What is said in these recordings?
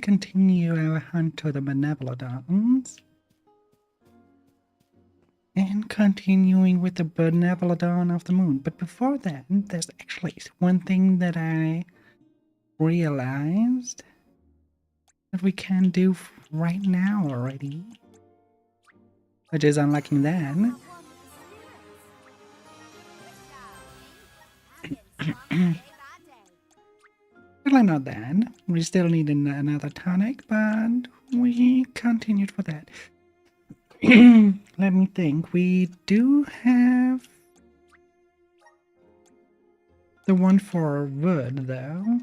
continue our hunt to the Benevolodons. And continuing with the Benevolodon of the Moon. But before that, there's actually one thing that I realized that we can do right now already. Which is unlocking that. Really not that. We still need another tonic, but we continued for that. Let me think. We do have the one for wood, though.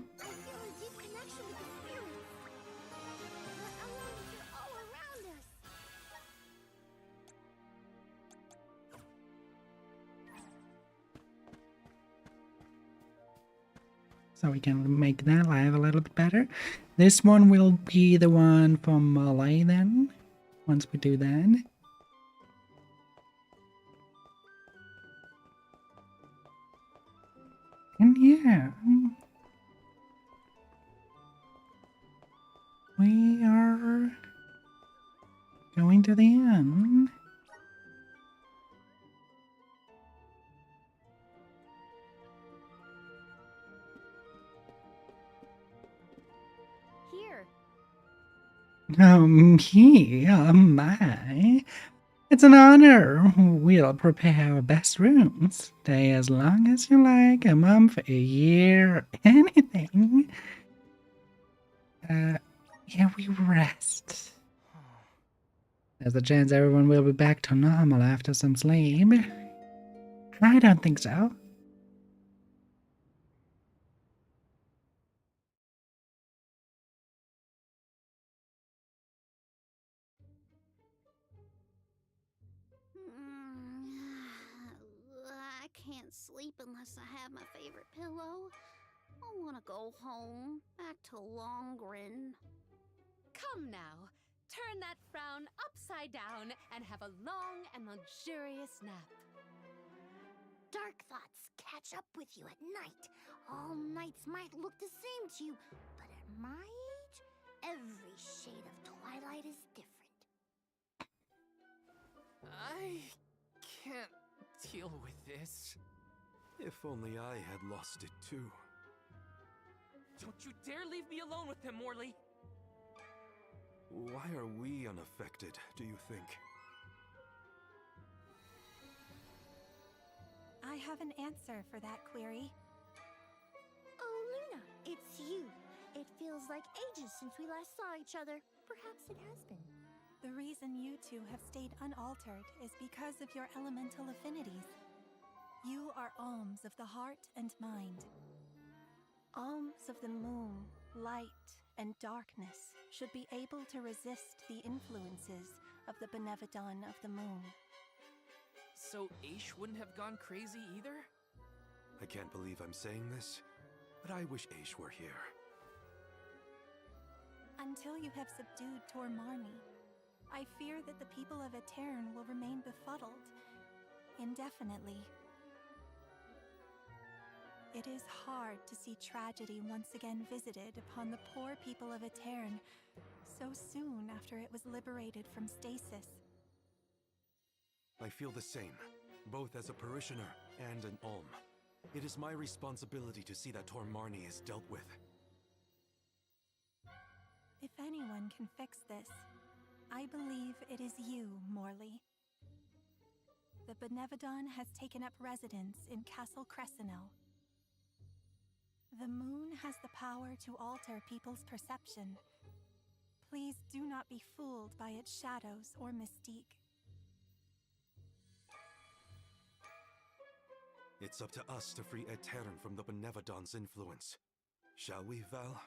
So we can make that live a little bit better. This one will be the one from Molly then, once we do that. And yeah, we are going to the end. My. It's an honor. We'll prepare our best rooms. Stay as long as you like, a month, a year, anything. Yeah, we rest. There's a chance everyone will be back to normal after some sleep. I don't think so. I can't sleep unless I have my favorite pillow. I want to go home, back to Longrin. Come now, turn that frown upside down and have a long and luxurious nap. Dark thoughts catch up with you at night. All nights might look the same to you, but at my age, every shade of twilight is different. I can't deal with this. If only I had lost it too. Don't you dare leave me alone with him, Morley! Why are we unaffected, do you think? I have an answer for that query. Oh, Luna, it's you. It feels like ages since we last saw each other. Perhaps it has been. The reason you two have stayed unaltered is because of your elemental affinities. You are alms of the heart and mind. Alms of the moon, light, and darkness should be able to resist the influences of the Benevodon of the moon. So Aish wouldn't have gone crazy either? I can't believe I'm saying this, but I wish Aish were here. Until you have subdued Tormarni, I fear that the people of Aetern will remain befuddled indefinitely. It is hard to see tragedy once again visited upon the poor people of Aetern so soon after it was liberated from stasis. I feel the same, both as a parishioner and an alm. It is my responsibility to see that Tormarni is dealt with. If anyone can fix this, I believe it is you, Morley. The Benevodon has taken up residence in Castle Crescenel. The moon has the power to alter people's perception. Please do not be fooled by its shadows or mystique. It's up to us to free Aetern from the Benevodon's influence. Shall we, Val?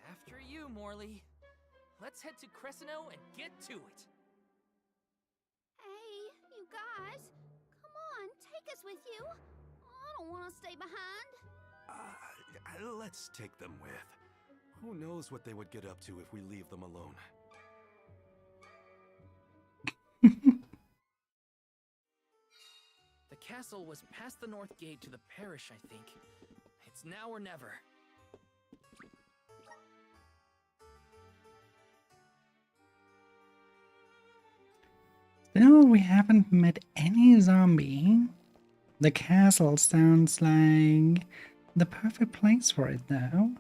After you, Morley. Let's head to Crescenel and get to it. Hey, you guys. Come on, take us with you. I don't want to stay behind. Let's take them with. Who knows what they would get up to if we leave them alone. The castle was past the north gate to the parish, I think. It's now or never. No, we haven't met any zombie. The castle sounds like the perfect place for it, though.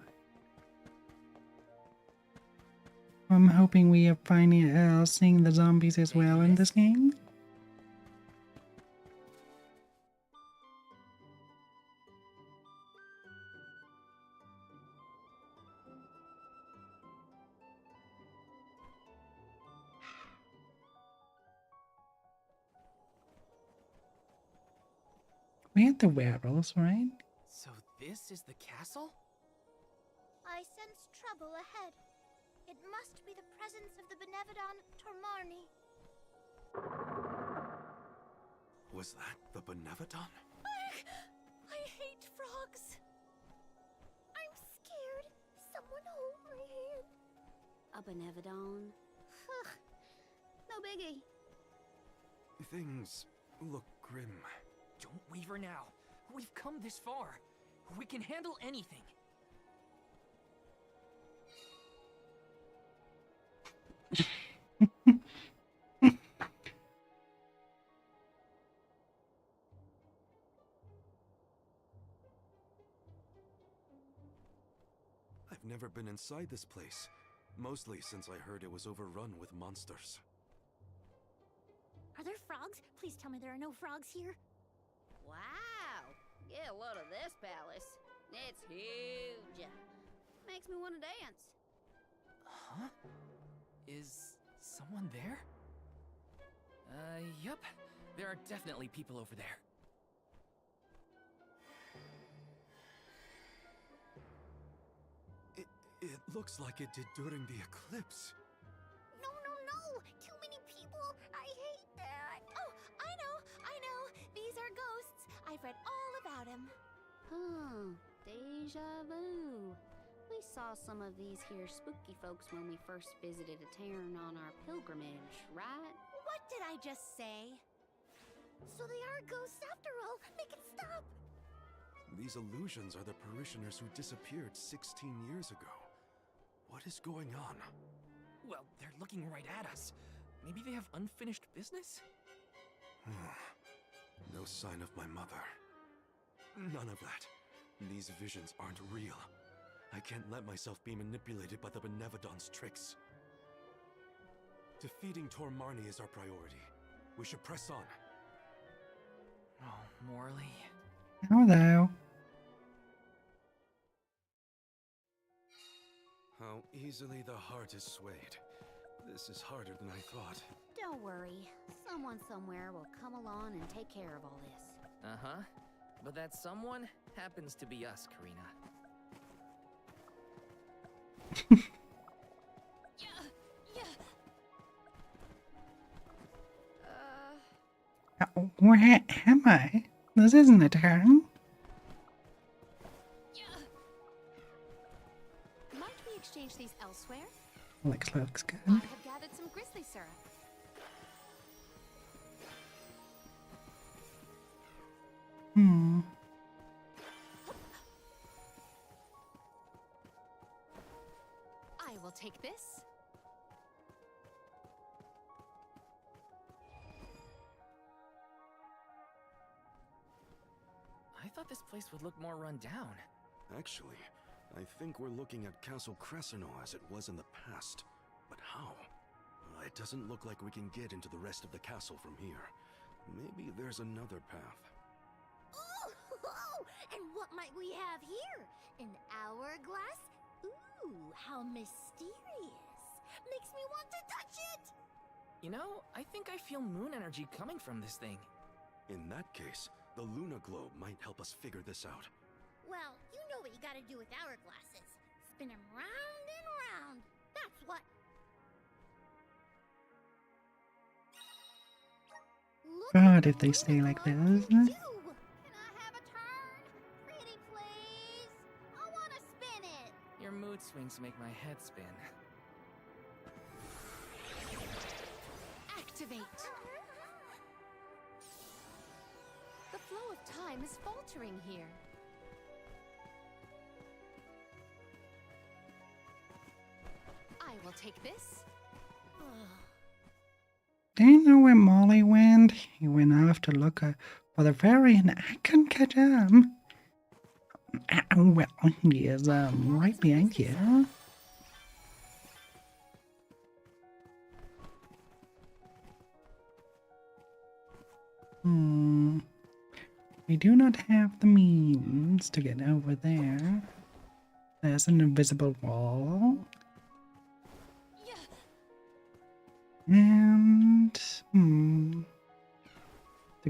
I'm hoping we are finally seeing the zombies as well in this game. We had the werewolves, right? So this is the castle? I sense trouble ahead. It must be the presence of the Benevodon Tormarni. Was that the Benevodon? I hate frogs. I'm scared. Someone hold my hand. A Benevodon? No biggie. Things look grim. Don't waver now. We've come this far. We can handle anything. I've never been inside this place, mostly since I heard it was overrun with monsters. Are there frogs? Please tell me there are no frogs here. Wow! Get a load of this palace. It's huge. Makes me want to dance. Huh? Is someone there? Yup. There are definitely people over there. It looks like it did during the eclipse. No. Too many people. I hate that. Oh, I know. These are ghosts. I've read all about them. Deja vu. We saw some of these here spooky folks when we first visited a town on our pilgrimage, right? What did I just say? So they are ghosts after all. Make it stop. These illusions are the parishioners who disappeared 16 years ago. What is going on? Well, they're looking right at us. Maybe they have unfinished business? No sign of my mother. None of that. These visions aren't real. I can't let myself be manipulated by the Benevodons' tricks. Defeating Tormarni is our priority. We should press on. Oh, Morley. Hello. How easily the heart is swayed. This is harder than I thought. Don't worry. Someone somewhere will come along and take care of all this. Uh-huh. But that someone happens to be us, Karina. Where am I? This isn't a turn. Might we exchange these elsewhere? Looks good. I have gathered some grizzly syrup. I will take this. I thought this place would look more run down. Actually, I think we're looking at Castle Crescino as it was in the past. But how? It doesn't look like we can get into the rest of the castle from here. Maybe there's another path. Oh, and what might we have here? An hourglass? Ooh, how mysterious. Makes me want to touch it! You know, I think I feel moon energy coming from this thing. In that case, the Luna Globe might help us figure this out. Well, you know what you gotta do with hourglasses. Spin them round and round. That's what. Look God, at if they the stay Luna like Globe this. can do. Can I have a turn? Pretty please. I wanna spin it. Your mood swings make my head spin. Activate. The flow of time is faltering here. I will take this. Do you know where Molly went? He went off to look for the fairy and I couldn't catch him. Well, he is right behind you. We do not have the means to get over there. There's an invisible wall. And to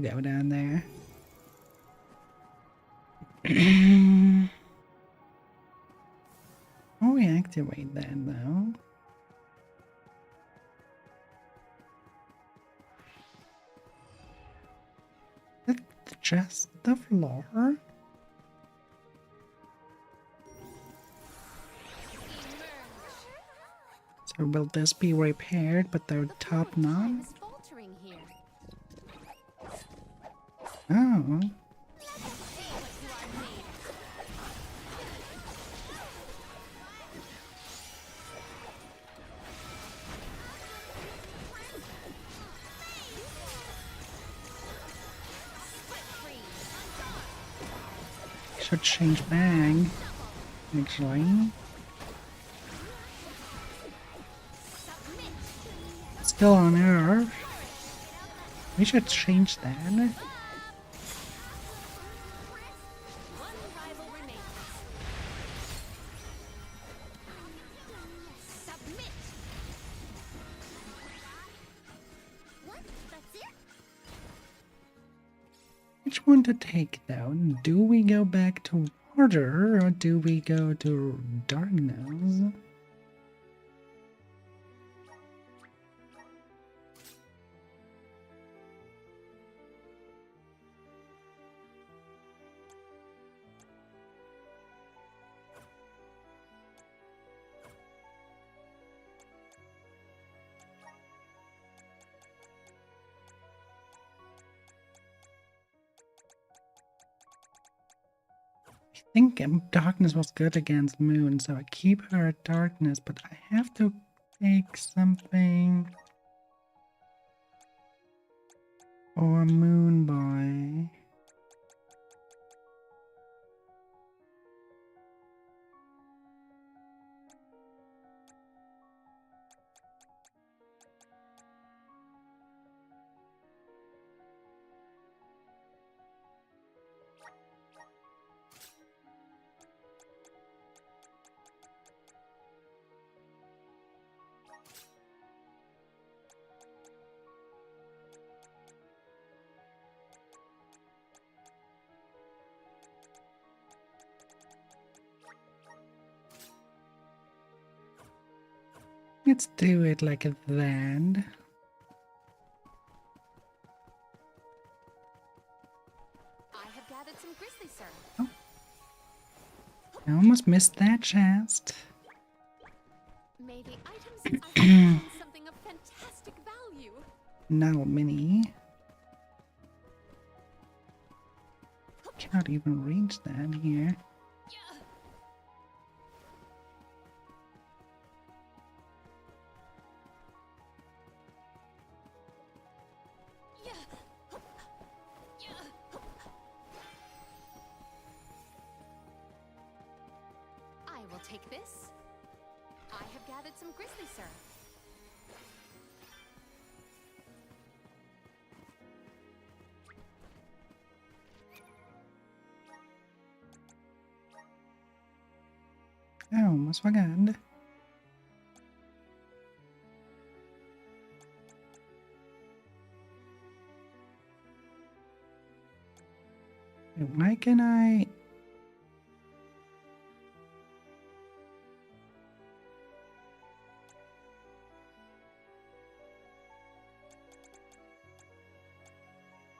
go down there. Oh, we activate that though. That's just the floor. So will this be repaired, but the top not? Is faltering here. Oh. Should change bag, actually. Still on Earth. We should change that. Which one to take though? Do we go back to water or do we go to darkness? I think darkness was good against moon, so I keep her at darkness, but I have to take something for moon boy. Let's do it like that. I have gathered some grizzly, sir. Oh. I almost missed that chest. May the items I have found something of fantastic value. Now mini. Cannot even reach that here. I will take this. I have gathered some grizzly, sir. I almost forgot. Why can I?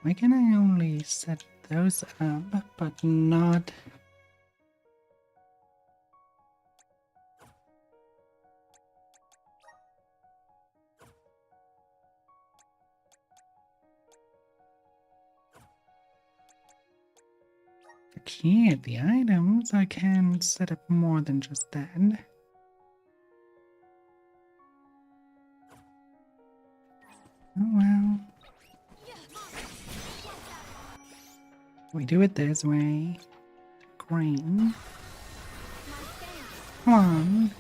Why can I only set those up, but not? Here, the items, I can set up more than just that. Oh well. We do it this way. Green. Come on.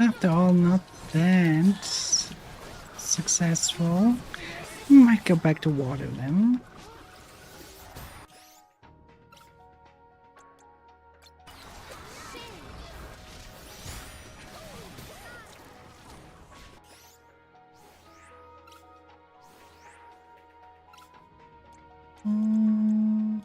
After all, not that successful. Might go back to water then. Mm.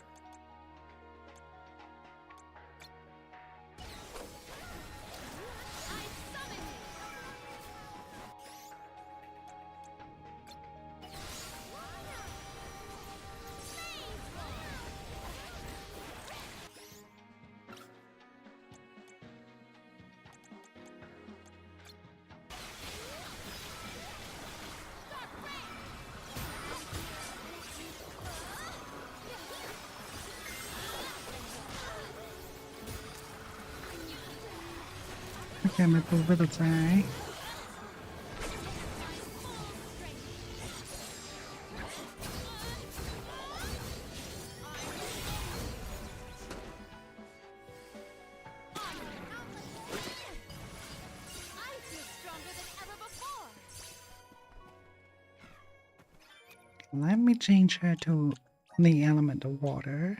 Okay, my poor little guy. Let me change her to the element of water.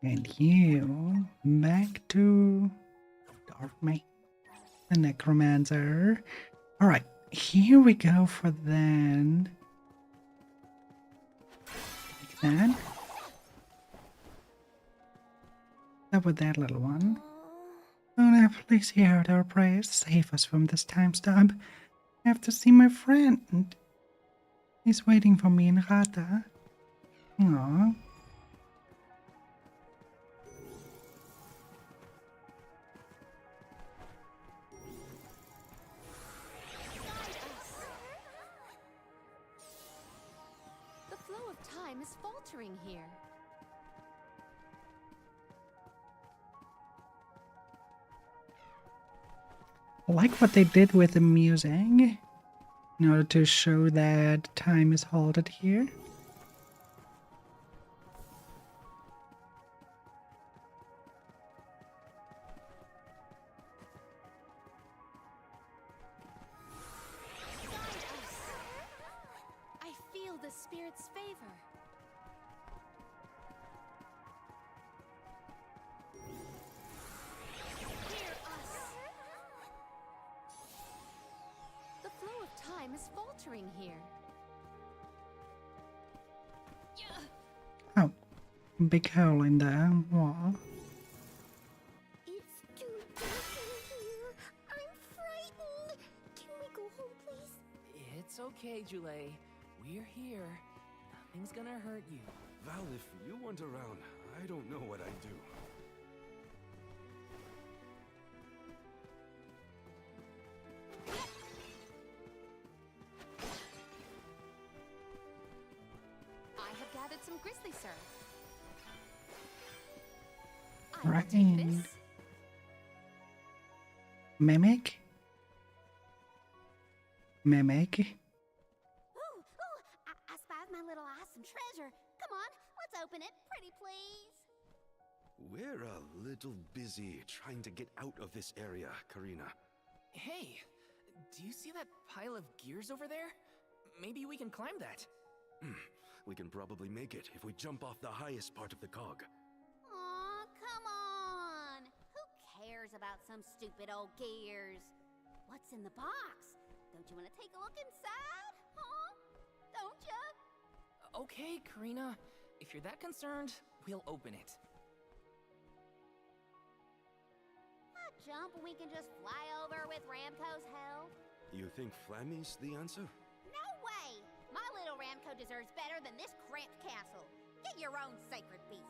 And you back to Darkmate, the Necromancer. Alright, here we go for then. Like that. Up with that little one. Oh now, please hear out our prayers. Save us from this time stop. I have to see my friend. He's waiting for me in Rata. Aww. The flow of time is faltering here. I like what they did with the music in order to show that time is halted here. I feel the spirit's favor. Hear us. The flow of time is faltering here. Oh, big hole in the wall. It's too dark in here. I'm frightened. Can we go home, please? It's okay, Jule. We're here. Nothing's gonna hurt you. Val, if you weren't around, I don't know what I'd do. I have gathered some grizzly syrup. I will Right. take this. Mimic? Mimic? Ooh, I spied my little awesome treasure. Come on, let's open it, pretty please. We're a little busy trying to get out of this area, Karina. Hey, do you see that pile of gears over there? Maybe we can climb that. We can probably make it if we jump off the highest part of the cog. Aw, come on. Who cares about some stupid old gears? What's in the box? Don't you want to take a look inside? Huh? Don't you? Okay, Karina. If you're that concerned, we'll open it. Why jump when we can just fly over with Ramco's help? You think Flammy's the answer? No way! deserves better than this cramped castle. Get your own sacred beast.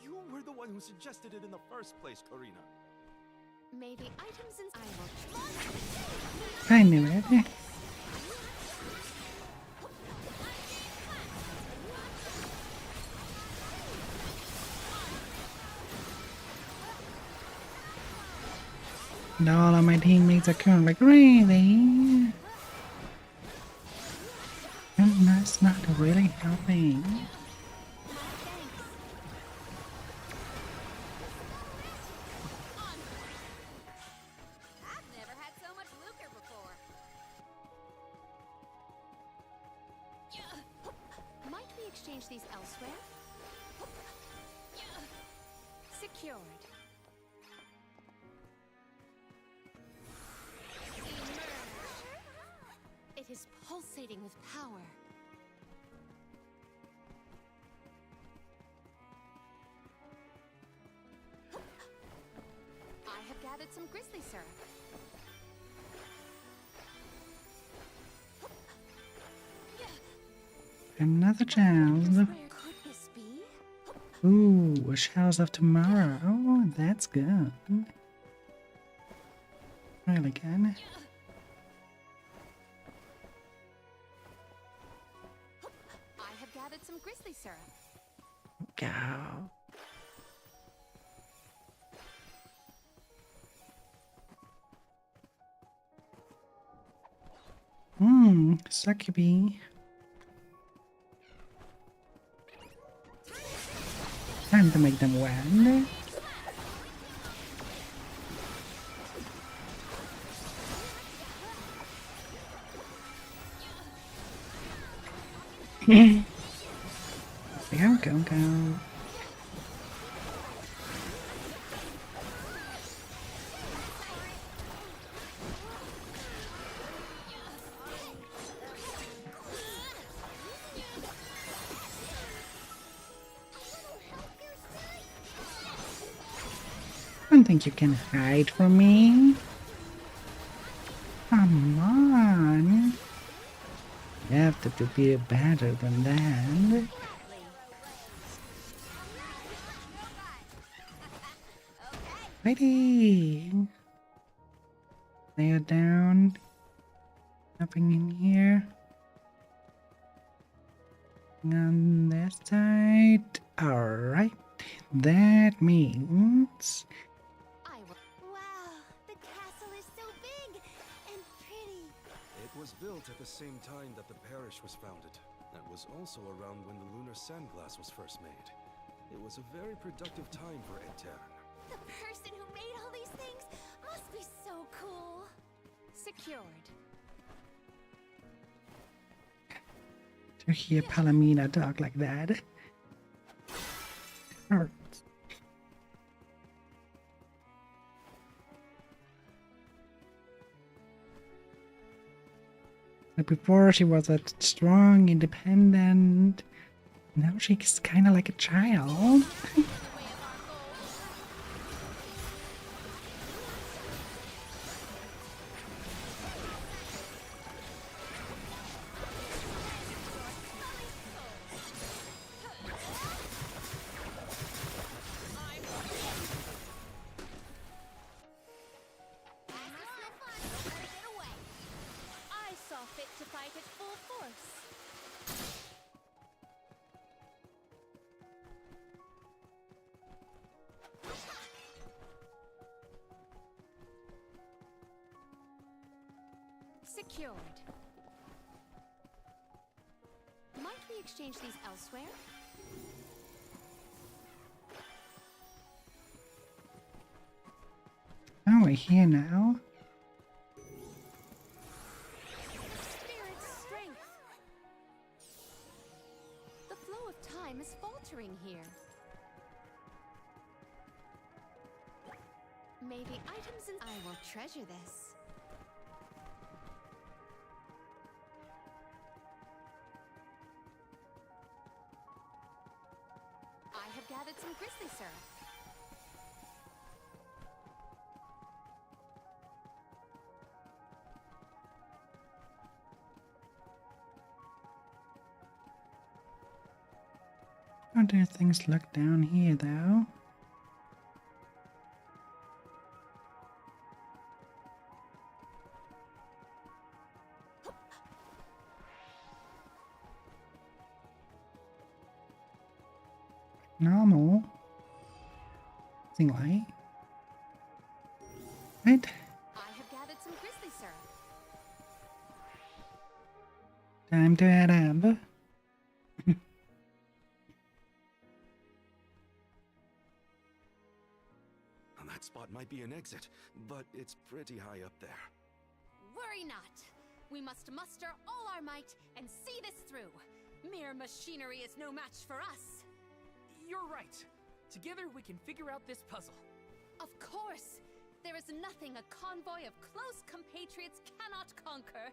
You were the one who suggested it in the first place, Karina. May the items in I will. I knew it. And all of my teammates are kind of like, really? And that's not really helping. I've never had so much lucre before. Might we exchange these elsewhere? Secured. It is pulsating with power. I have gathered some grizzly syrup. Another chance. Where could this be? Ooh, Shadows of Tomorrow. Oh, that's good. Really good. I have gathered some grizzly syrup. Go. Succubi. Time to make them win. Go. I don't think you can hide from me. Come on. You have to be better than that. Ready. Lay it down. Nothing in here. On this side. Alright. That means Wow, the castle is so big and pretty. It was built at the same time that the parish was founded. That was also around when the lunar sandglass was first made. It was a very productive time for Etern. The person who made all these things must be so cool. Secured. to hear Palomina talk like that. Hurts. Like before she was a strong, independent. Now she's kind of like a child. Secured. Might we exchange these elsewhere? Oh, we're here now. Spirit's strength. The flow of time is faltering here. May the items in I will treasure this. I have gathered some grizzly syrup. How do things look down here, though? Normal. Thing like. Right? I have gathered some grizzly syrup. Time to add up. That spot might be an exit, but it's pretty high up there. Worry not. We must muster all our might and see this through. Mere machinery is no match for us. You're right. Together we can figure out this puzzle. Of course. There is nothing a convoy of close compatriots cannot conquer.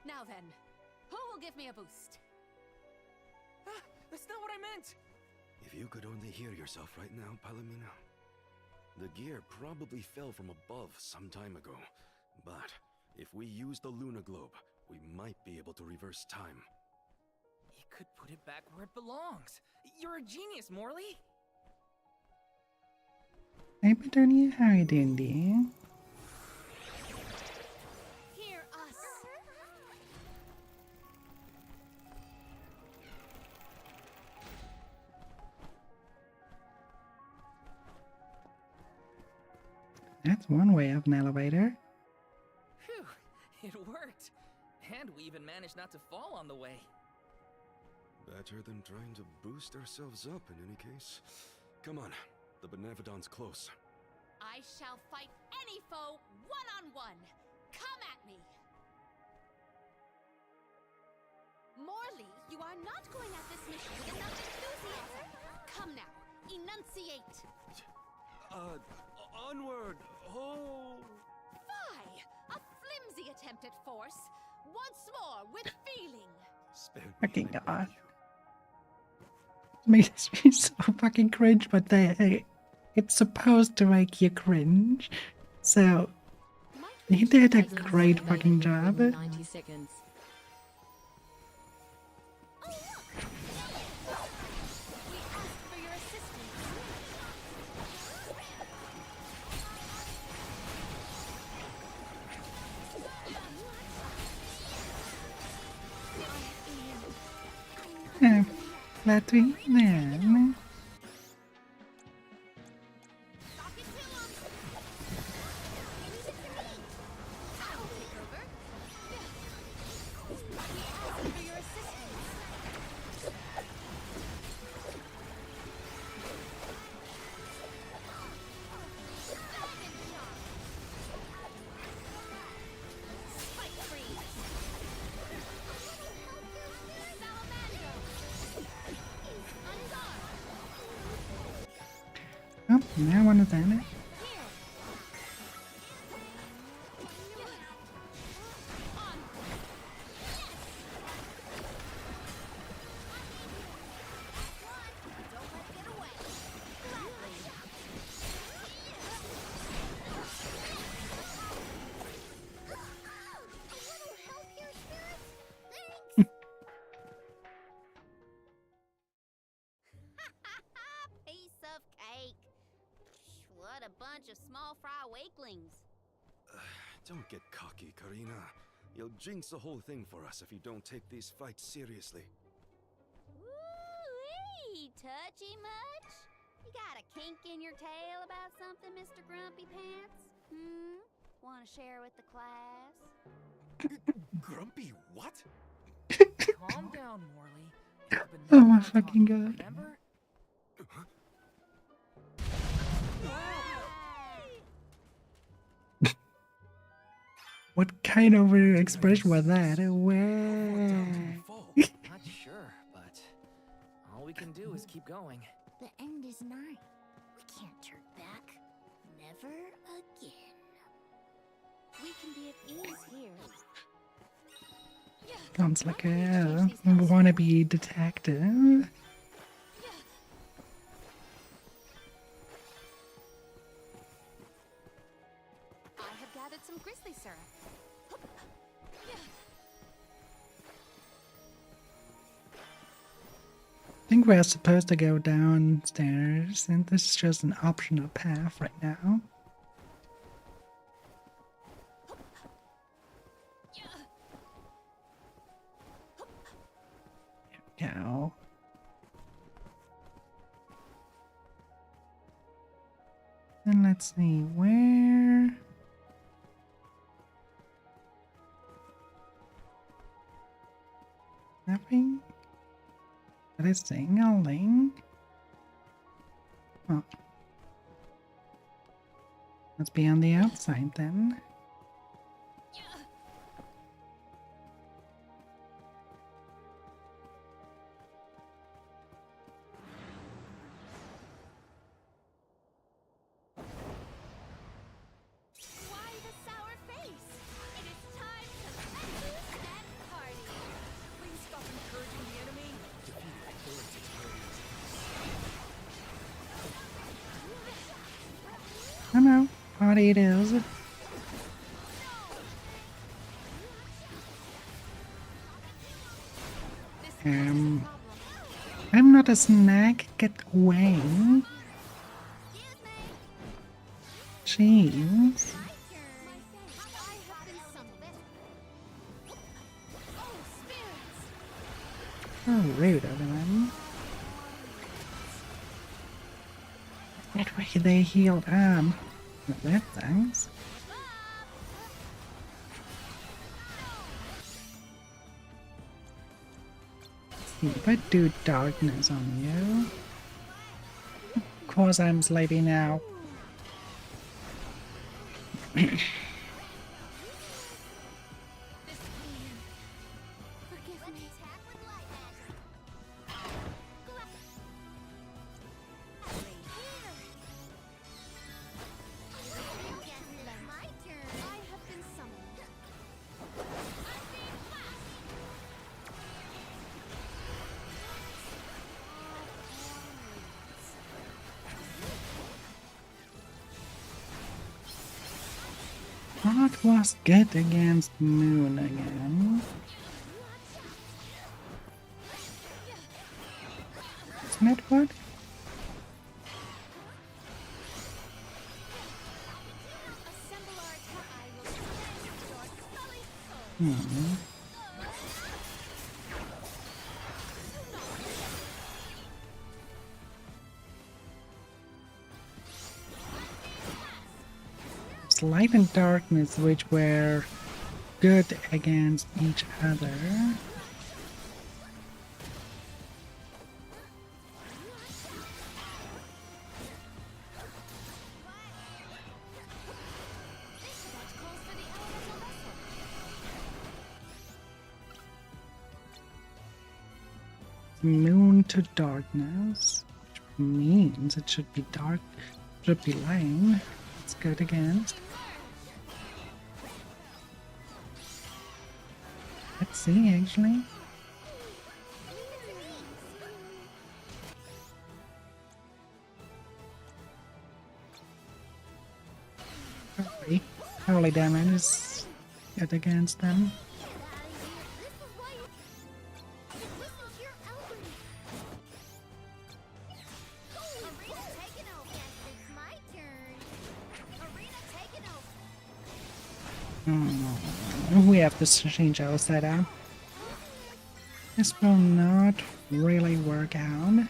Now then, who will give me a boost? Ah, that's not what I meant! If you could only hear yourself right now, Palomino. The gear probably fell from above some time ago, but if we use the Luna Globe, we might be able to reverse time. You could put it back where it belongs. You're a genius, Morley. Hey, Petunia, how are you doing, dear? Hear us. That's one way up an elevator. Phew, it worked. And we even managed not to fall on the way. Better than trying to boost ourselves up in any case. Come on, the Benevodons close. I shall fight any foe one-on-one. Come at me. Morley, you are not going at this mission with enough enthusiasm. Come now, enunciate. Onward! Oh! Fie! A flimsy attempt at force. Once more, with feeling. Spare me, Fucking I God. beg you. Makes me so fucking cringe, but it's supposed to make you cringe. So, he did a great fucking job. 90 seconds. We ask for your assistance. Glad to hear that. Oh, now one of them. Piece of cake. What a bunch of small fry wakelings. Don't get cocky, Karina. You'll jinx the whole thing for us if you don't take these fights seriously. Woo-wee! Touchy much? You got a kink in your tail about something, Mr. Grumpy Pants? Want to share with the class? Grumpy what? Calm down, Morley. Oh my fucking God. Remember? What kind of expression was that? Or Wow. down to a foe. Not sure, but all we can do is keep going. The end is nigh. We can't turn back. Never again. We can be at ease here. Sounds like a wannabe detective. I have gathered some grizzly syrup. think we're supposed to go downstairs, and this is just an optional path right now. There we go. And let's see where. Nothing. That is signaling. Oh. Let's be on the outside then. Why the sour face? It is time to focus and party. Please stop encouraging the enemy. Defeat authorities I know. Party it is. I'm not a snack. Get away. Jeez. So rude of them. That way they healed up. Not that thanks. If I do darkness on you. Of course I'm sleepy now. Forgive me. My turn. I have been summoned. What was good against Moon again? Isn't it what? Assemble our attack. I will smash your sullied soul. It's light and darkness which were good against each other. That calls for the elemental vessel. Moon to darkness, which means it should be dark, should be light. It's good against. Let's see, actually. Holy damage is good against them. We have to change our setup. This will not really work out.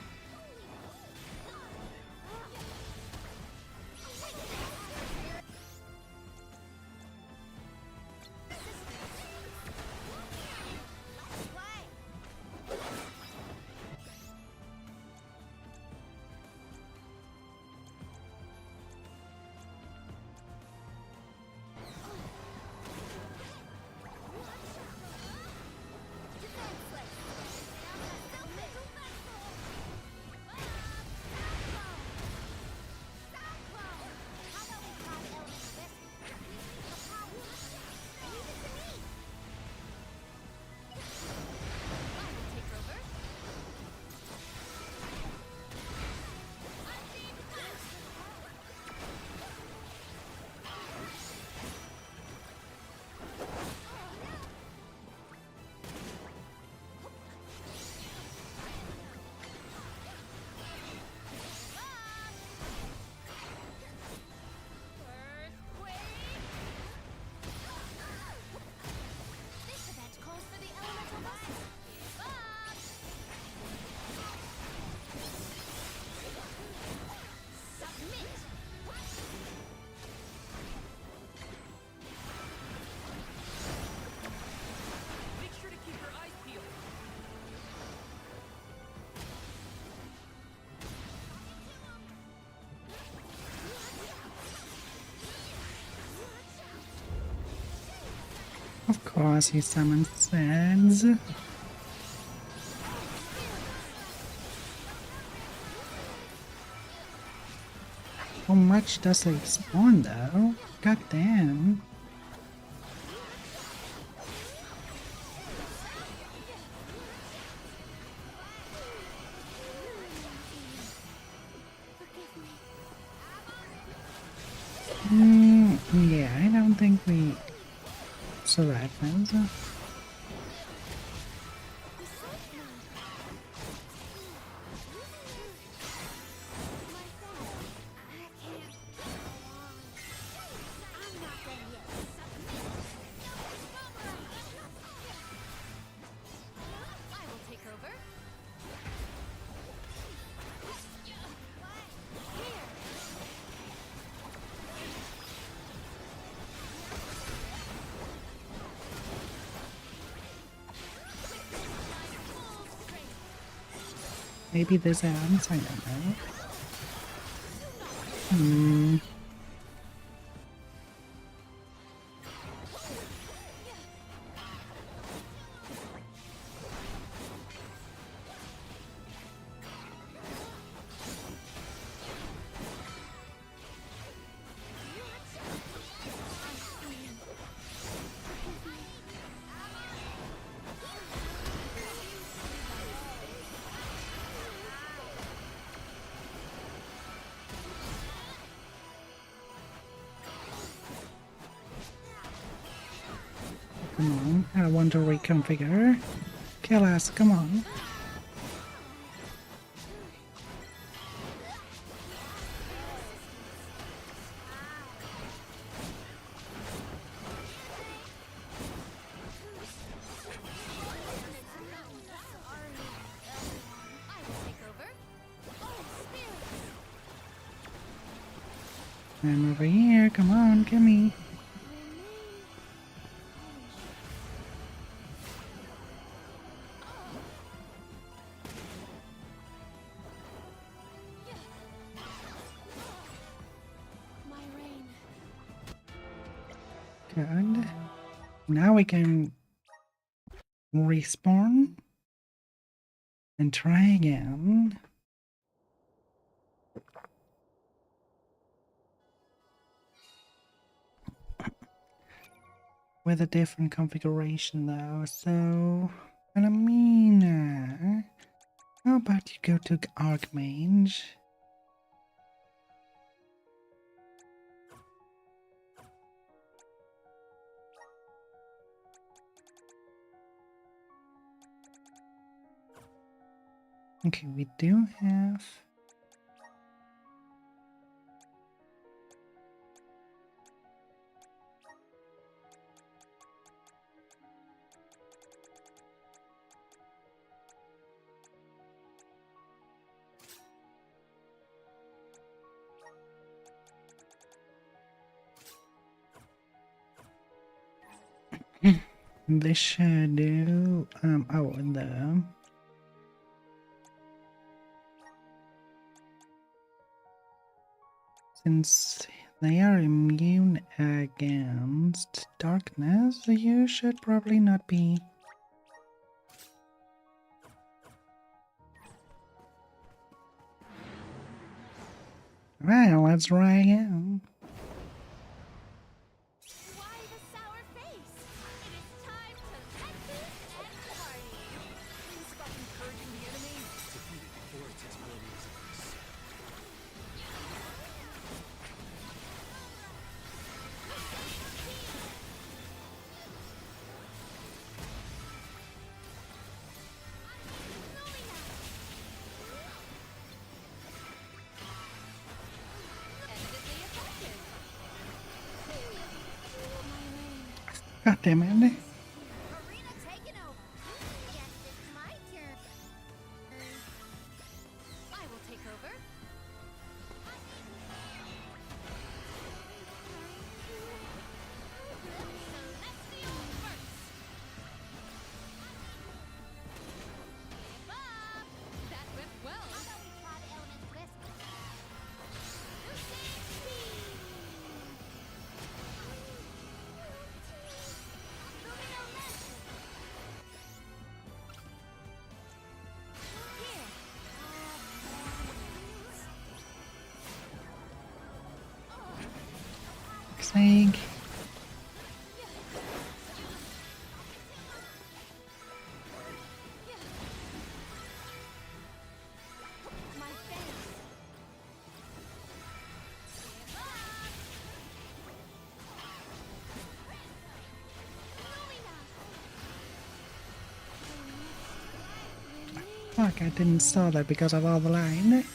Of course, he summons Sags. How much does it spawn though? God damn. Yeah, I don't think we survive this. Maybe this ends, I don't know. Come on, I want to reconfigure. Kill us, come on. I'm over here, come on, get me. Good. Now we can respawn and try again. With a different configuration though, so Philomena, how about you go to Archmage? Okay, we do have the shadow, since they are immune against darkness, you should probably not be. Well, let's try again. Why the sour face? It is time to let loose and party. Please stop encouraging the enemy. Defeat it before it takes more years of this. Evidently effective. God damn it. Arena taken over. Guess it's my turn. I will take over. Celestial burst. Bob, that went well. How about we try the element twist? Lucy speed. sake. My thanks. Fuck, I didn't saw that because of all the line.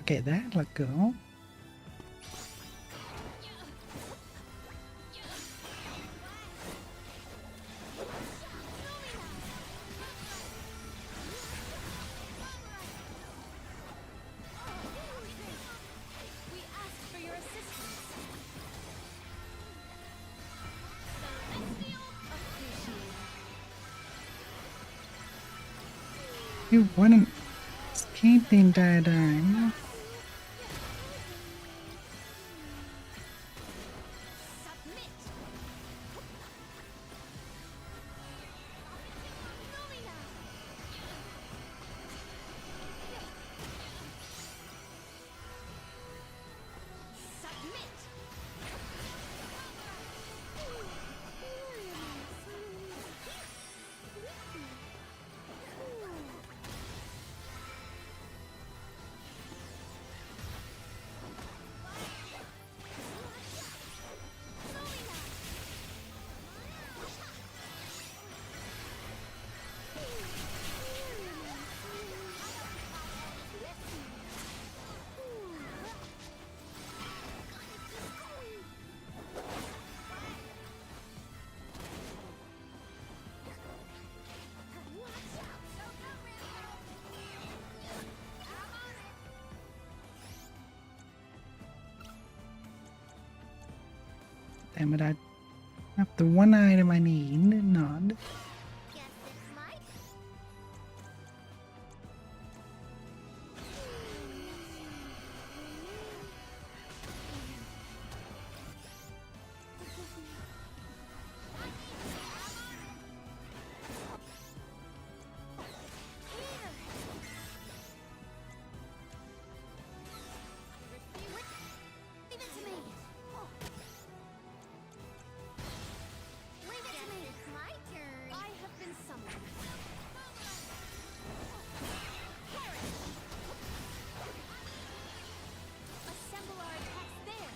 Okay, that looked cool. We asked for your assistance. You wouldn't escape the entire time. Submit. Submit. Damn it, I have the one item I need. Not. Guess it's my Leave it to me. Leave it to me. It's my turn. I have been summoned. Assemble our attacks there.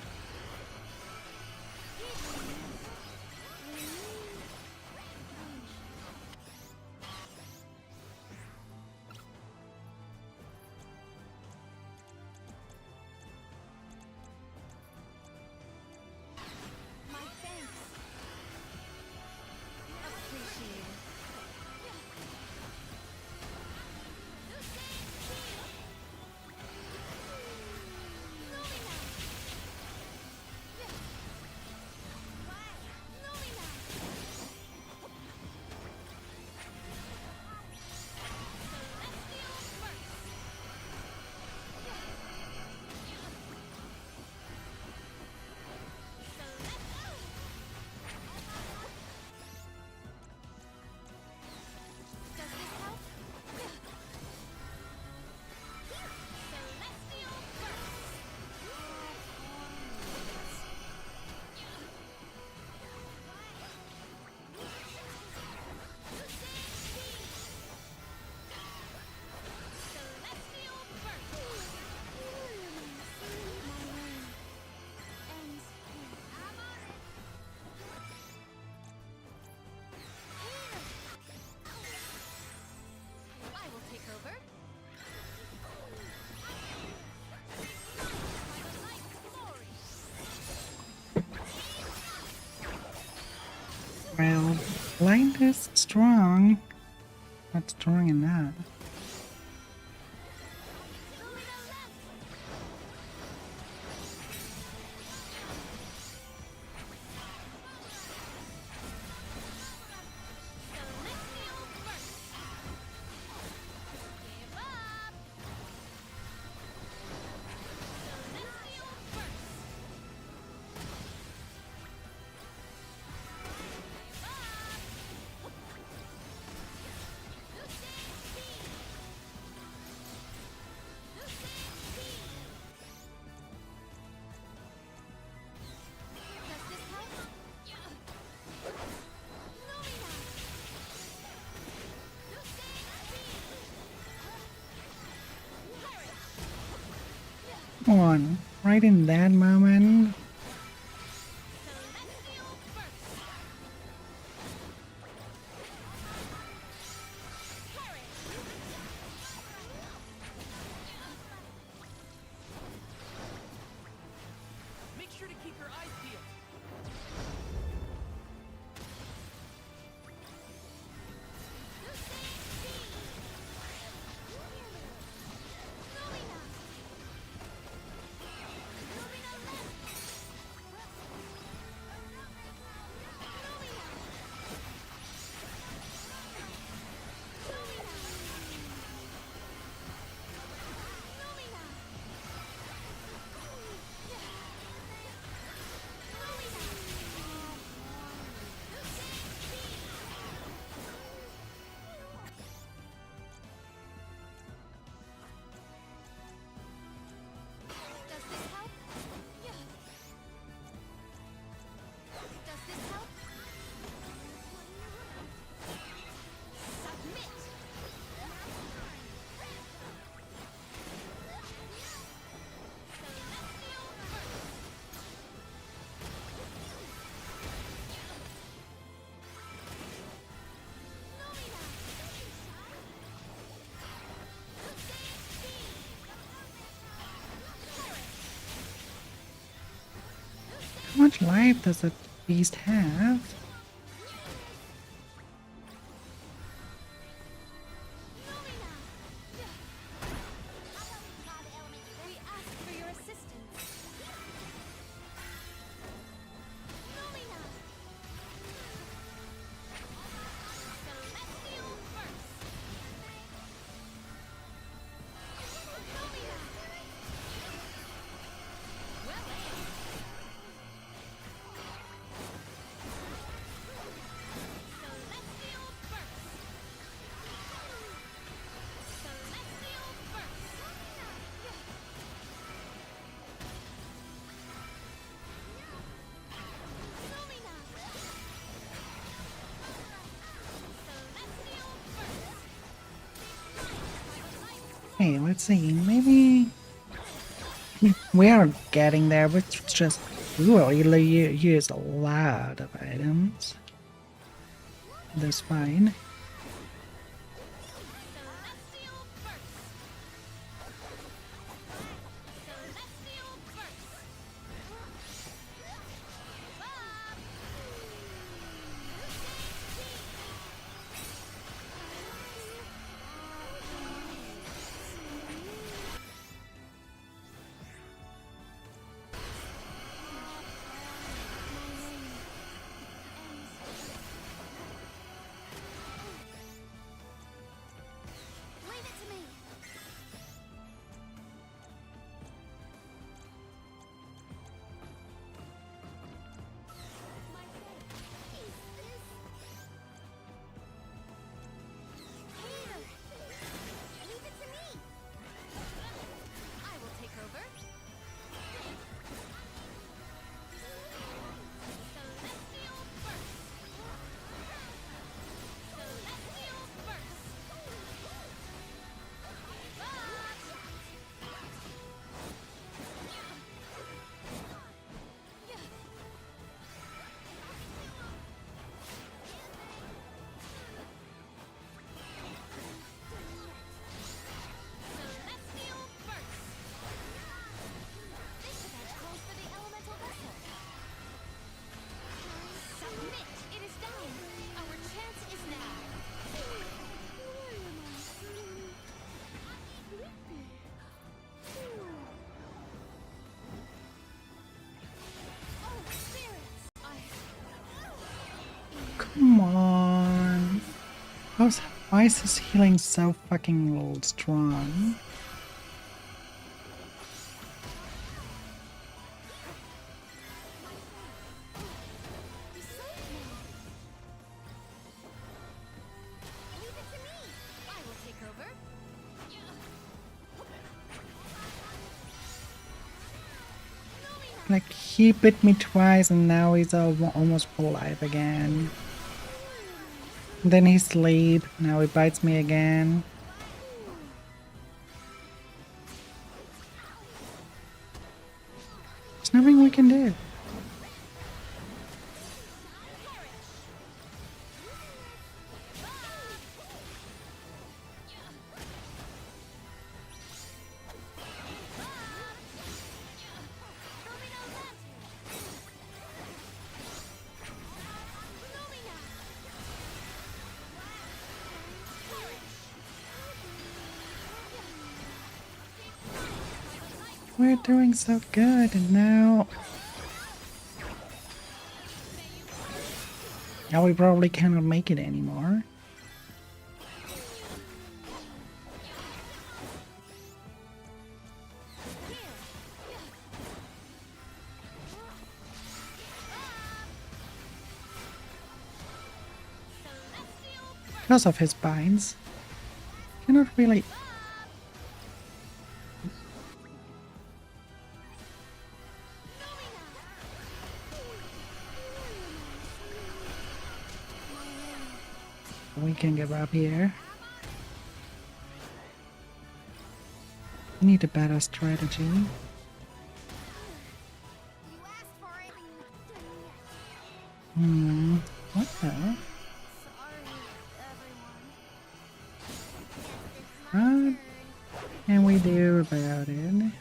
My thanks. Appreciate it. Does this help? Celestial I will take over. Well, light is strong. Not strong enough. Come on, right in that moment. Make sure to keep your eyes peeled. Does this help? Yeah. Does this help? Submit. How much life does that beast have? We ask for your assistance. Celestial first. Well aimed. Celestial first. Celestial first. Hey, let's see, maybe we are getting there, but it's just we will use a lot of items. That's fine. Celestial first. Celestial first. Leave it to me. My fate is this. Here. Leave it to me. I will take over. Celestial first. Celestial first. Celestial first. This event calls for the elemental vessel. Submit. It is done. Our chance is now. Oh, spirits! Come on. Why is his healing so fucking strong? Be safe now. Leave it to me. I will take over. Like, he bit me twice and now he's almost alive again. Then he sleep, now he bites me again. There's nothing we can do. We're doing so good, and now we probably cannot make it anymore. Because of his binds. Cannot really. We can give up here. We need a better strategy. You asked for it. What the? Sorry, everyone. What can we do about it?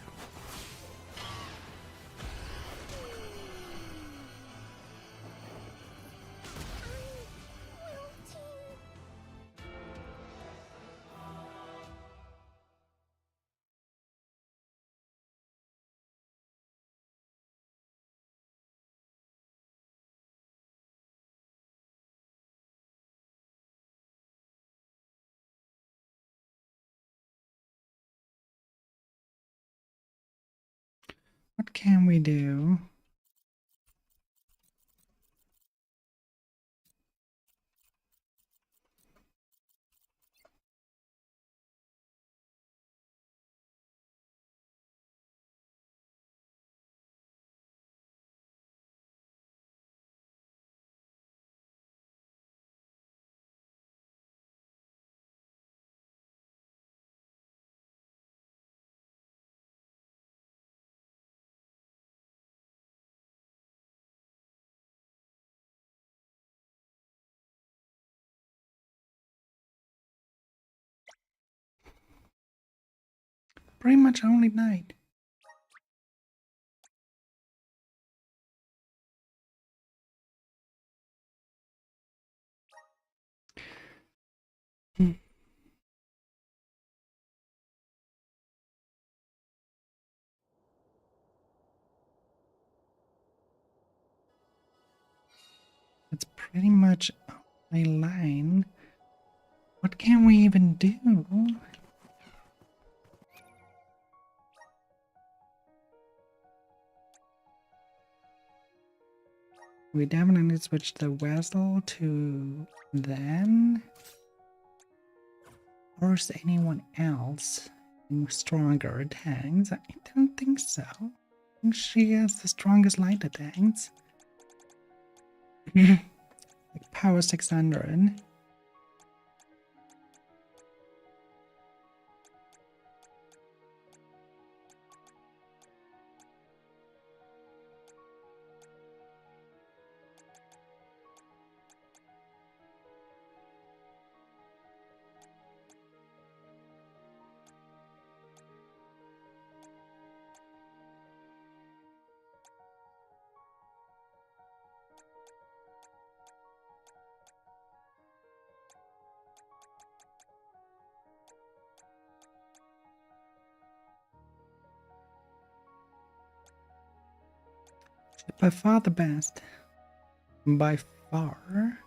What can we do? Pretty much only night. It's pretty much a line. What can we even do? We definitely switch the vessel to them. Or is anyone else in stronger tanks? I don't think so. I think she has the strongest light tanks. Like power 600. By far the best. By far.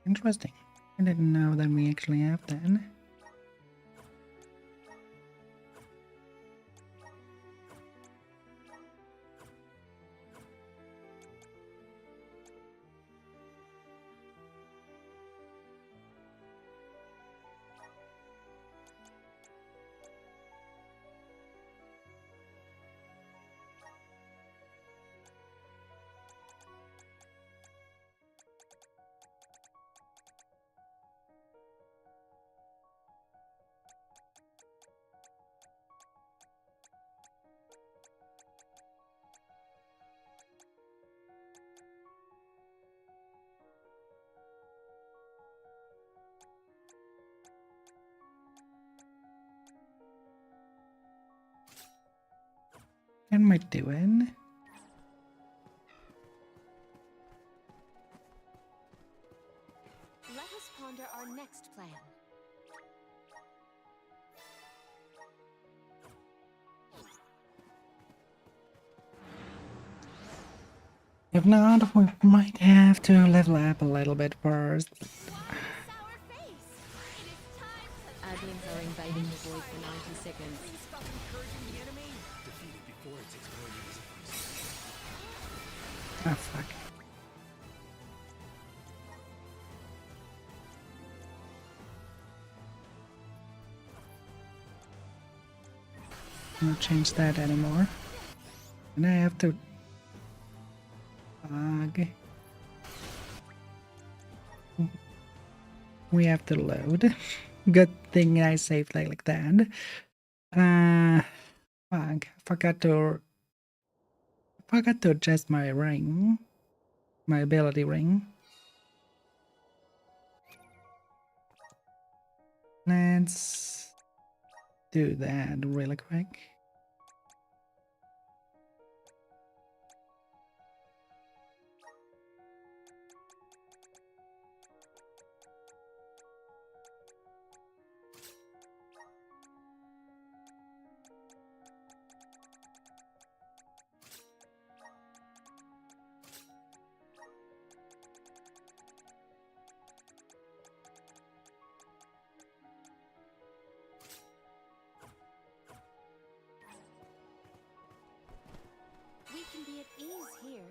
Interesting. I didn't know that we actually have that. am I doing? Let us ponder our next plan. If not, we might have to level up a little bit first. Sour face! It is time to Adlings are invading the void for 90 seconds. Please stop encouraging the enemy. Defeat it before it takes millions of us. Ah, fuck. I'm not change that anymore. And I have to... Fuck. We have to load. Good thing I saved like that. Fuck. Forgot to adjust my ring. My ability ring. Let's do that really quick. We can be at ease here.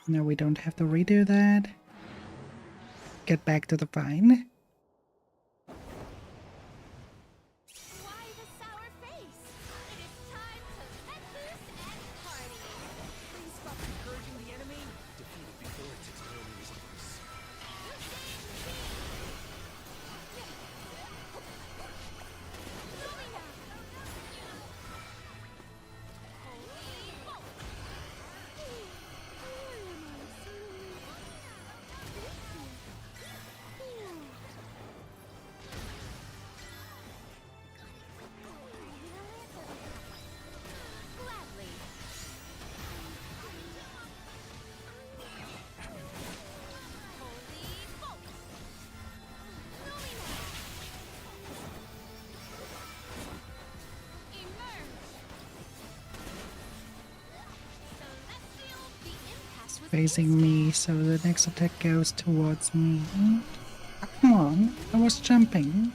No, we don't have to redo that. Get back to the vine. Why the sour face? It is time to let loose and party. Please stop encouraging the enemy. Defeat it before it takes millions of us. Gladly. Holy bolt! Emerge! Celestial, the impact was Facing me, so the next attack goes towards me. Come on, I was jumping.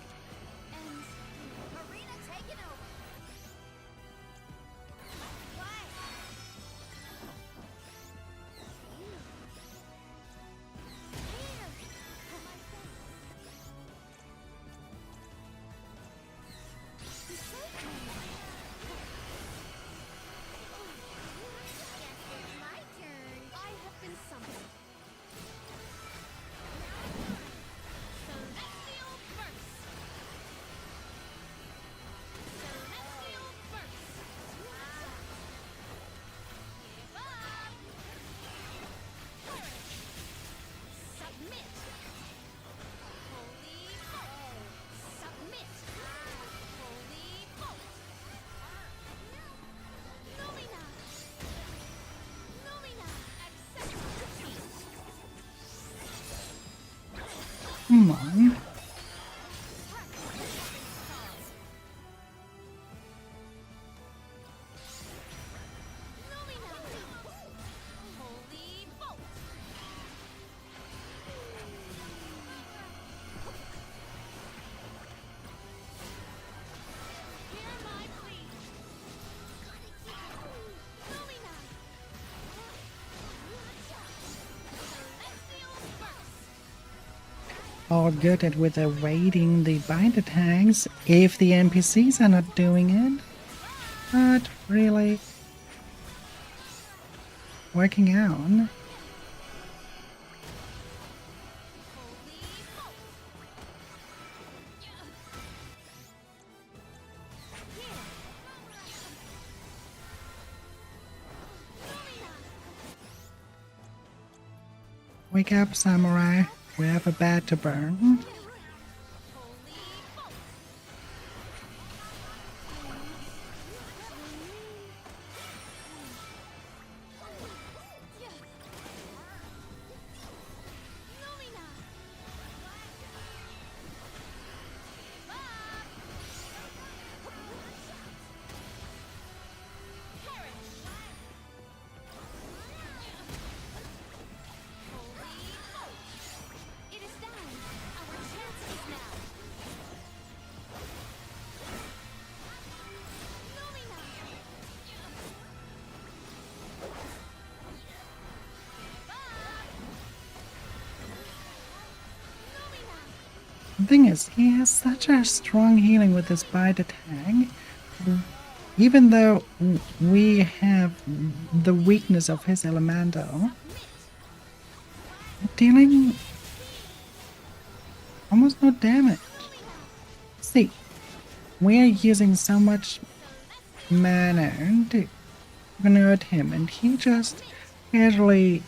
and arena taken over. My turn. I have been summoned. Celestial burst. Celestial burst. Give up. Perish. Submit. Holy bolt. Submit. Holy bolt. Lumina. Lumina. Accept defeat. Come on. Lumina. Holy bolt. Hear my plea. Lumina. Celestial burst. All good at with evading the bind attacks if the NPCs are not doing it. Not really working out. Wake up, samurai. We have a bed to burn. Holy bolt. The thing is, he has such a strong healing with his bite attack. Even though we have the weakness of his elemental, dealing almost no damage. See, we are using so much mana to convert him, and he just casually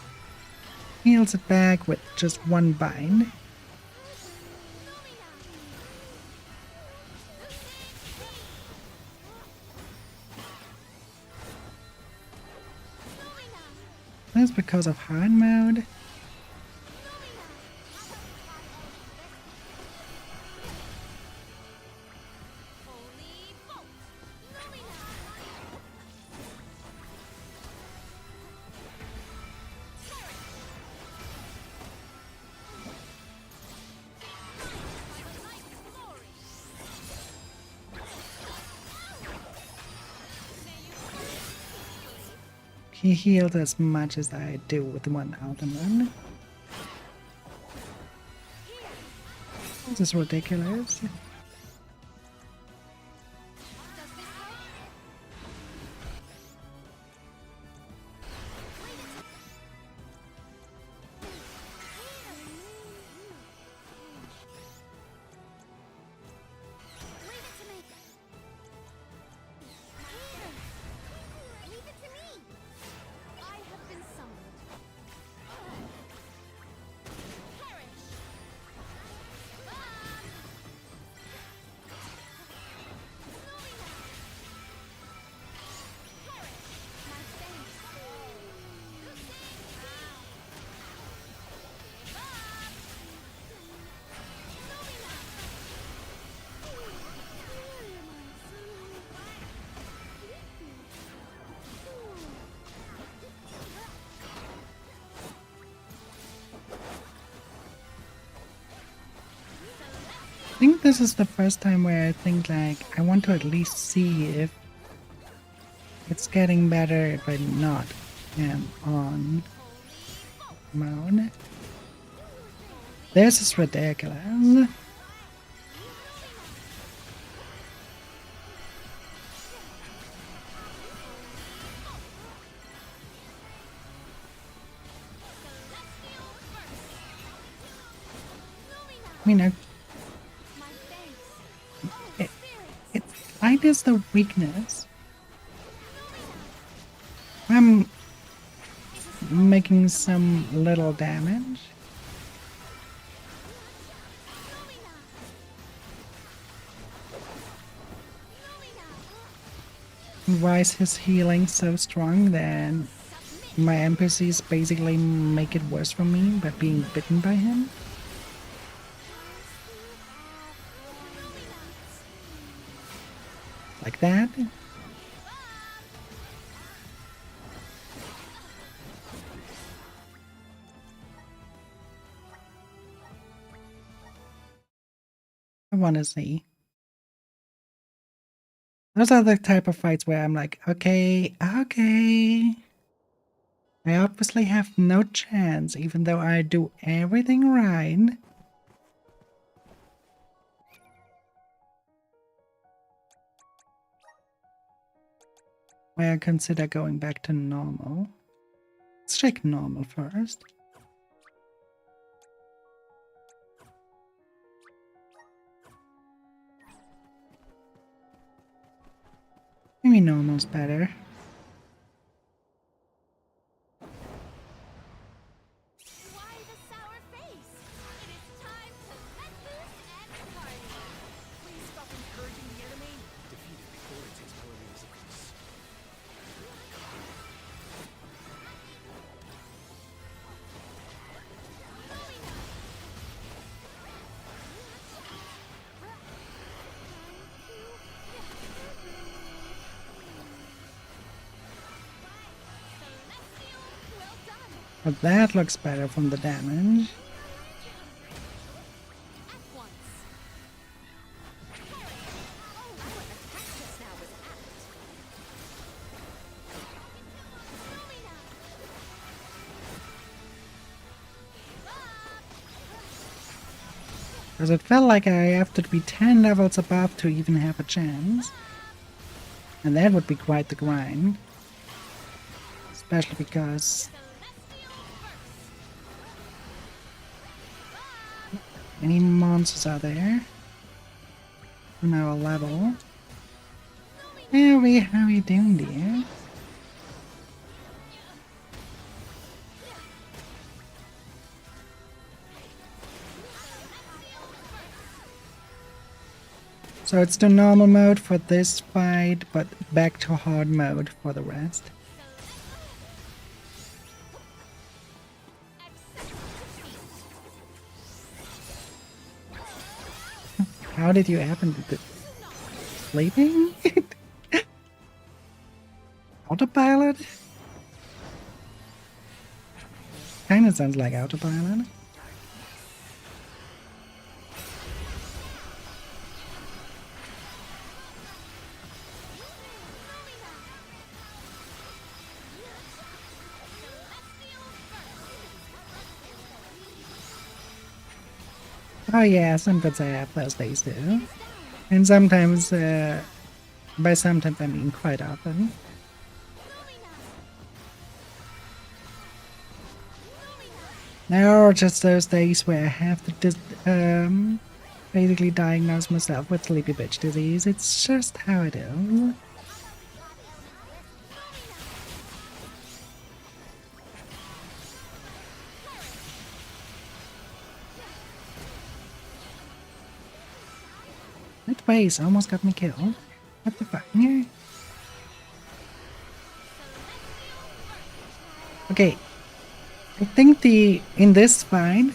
heals it back with just one bind. That's because of hard mode. He healed as much as I do with one ultimate. This is ridiculous. I think this is the first time where I think like I want to at least see if it's getting better if I not am on mode. This is ridiculous. I mean, light is the weakness. I'm making some little damage. Why is his healing so strong that my NPCs basically make it worse for me by being bitten by him? Like that? I want to see. Those are the type of fights where I'm like, okay. I obviously have no chance, even though I do everything right. Where I consider going back to normal. Let's check normal first. Maybe normal's better. Why the sour face? It is time to let loose and party. Please stop encouraging the enemy. Defeat it before it takes more leaves across. But that looks better from the damage. Because it felt like I have to be 10 levels above to even have a chance. And that would be quite the grind. Especially because any monsters are there on our level. How are we doing, dear? So it's the normal mode for this fight, but back to hard mode for the rest. How did you happen to sleeping? Autopilot? Kinda sounds like autopilot. Oh yeah, sometimes I have those days too. And sometimes, by sometimes I mean quite often. There are just those days where I have to basically diagnose myself with sleepy bitch disease. It's just how it is. That base almost got me killed. What the fuck? Yeah. Okay. I think in this fight,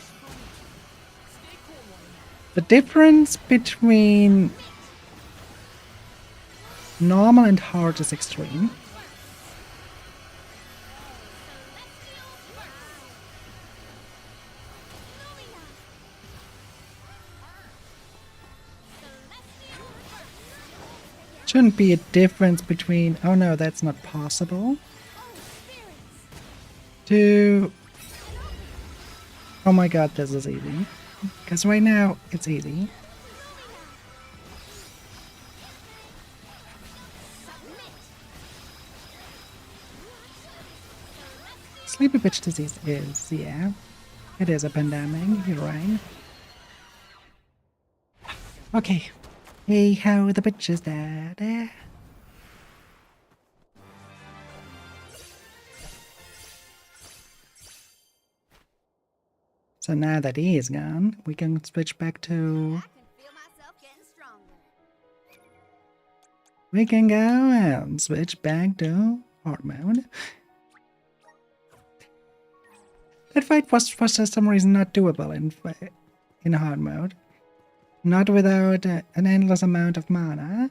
the difference between normal and hard is extreme. Shouldn't be a difference between, oh no, that's not possible, to, oh my god, this is easy. Because right now, it's easy. Sleepy bitch disease is, yeah, it is a pandemic, you're right. Okay. Hey, how the bitches dead? So now that he is gone, we can switch back to... I can feel myself getting stronger. We can go and switch back to hard mode. That fight was for some reason not doable in hard mode. Not without an endless amount of mana.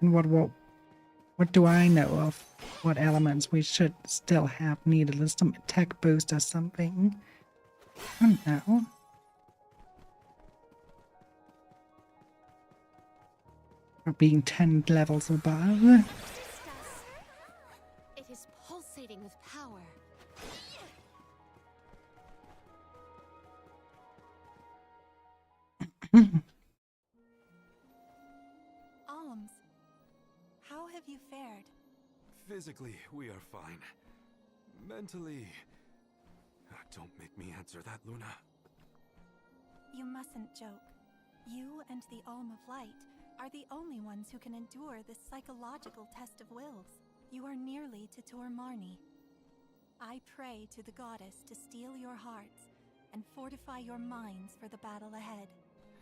And what do I know of what elements we should still have needed? Some attack boost or something? I don't know. Or being 10 levels above. It is pulsating with power. Alms, how have you fared? Physically, we are fine. Mentally... Don't make me answer that, Luna. You mustn't joke. You and the Alm of Light are the only ones who can endure this psychological test of wills. You are nearly to Tor Marni. I pray to the goddess to steel your hearts and fortify your minds for the battle ahead.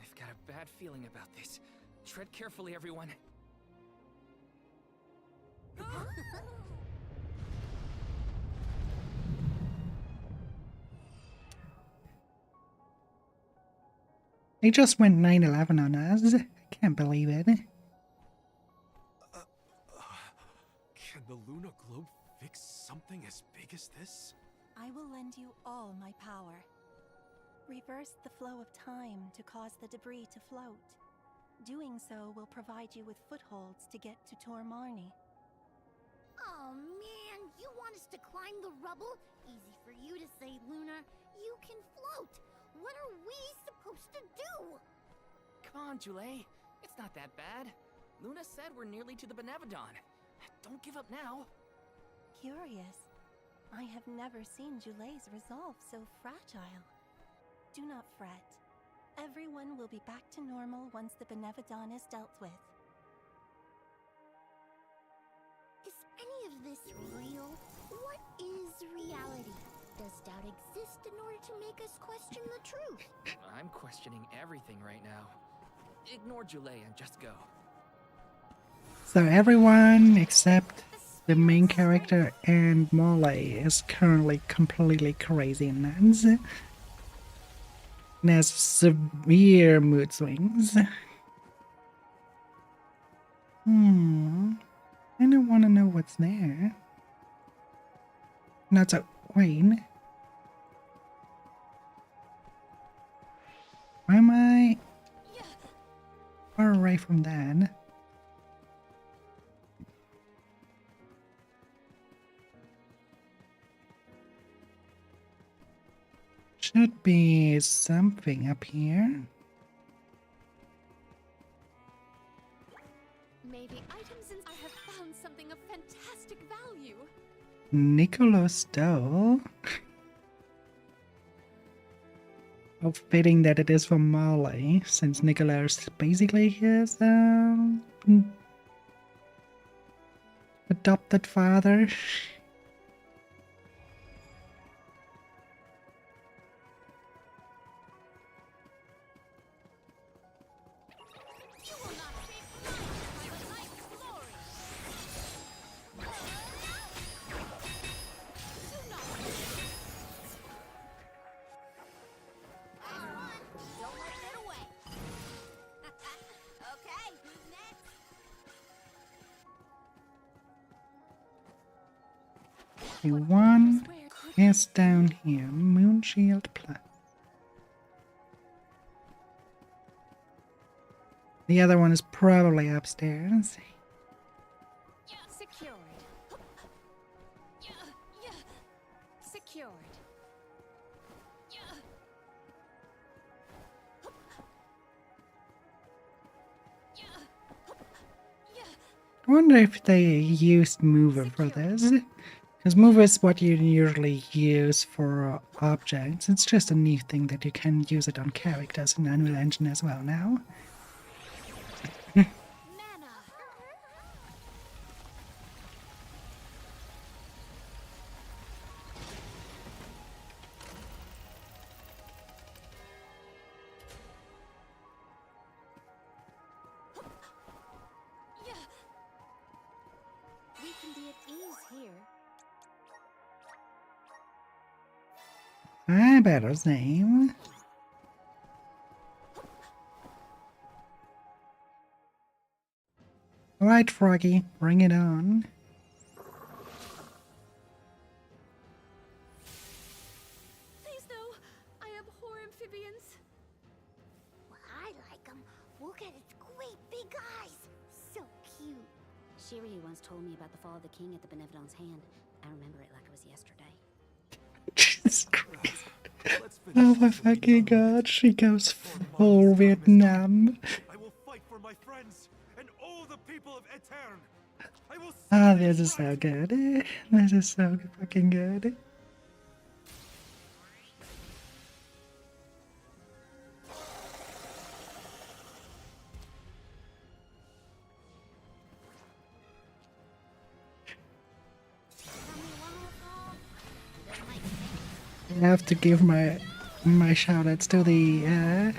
I've got a bad feeling about this. Tread carefully, everyone. They just went 9/11 on us. I can't believe it. Can the Luna Globe fix something as big as this? I will lend you all my power. Reverse the flow of time to cause the debris to float. Doing so will provide you with footholds to get to Tor Marni. Oh man, you want want us to climb the rubble? Easy for you to say, Luna. You can float. What are we supposed to do? Come on, Jule. It's not that bad. Luna said we're nearly to the Benevodon. Don't give up now. Curious. I have never seen Jule's resolve so fragile. Do not fret. Everyone will be back to normal once the Benevodon is dealt with. Is any of this real? What is reality? Does doubt exist in order to make us question the truth? I'm questioning everything right now. Ignore Jule and just go. So everyone except the main character and Molly is currently completely crazy nuts. And has severe mood swings. I don't want to know what's there. Not so. Wait. Why am I far away from that? Should be something up here. Maybe items I have found something of fantastic value. Niccolo stole. How fitting that it is for Molly, since Niccolo is basically his adopted father. You will not save mine by the light's glory. Do not. Don't let it get away. Okay, who's next? The one is down here. Moon Shield Plus. The other one is probably upstairs. Secured. Secured. I wonder if they used Mover for this. Because Mover is what you usually use for objects. It's just a new thing that you can use it on characters in Unreal Engine as well now. Mana. We can be at ease here. I better save. Alright, Froggy, bring it on. Please no! I abhor amphibians. Well, I like them. Look at its great big eyes. So cute. Shiryu once told me about the fall of the king at the Benevodon's hand. I remember it like it was yesterday. Jesus Christ. Oh my fucking god, she goes full Vietnam. I will fight for my friends and all the people of Etern. I will Ah, this is so good. This is so fucking good. I have to give my shout outs to the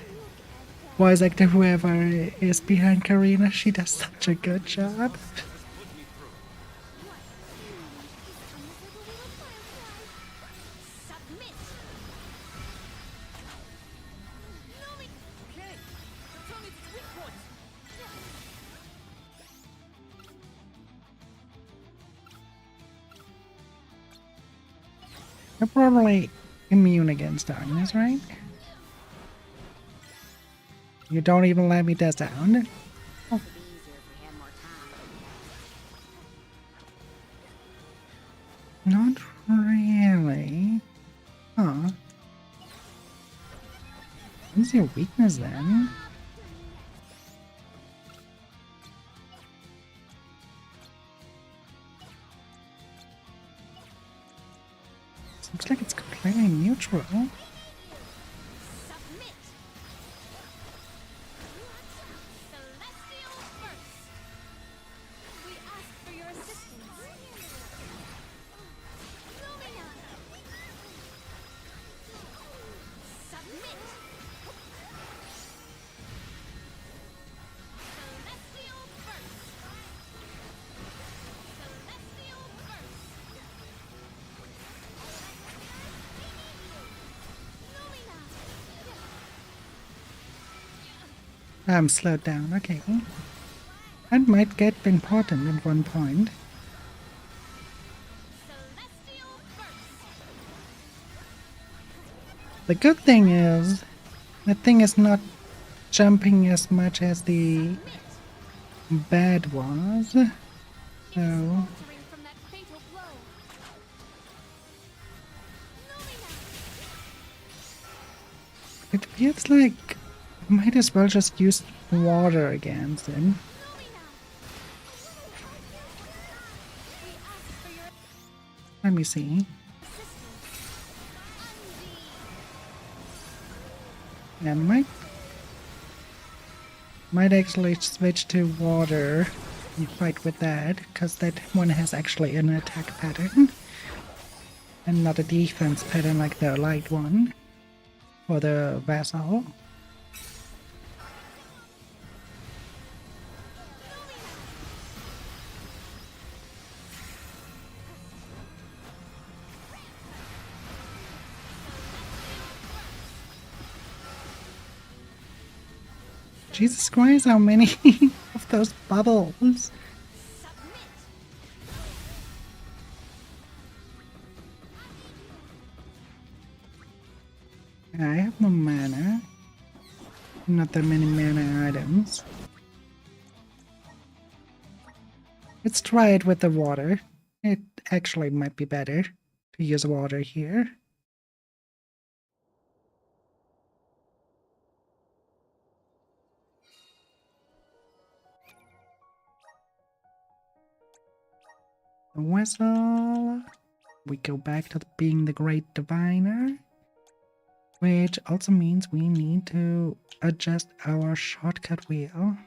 voice actor, whoever is behind Karina. She does such a good job. Submit! Okay, tell me its weak points. You're probably immune against darkness, right? You don't even let me test sound. It'd be easier if we had more time. Not really. Huh. What's your weakness then? Seems like it's completely neutral. Submit. Celestial first. We ask for your assistance. Lumina. Submit. Celestial first. Celestial first. Lumina. I'm slowed down, okay. That might get important at one point. Celestial first. The good thing is, the thing is not jumping as much as the bad was. So, Faltering from that fatal blow. Lumina. it feels like I might as well just use water against him. Lumina. We ask for your Let me see. assistance. I might actually switch to water and fight with that, because that one has actually an attack pattern and not a defense pattern like the light one for the vessel. Jesus Christ, how many of those bubbles? Submit. I have no mana. Not that many mana items. Let's try it with the water. It actually might be better to use water here. The whistle. We go back to being the great diviner, which also means we need to adjust our shortcut wheel.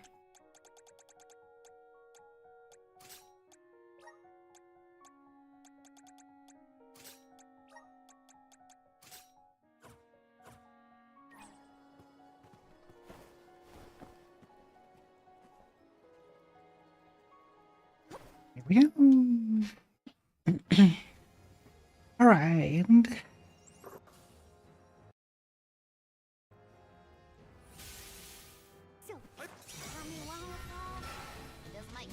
Here we go. All right. So, tell me one with all. Does my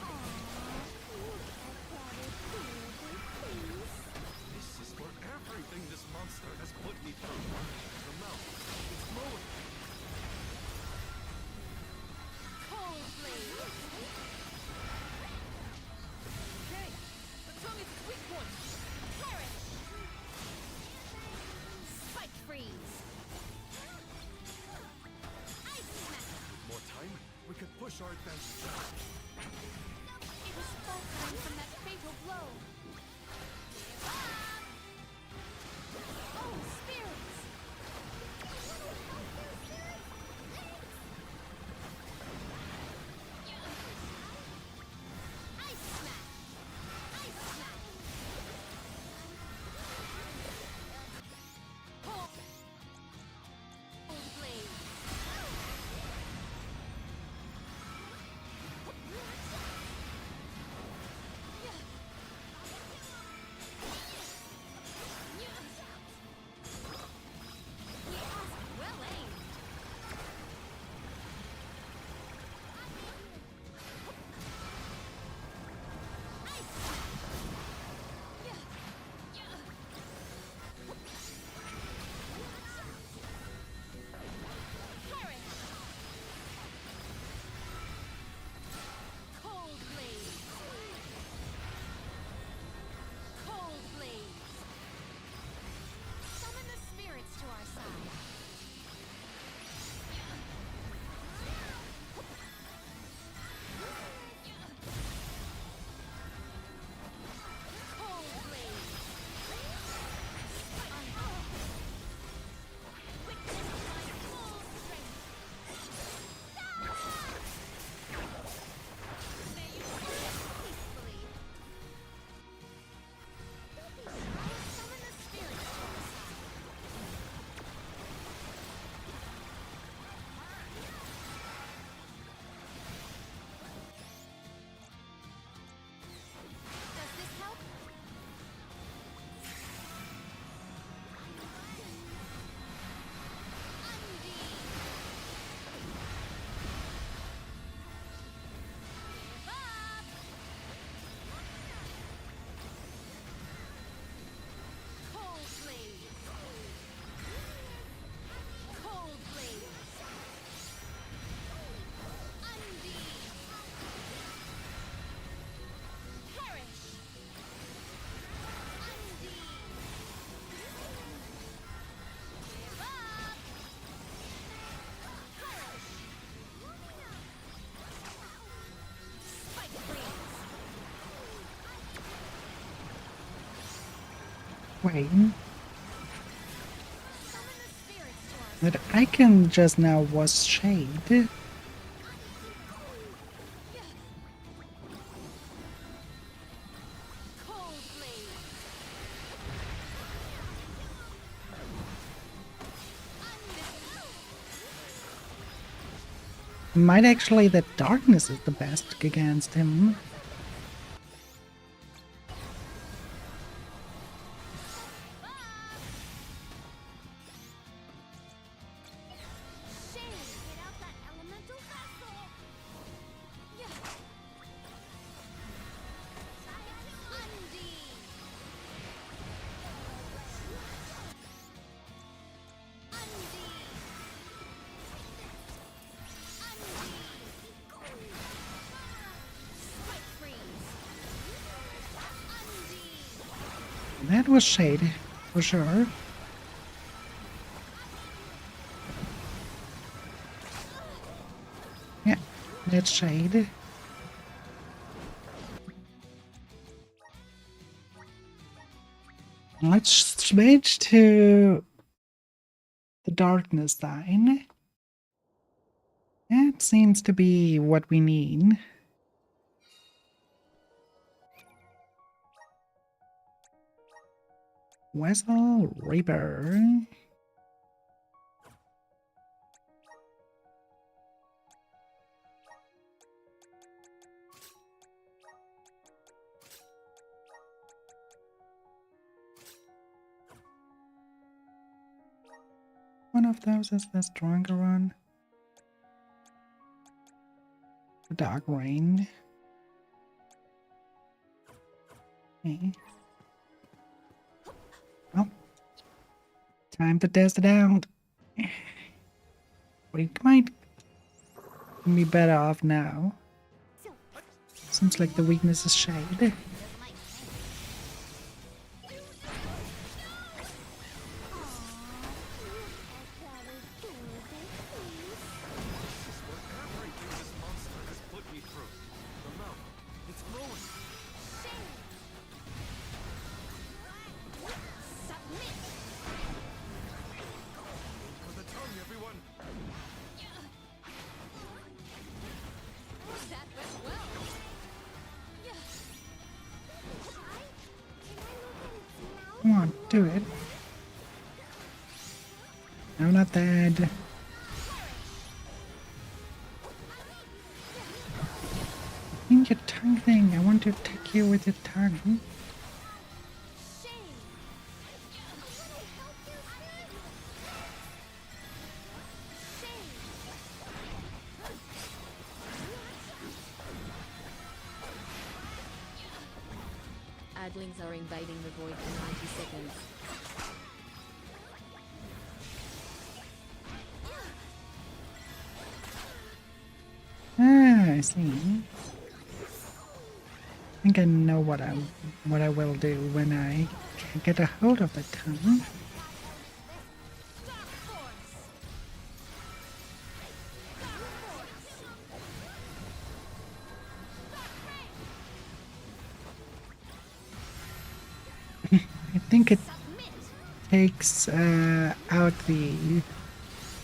Aw, look at that adorable face. This is for everything this monster has put me through. The mouth, it's moving. Coldly. Hey, the tongue is Wait. That icon just now was shade. Might actually the darkness is the best against him. That was shade, for sure. Yeah, that's shade. Let's switch to the darkness sign. That seems to be what we need. Wessel Reaper. One of those is the stronger one. The Dark Rain. Okay. Well, time to test it out. We might be better off now. Seems like the weakness is shade. Come on, do it. No, not that. In your tongue thing. I want to attack you with your tongue. Adlings are invading the void for 90 seconds. Ah, I see. I think I know what I will do when I get a hold of the tongue. I think it takes out the...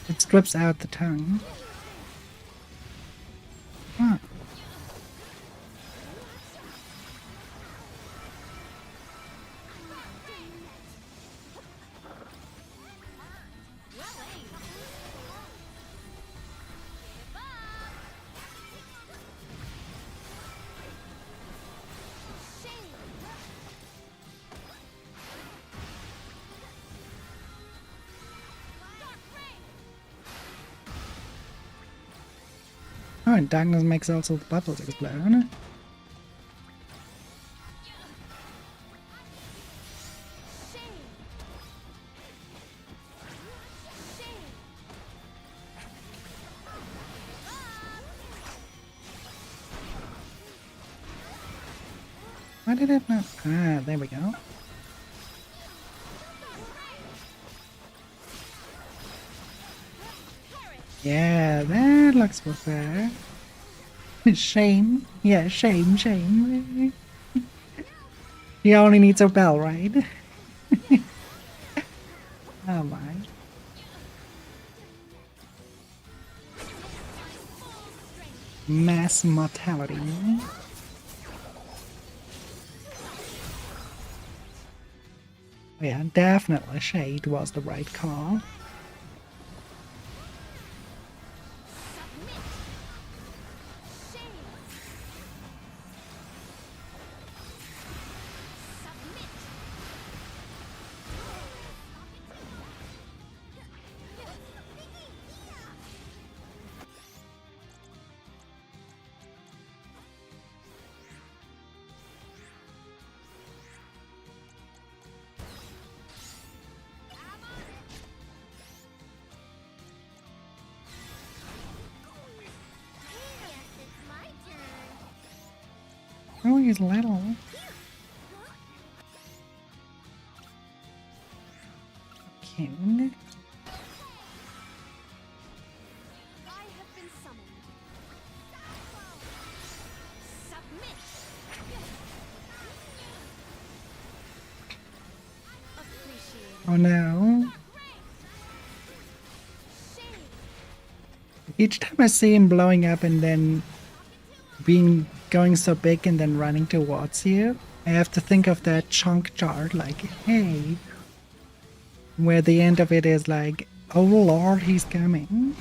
It strips out the tongue. Huh. Oh, and darkness makes also the bubbles explode. Why did it not? Ah, there we go. Yeah, that looks better. Shame. Yeah, shame. He only needs a bell, right? Alright. Mass mortality. Yeah, definitely Shade was the right call. Oh, he's little. Okay. I have been summoned. Submit. Appreciate Oh no. Each time I see him blowing up and then going so big and then running towards you, I have to think of that chunk chart, like, hey, where the end of it is like, oh lord, he's coming.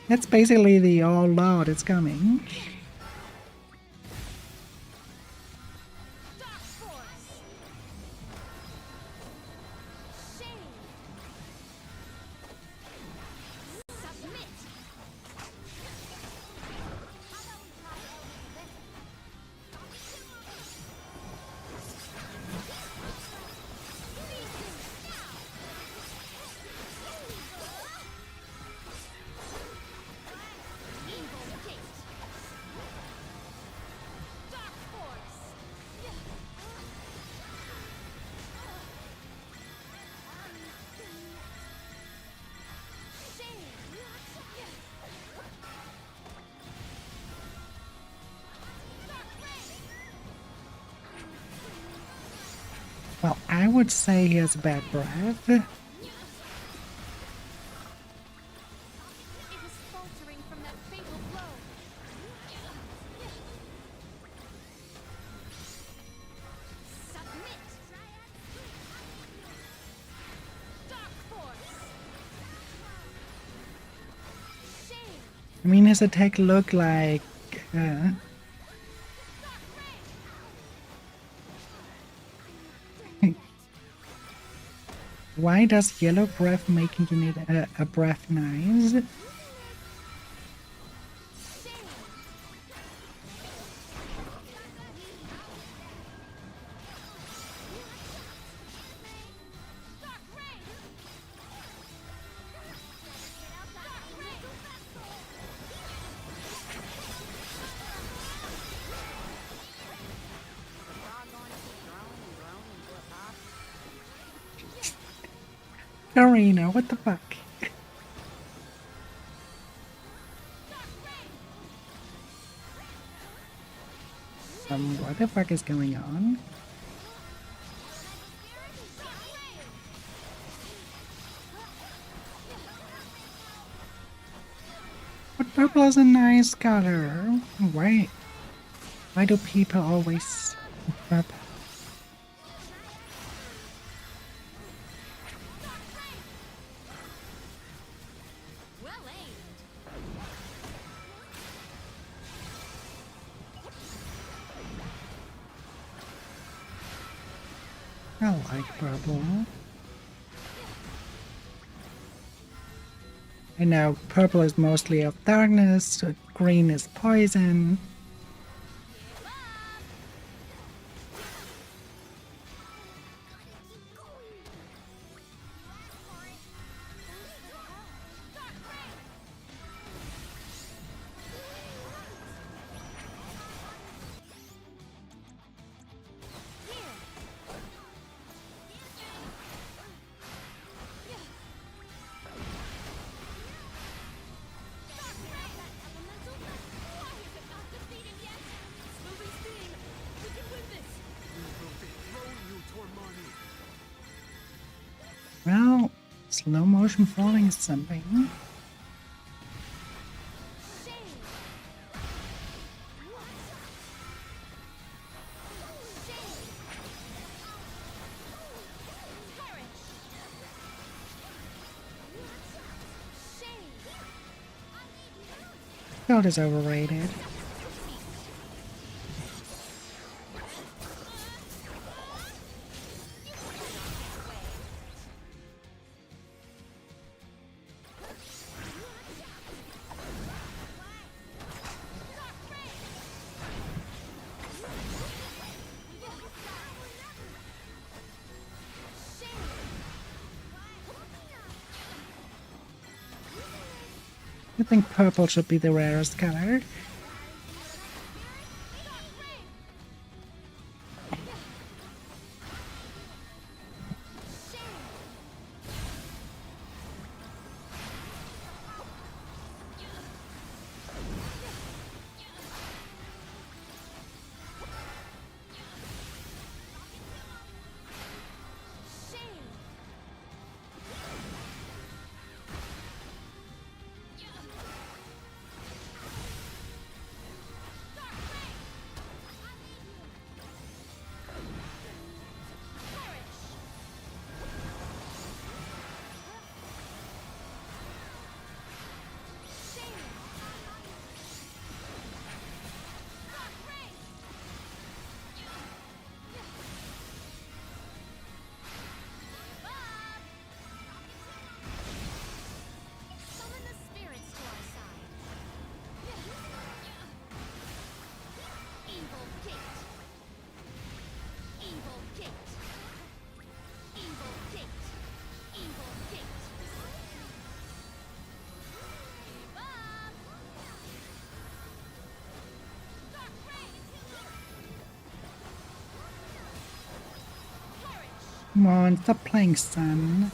That's basically the oh lord, it's coming. Well, I would say he has bad breath. It is faltering from that fatal blow. Submit. Dark Force. Shade. I mean, his attack looked like... Why does yellow breath making you need a breath nice? Karina, what the fuck? What the fuck is going on? But purple is a nice color. Why do people always purple? Well aimed. I like purple. I know purple is mostly of darkness, so green is poison. Slow motion falling is something. Gold is overrated. I think purple should be the rarest color. Come on, stop playing Sun.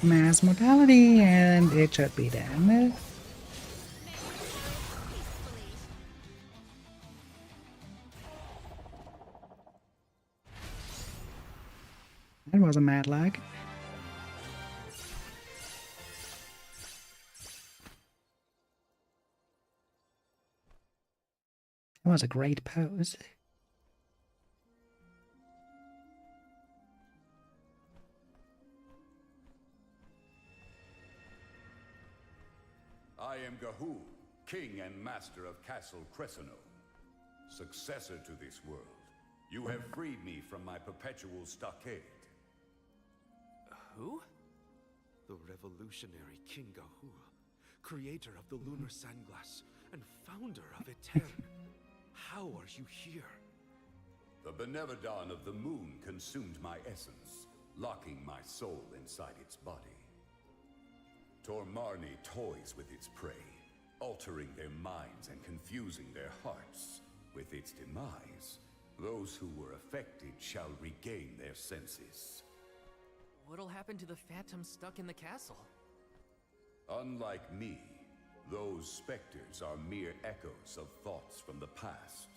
Mass modality, and it should be done. That was a mad lag. That was a great pose. I am Gahul, king and master of Castle Crescino, successor to this world. You have freed me from my perpetual stockade. Who? The revolutionary King Gahul, creator of the Lunar Sandglass and founder of Etern. How are you here? The Benevodon of the moon consumed my essence, locking my soul inside its body. Tormarni toys with its prey, altering their minds and confusing their hearts. With its demise, those who were affected shall regain their senses. What'll happen to the phantom stuck in the castle? Unlike me, Those specters are mere echoes of thoughts from the past,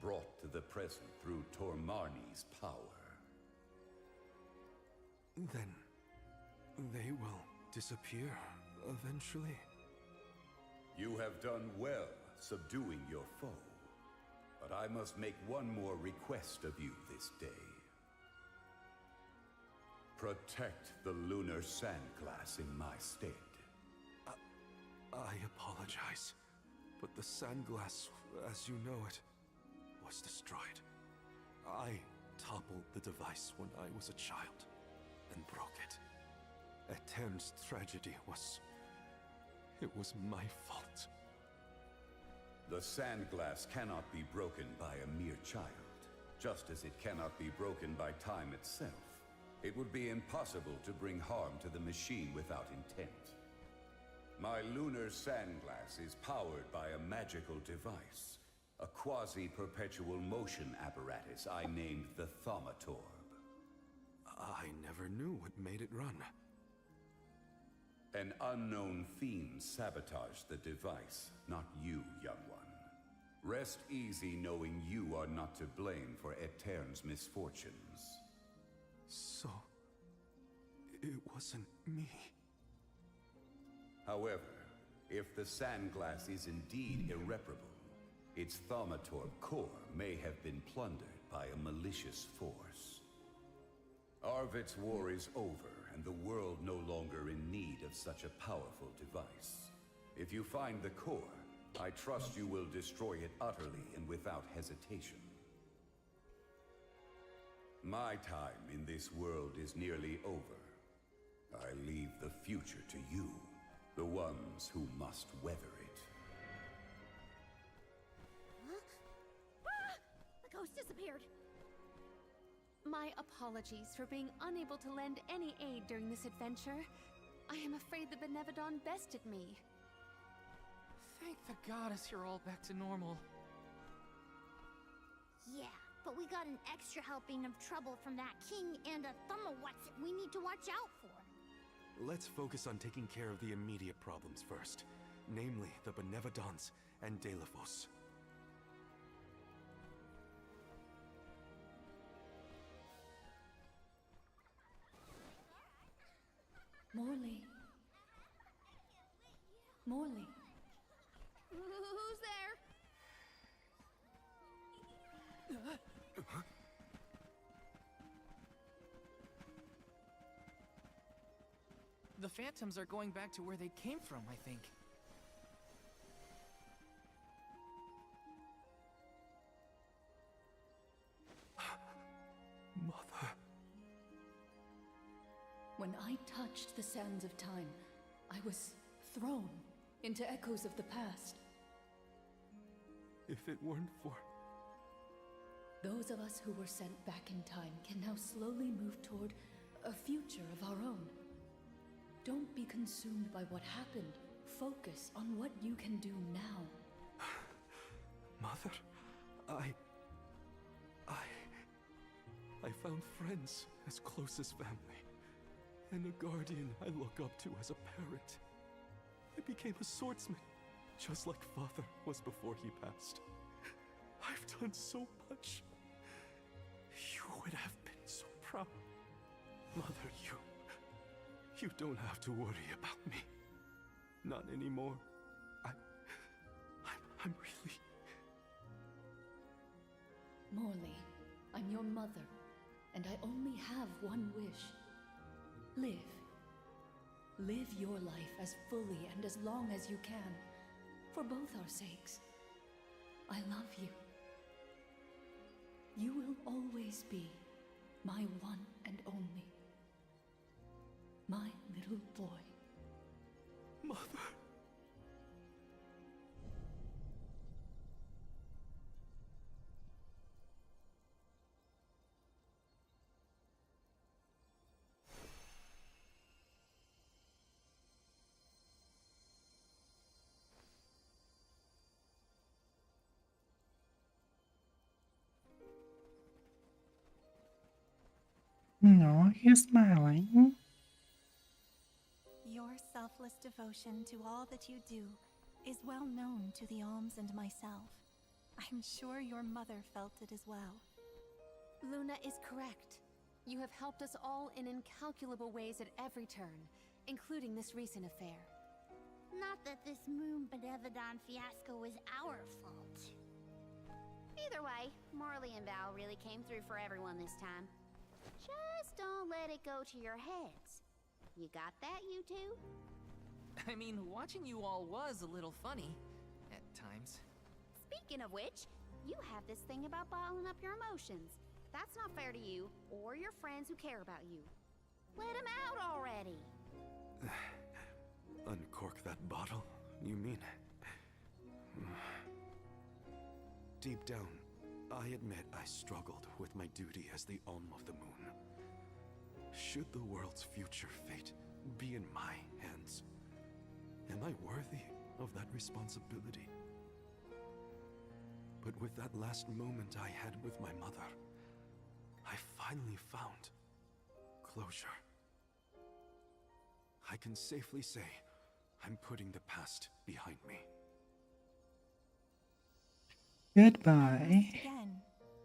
brought to the present through Tormarni's power. Then they will disappear eventually. You have done well subduing your foe, but I must make one more request of you this day. Protect the lunar sandglass in my stead. I apologize, but the sandglass, as you know it, was destroyed. I toppled the device when I was a child and broke it. Etern's tragedy was... it was my fault. The sandglass cannot be broken by a mere child, just as it cannot be broken by time itself. It would be impossible to bring harm to the machine without intent. My lunar sandglass is powered by a magical device, a quasi-perpetual motion apparatus I named the Thaumatorb. I never knew what made it run. An unknown theme sabotaged the device, not you, young one. Rest easy knowing you are not to blame for Etern's misfortunes. So... it wasn't me. However, if the sandglass is indeed irreparable, its Thaumatorb core may have been plundered by a malicious force. Arvid's war is over, and the world no longer in need of such a powerful device. If you find the core, I trust you will destroy it utterly and without hesitation. My time in this world is nearly over. I leave the future to you, the ones who must weather it. Huh? Ah! The ghost disappeared. My apologies for being unable to lend any aid during this adventure. I am afraid the Benevodon bested me. Thank the goddess you're all back to normal. Yeah, but we got an extra helping of trouble from that king and a Thumawat's we need to watch out for. Let's focus on taking care of the immediate problems first, namely the Benevodons and Delphos. Morley. Morley. Who's there? The phantoms are going back to where they came from, I think. Mother. When I touched the sands of time, I was thrown into echoes of the past. If it weren't for... Those of us who were sent back in time can now slowly move toward a future of our own. Don't be consumed by what happened. Focus on what you can do now. Mother, I found friends as close as family, and a guardian I look up to as a parent. I became a swordsman, just like Father was before he passed. I've done so much. You would have been so proud. Mother, you don't have to worry about me. Not anymore. I'm really... Morley, I'm your mother, and I only have one wish. Live. Live your life as fully and as long as you can, for both our sakes. I love you. You will always be my one and only. My little boy. Mother. No, he's smiling. Your selfless devotion to all that you do is well known to the Alms and myself. I'm sure your mother felt it as well. Luna is correct. You have helped us all in incalculable ways at every turn, including this recent affair. Not that this Moon Benevodon fiasco was our fault. Either way, Morley and Val really came through for everyone this time. Just don't let it go to your heads. You got that, you two? I mean, watching you all was a little funny at times. Speaking of which, you have this thing about bottling up your emotions. That's not fair to you or your friends who care about you. Let them out already. Uncork that bottle, you mean? Deep down, I admit I struggled with my duty as the Alm of the Moon. Should the world's future fate be in my hands, am I worthy of that responsibility? But with that last moment I had with my mother, I finally found closure. I can safely say I'm putting the past behind me. Goodbye. Again,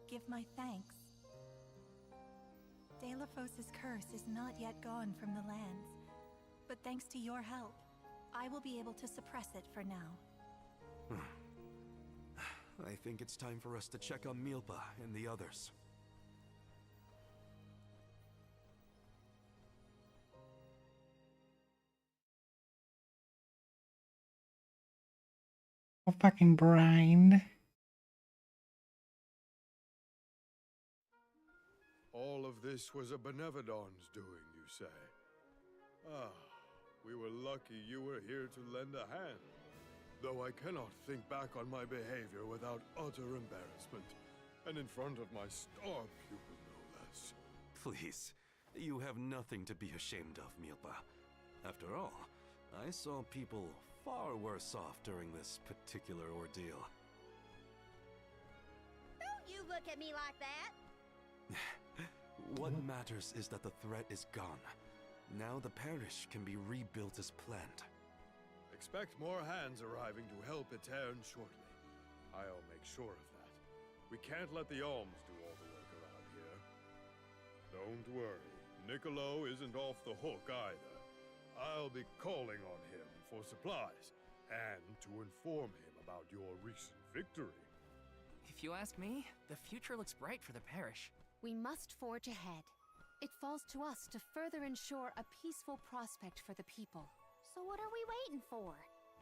give my thanks. Delafos's curse is not yet gone from the lands, but thanks to your help, I will be able to suppress it for now. I think it's time for us to check on Milpa and the others. Oh, fucking Brian. All of this was a Benevodon's doing, you say? Ah, we were lucky you were here to lend a hand. Though I cannot think back on my behavior without utter embarrassment, and in front of my star pupil, no less. Please, you have nothing to be ashamed of, Milpa. After all, I saw people far worse off during this particular ordeal. Don't you look at me like that! What matters is that the threat is gone. Now the parish can be rebuilt as planned. Expect more hands arriving to help Etern shortly. I'll make sure of that. We can't let the Alms do all the work around here. Don't worry, Niccolo isn't off the hook either. I'll be calling on him for supplies, and to inform him about your recent victory. If you ask me, the future looks bright for the parish. We must forge ahead. It falls to us to further ensure a peaceful prospect for the people. So what are we waiting for?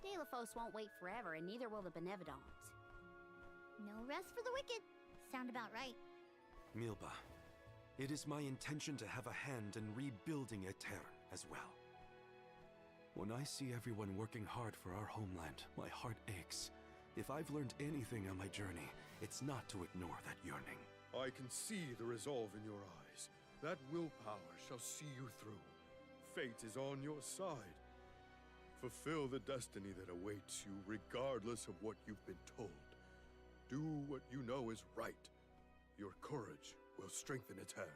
Delafos won't wait forever, and neither will the Benevodons. No rest for the wicked. Sound about right. Milpa, it is my intention to have a hand in rebuilding Etern as well. When I see everyone working hard for our homeland, my heart aches. If I've learned anything on my journey, it's not to ignore that yearning. I can see the resolve in your eyes. That willpower shall see you through. Fate is on your side. Fulfill the destiny that awaits you regardless of what you've been told. Do what you know is right. Your courage will strengthen Etern.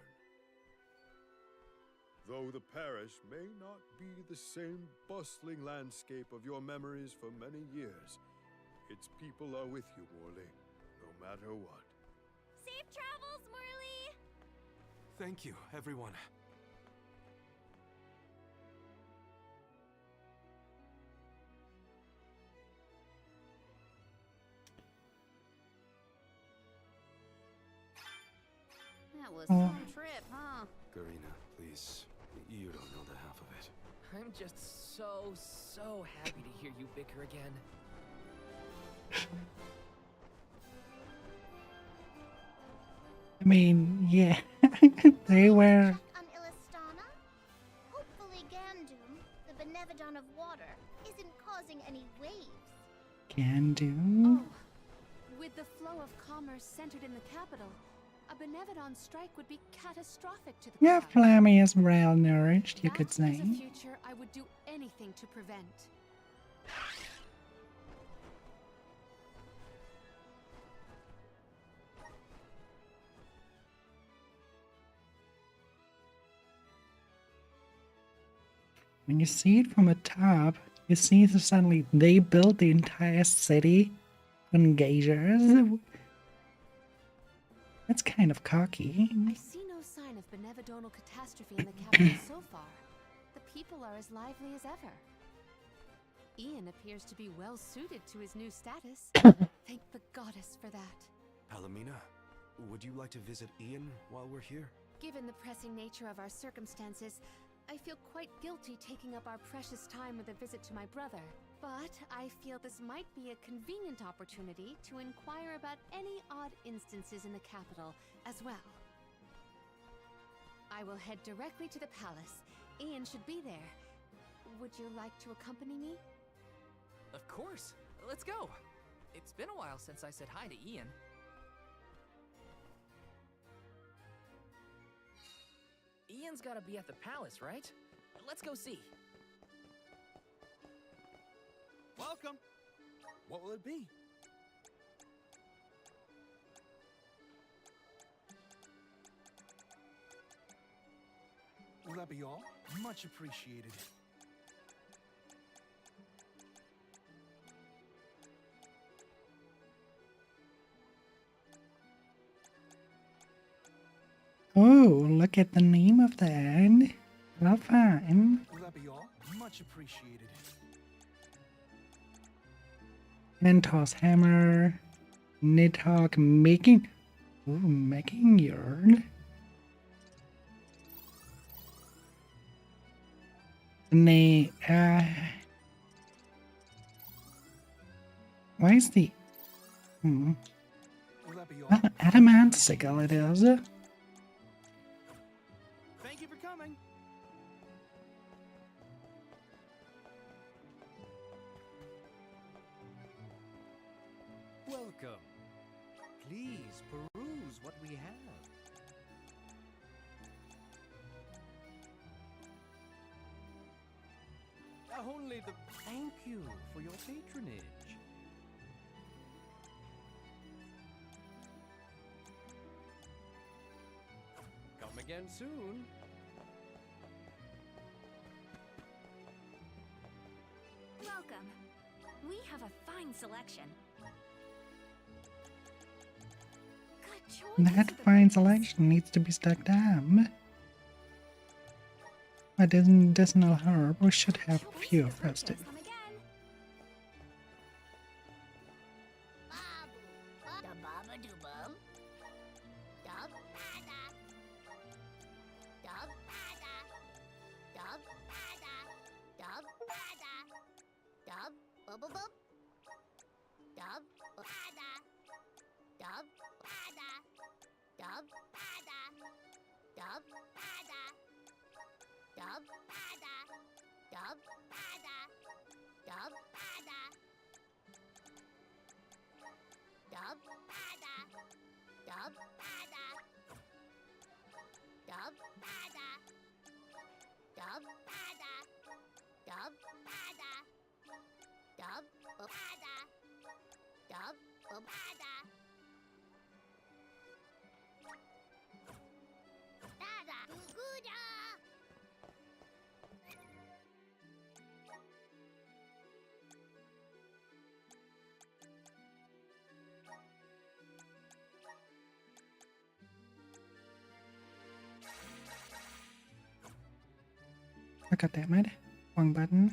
Though the parish may not be the same bustling landscape of your memories for many years, its people are with you, Morley, no matter what. Safe travels, Morley! Thank you, everyone. That was Oh. some trip, huh? Garina, please. You don't know the half of it. I'm just so happy to hear you bicker again. I mean, yeah. They were. On Illistana? Hopefully Gandum, the Benevodon of water, isn't causing any waves. Can do. Oh, with the flow of commerce centered in the capital, a Benevodon strike would be catastrophic to the Yeah, crowd. Flammy is well nourished, you could That say. is a future I would do anything to prevent. When you see it from a top, You see, so suddenly they built the entire city on geishas. That's kind of cocky. I see no sign of benevodonal catastrophe in the capital so far. The people are as lively as ever. Ian appears to be well suited to his new status. Thank the goddess for that. Palomina, would you like to visit Ian while we're here? Given the pressing nature of our circumstances, I feel quite guilty taking up our precious time with a visit to my brother. But I feel this might be a convenient opportunity to inquire about any odd instances in the capital as well. I will head directly to the palace. Ian should be there. Would you like to accompany me? Of course. Let's go. It's been a while since I said hi to Ian. Ian's gotta be at the palace, right? Let's go see. Welcome. What will it be? Will that be all? Much appreciated. Oh, look at the name of that. Well, fine. Will that be all? Much appreciated. Mentor's hammer. Nidhogg making. Ooh, making yarn. Nay, why is the Will that be all? adamant sickle it is? Thank you for coming. Welcome. Please peruse what we have. Only the thank you for your patronage. Come again soon. Welcome. We have a fine selection. Good choice. That fine selection needs to be stuck down. Medicinal herb. We should have a few first. Come again. Babu-ba-da-ba-ba-doo-bum. Dub-ba-da. Dub-ba-da. Dub-ba-da. Dub-ba-da. Dub-ba-ba-bum. Dub-ba-da. Dub-ba-da. Dub-ba-da. Dub-ba-da. Dub-ba-da. Dub-ba-da. Dub-ba-da. Dub-ba-da. Dub-ba-da. Dub-ba-da. Dub-ba-da. Dub-ba-da. Dub-ba-da. Dub-ba-da. Da-da. Goo-da. I got that mad. Wrong button.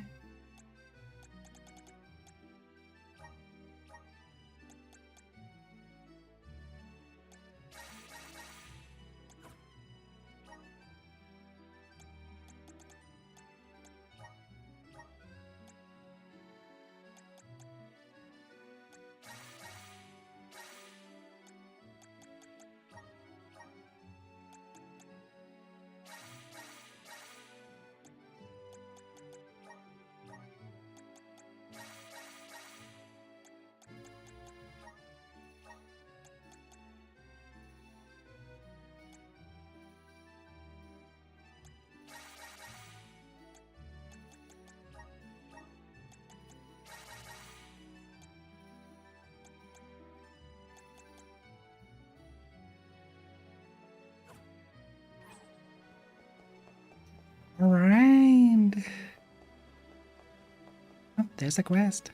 there's a quest.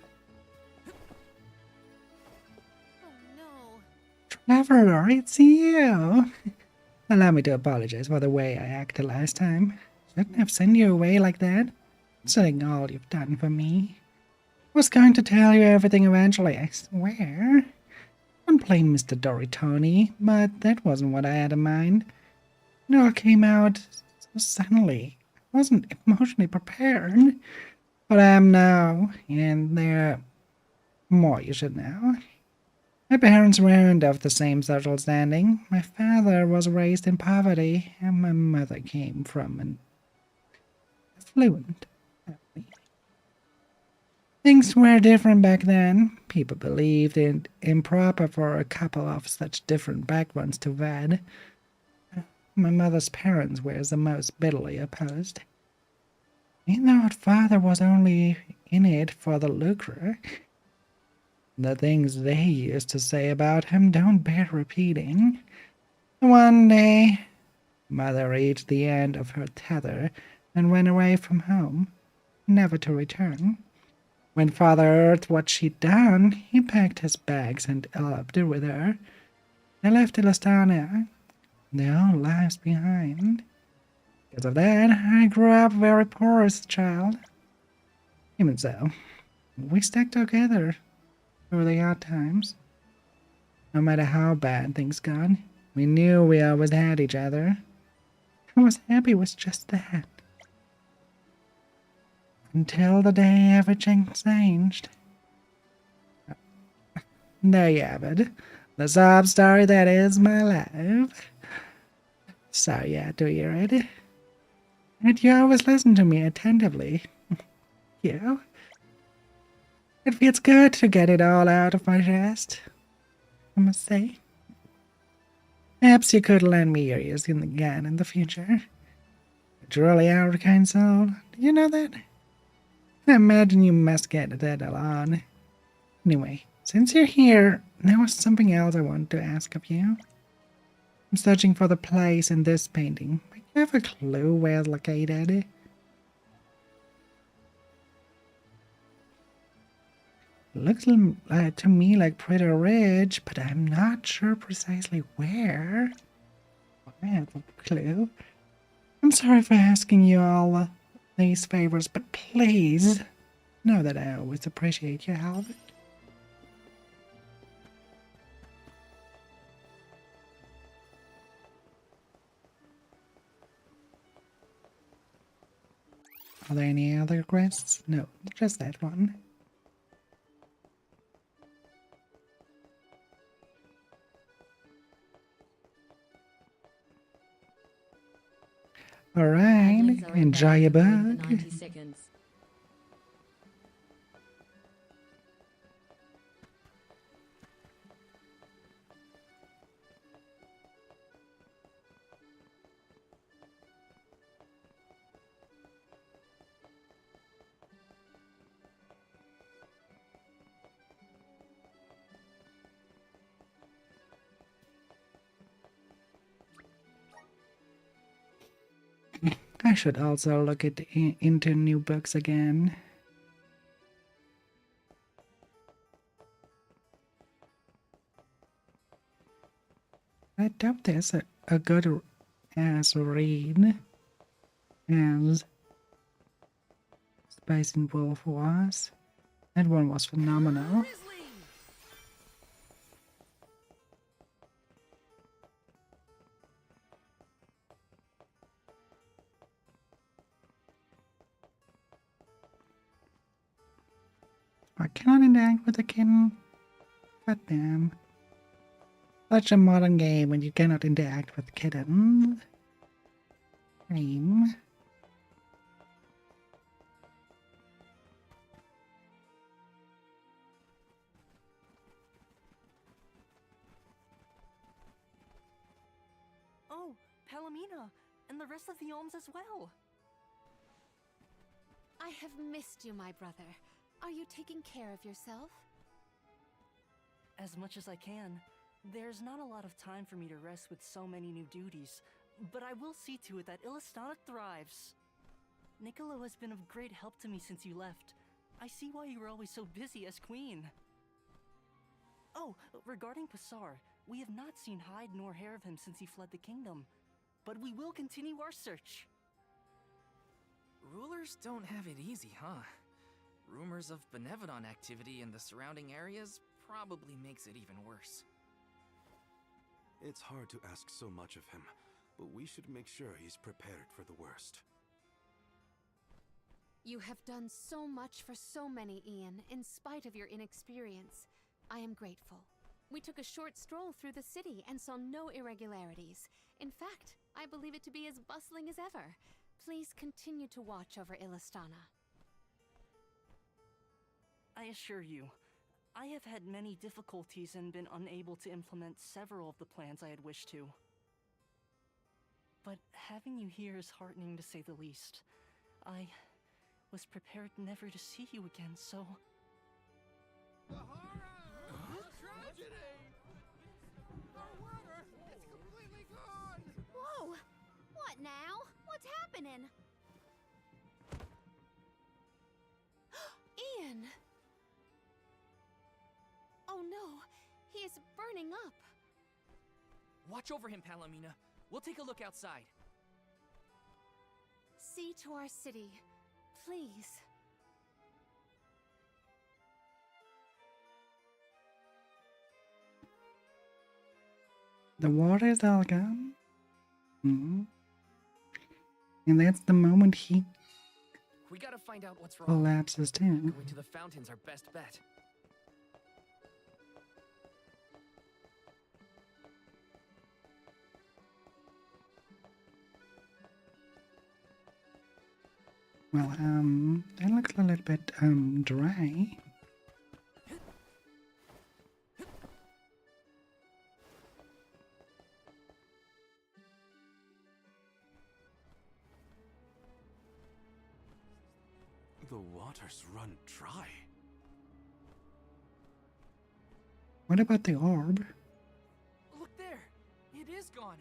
Oh no. Traveler, it's you! Allow me to apologize for the way I acted last time. Shouldn't have sent you away like that, considering all you've done for me. I was going to tell you everything eventually, I swear. Don't blame Mr. Doritoni, but that wasn't what I had in mind. It all came out so suddenly. I wasn't emotionally prepared, but I am now, and there are more you should know. My parents weren't of the same social standing. My father was raised in poverty, and my mother came from an affluent family. Things were different back then. People believed it improper for a couple of such different backgrounds to wed. My mother's parents were the most bitterly opposed. Even though her father was only in it for the lucre, the things they used to say about him don't bear repeating. One day, mother reached the end of her tether and went away from home, never to return. When father heard what she'd done, he packed his bags and eloped with her. They left Ilastana, their own lives behind. Because of that, I grew up very poor as a child. Even so, we stuck together through the hard times. No matter how bad things got, we knew we always had each other. I was happy with just that. Until the day everything changed. There you have it. The sob story that is my life. Sorry I had to hear it. And you always listen to me attentively. You. It feels good to get it all out of my chest, I must say. Perhaps you could lend me your ears again in the future. You truly are a kind soul. Do you know that? I imagine you must get that a lot. Anyway, since you're here, there was something else I wanted to ask of you. I'm searching for the place in this painting. Do you have a clue where it's located? Looks to me like pretty rich, but I'm not sure precisely where. I have a clue. I'm sorry for asking you all these favors, but please know that I always appreciate your help. Are there any other quests? No, just that one. Alright, enjoy your book. 90 seconds. I should also look into new books again. I doubt there's a good as read as Space and Wolf was. That one was phenomenal. I cannot interact with the kitten. God damn. Such a modern game when you cannot interact with kittens. Game. Oh, Palomina, and the rest of the Olms as well. I have missed you, my brother. Are you taking care of yourself? As much as I can. There's not a lot of time for me to rest with so many new duties, but I will see to it that Illistana thrives. Niccolo has been of great help to me since you left. I see why you were always so busy as queen. Oh, regarding Passar, we have not seen hide nor hair of him since he fled the kingdom. But we will continue our search. Rulers don't have it easy, huh? Rumors of Benevodon activity in the surrounding areas probably makes it even worse. It's hard to ask so much of him, but we should make sure he's prepared for the worst. You have done so much for so many, Ian, in spite of your inexperience. I am grateful. We took a short stroll through the city and saw no irregularities. In fact, I believe it to be as bustling as ever. Please continue to watch over Illistana. I assure you, I have had many difficulties and been unable to implement several of the plans I had wished to. But having you here is heartening, to say the least. I was prepared never to see you again, so... The horror! Tragedy! Our water! It's completely gone! Whoa! What now? What's happening? Ian! Oh no, he is burning up. Watch over him, Palomina. We'll take a look outside. See to our city, please. The water's all gone. And that's the moment he We gotta find out what's wrong. collapses too. Going to the fountain's our best bet. Well, that looks a little bit, dry. The water's run dry. What about the orb? Look there! It is gone!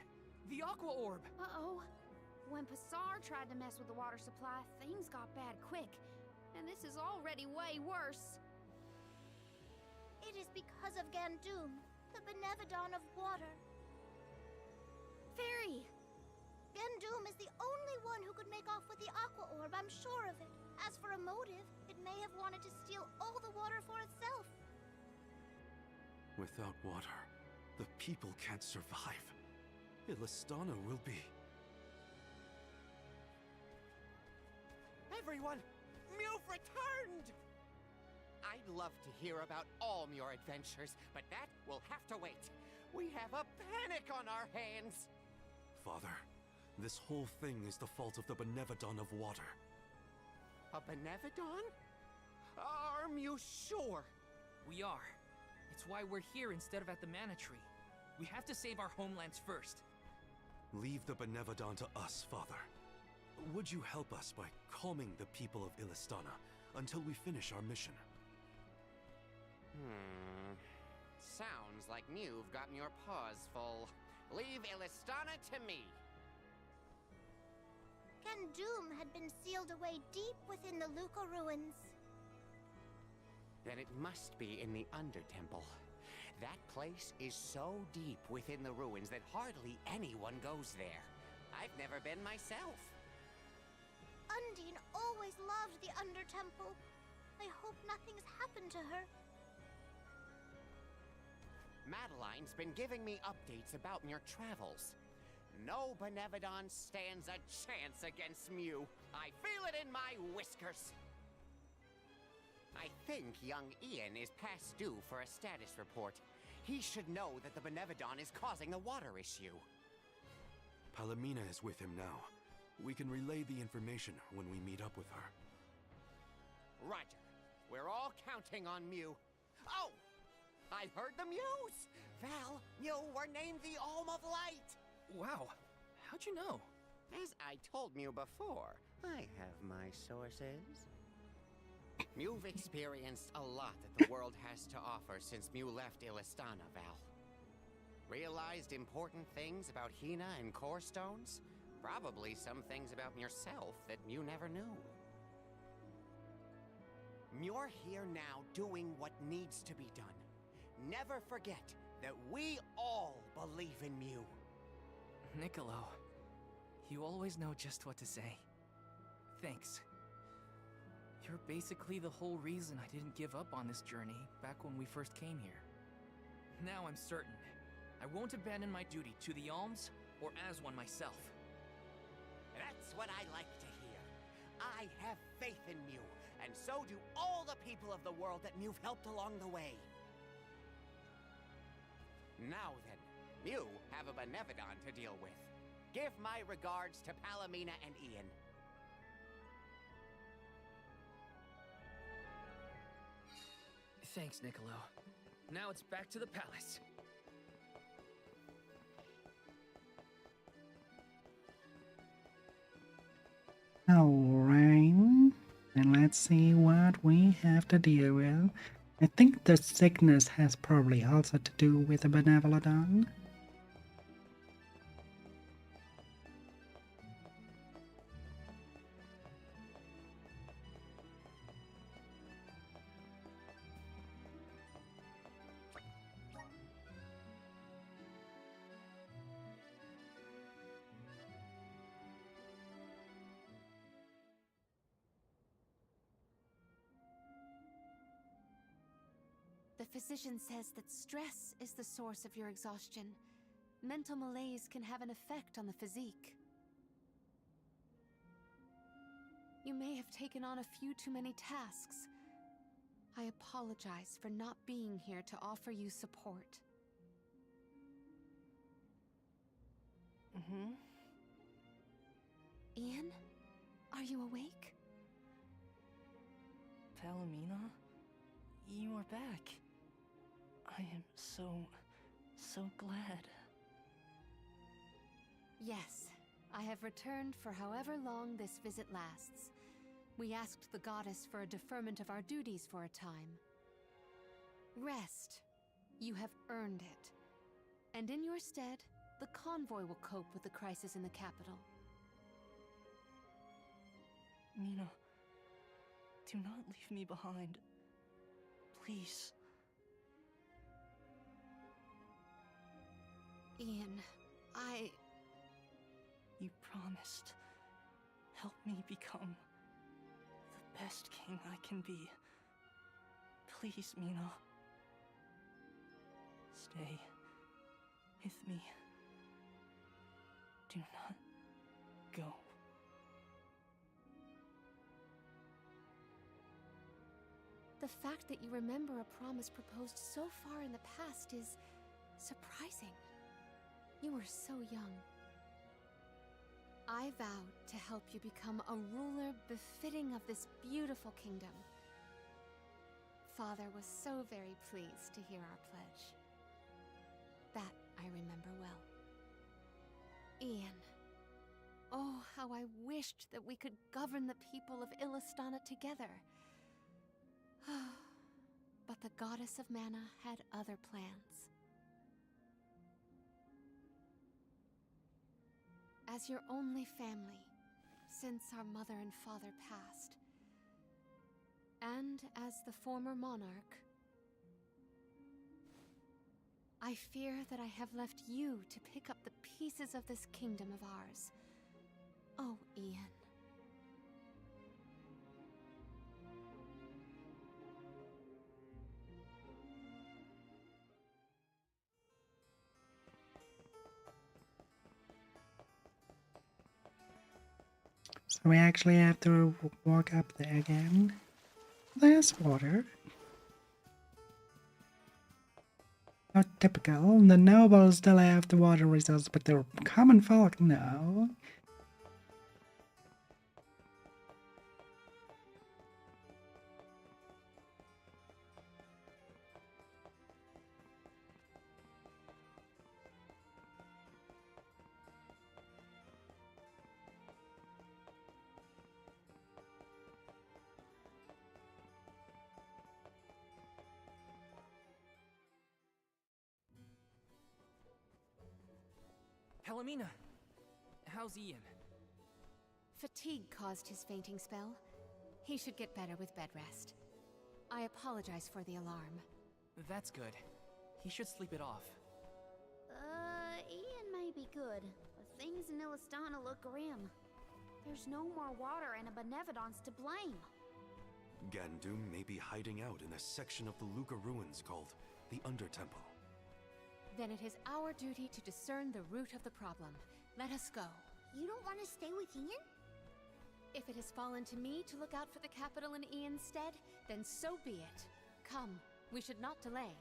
The Aqua Orb! Uh-oh. When Passar tried to mess with the water supply, things got bad quick. And this is already way worse. It is because of Gandoom, the Benevodon of water. Fairy! Gandoom is the only one who could make off with the Aqua Orb, I'm sure of it. As for a motive, it may have wanted to steal all the water for itself. Without water, the people can't survive. Illistana will be... Everyone! Mew've returned! I'd love to hear about all your adventures, but that will have to wait. We have a panic on our hands! Father, this whole thing is the fault of the Benevodon of water. A Benevodon? Are you sure? We are. It's why we're here instead of at the Mana Tree. We have to save our homelands first. Leave the Benevodon to us, Father. Would you help us by calming the people of Illistana until we finish our mission? Sounds like you've gotten your paws full. Leave Illistana to me. Gandoom had been sealed away deep within the Luca ruins. Then it must be in the Undertemple. That place is so deep within the ruins that hardly anyone goes there. I've never been myself. Undine always loved the Undertemple. I hope nothing's happened to her. Madeline's been giving me updates about your travels. No Benevodon stands a chance against Mew. I feel it in my whiskers. I think young Ian is past due for a status report. He should know that the Benevodon is causing the water issue. Palomina is with him now. We can relay the information when we meet up with her. Roger. We're all counting on Mew. Oh! I heard the Mews! Val, you were named the Alm of Light! Wow. How'd you know? As I told Mew before, I have my sources. Mew've experienced a lot that the world has to offer since Mew left Illistana, Val. Realized important things about Hina and Core Stones? Probably some things about yourself that Mew never knew. You're here now doing what needs to be done. Never forget that we all believe in Mew. Niccolo, you always know just what to say. Thanks. You're basically the whole reason I didn't give up on this journey back when we first came here. Now I'm certain I won't abandon my duty to the Alms or as one myself. That's what I like to hear. I have faith in Mew, and so do all the people of the world that Mew've helped along the way. Now then, Mew have a Benevodon to deal with. Give my regards to Palomina and Ian. Thanks, Niccolo. Now it's back to the palace. Alright, and let's see what we have to deal with. I think the sickness has probably also to do with the Benevolodon. The physician says that stress is the source of your exhaustion. Mental malaise can have an effect on the physique. You may have taken on a few too many tasks. I apologize for not being here to offer you support. Ian? Are you awake? Palomina? You are back. I am so glad. Yes, I have returned for however long this visit lasts. We asked the goddess for a deferment of our duties for a time. Rest. You have earned it. And in your stead, the convoy will cope with the crisis in the capital. Mina, do not leave me behind. Please. Ian, You promised. Help me become the best king I can be. Please, Mina. Stay with me. Do not go. The fact that you remember a promise proposed so far in the past is surprising. You were so young. I vowed to help you become a ruler befitting of this beautiful kingdom. Father was so very pleased to hear our pledge. That I remember well. Ian. Oh, how I wished that we could govern the people of Illistana together. But the goddess of mana had other plans. As your only family, since our mother and father passed, and as the former monarch, I fear that I have left you to pick up the pieces of this kingdom of ours. Oh, Ian. So we actually have to walk up there again. There's water. Not typical. The nobles still have the water resources, but the common folk, no. Palomina, how's Ian? Fatigue caused his fainting spell. He should get better with bed rest. I apologize for the alarm. That's good. He should sleep it off. Ian may be good, but things in Illistana look grim. There's no more water and a Benevodons to blame. Gandum may be hiding out in a section of the Luca ruins called the Undertemple. Then it is our duty to discern the root of the problem. Let us go. You don't want to stay with Ian? If it has fallen to me to look out for the capital in Ian's stead, then so be it. Come, we should not delay.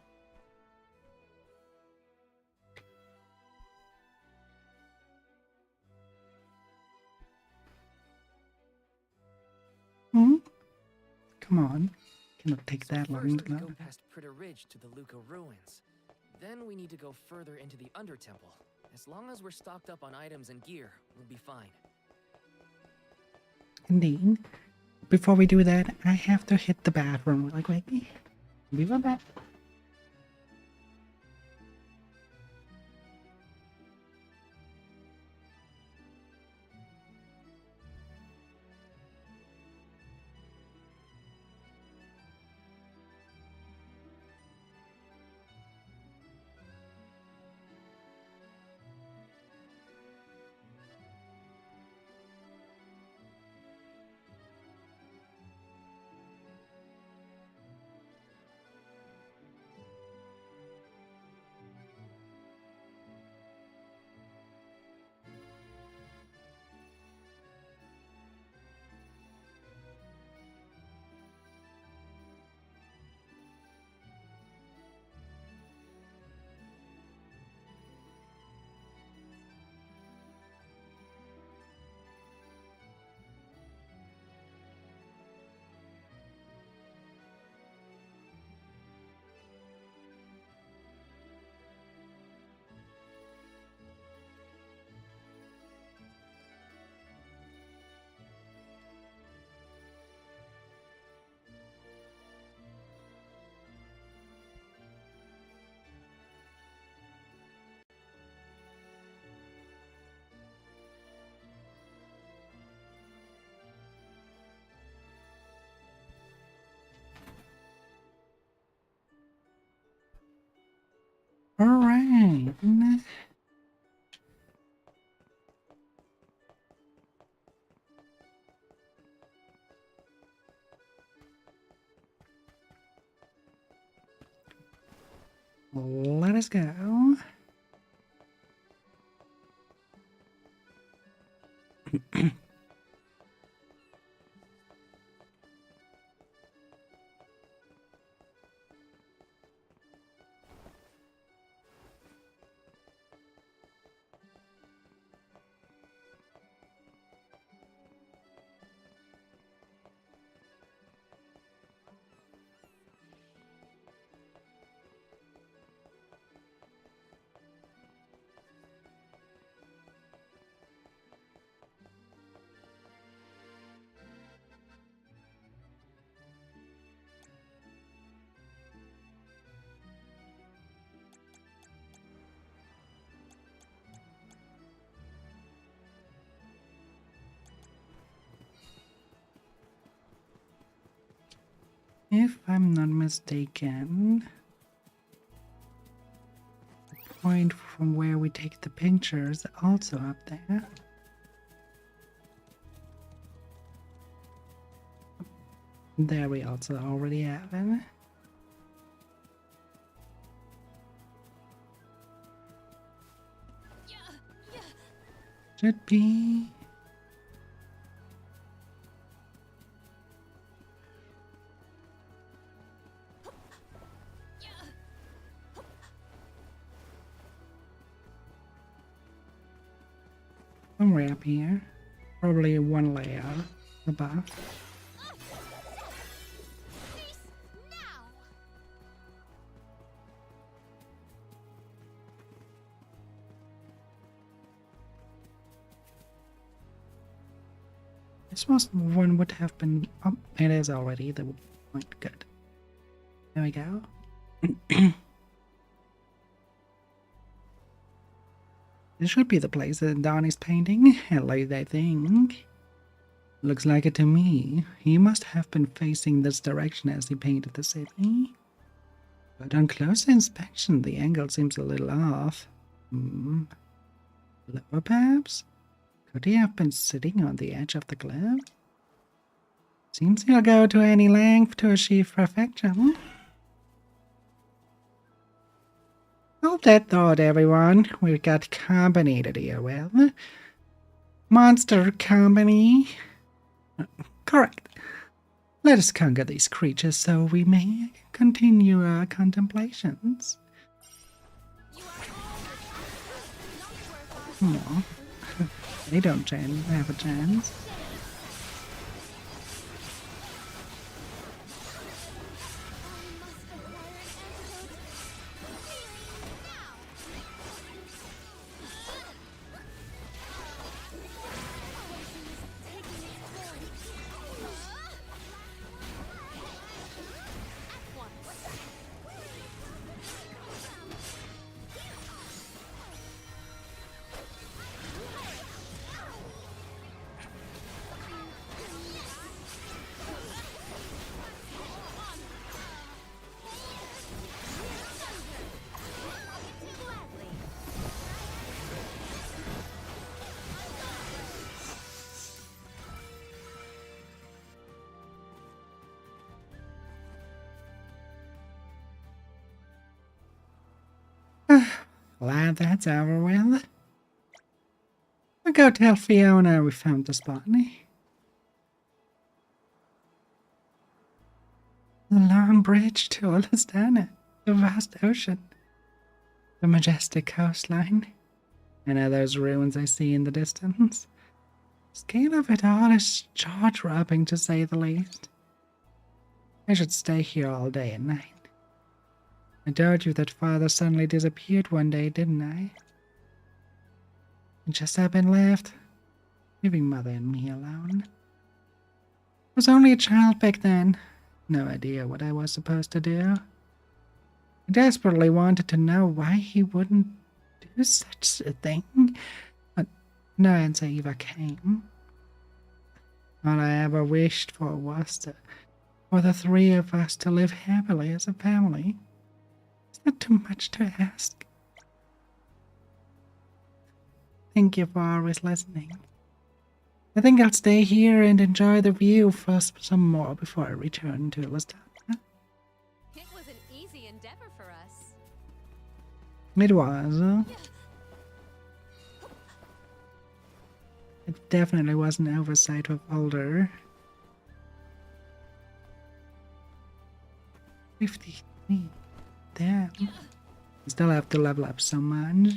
Hmm? Come on. Cannot take that long First, to we go go. past Pritter Ridge to the Luca ruins. Then we need to go further into the Undertemple. As long as we're stocked up on items and gear, we'll be fine. Indeed. Before we do that, I have to hit the bathroom really quick. Be right back. Alright. Let us go. If I'm not mistaken, the point from where we take the pictures is also up there. There we also already have it. Should be. Somewhere up here. Probably one layer above. This was one would have been up. It is already the point. Good. There we go. This should be the place that Don is painting. At least I think. Looks like it to me. He must have been facing this direction as he painted the city. But on closer inspection, the angle seems a little off. Lower perhaps? Could he have been sitting on the edge of the cliff? Seems he'll go to any length to achieve perfection. Hold that thought, everyone. We've got company to deal with. Monster company. Correct. Let us conquer these creatures so we may continue our contemplations. No, they don't have a chance. Glad that's over with. I'll go tell Fiona we found the spot. The long bridge to Olastana, the vast ocean, the majestic coastline, and all those ruins I see in the distance. The scale of it all is jaw-dropping, to say the least. I should stay here all day and night. I told you that father suddenly disappeared one day, didn't I? And just up and left, leaving mother and me alone. I was only a child back then. No idea what I was supposed to do. I desperately wanted to know why he wouldn't do such a thing, but no answer ever came. All I ever wished for was for the three of us to live happily as a family. Is that too much to ask? Thank you for always listening. I think I'll stay here and enjoy the view for some more before I return to Lestana. It was an easy endeavor for us. It was. It definitely was an oversight of older. 53. Damn. I still have to level up so much.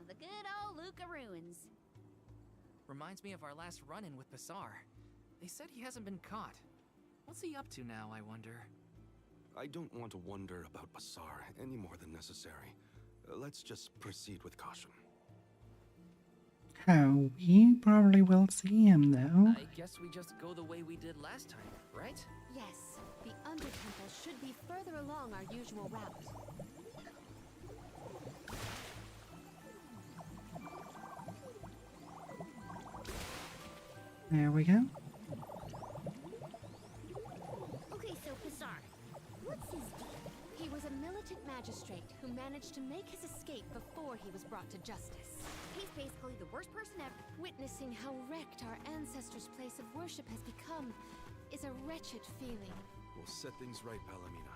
The good old Luca ruins. Reminds me of our last run-in with Bassar. They said he hasn't been caught. What's he up to now, I wonder? I don't want to wonder about Bassar any more than necessary. Let's just proceed with caution. How we probably will see him, though. I guess we just go the way we did last time, right? Yes, the Undertemple should be further along our usual route. There we go. Okay, so Bassar, what's his deal? He was a militant magistrate who managed to make his escape before he was brought to justice. He's basically the worst person ever. Witnessing how wrecked our ancestors' place of worship has become is a wretched feeling. We'll set things right, Palomina.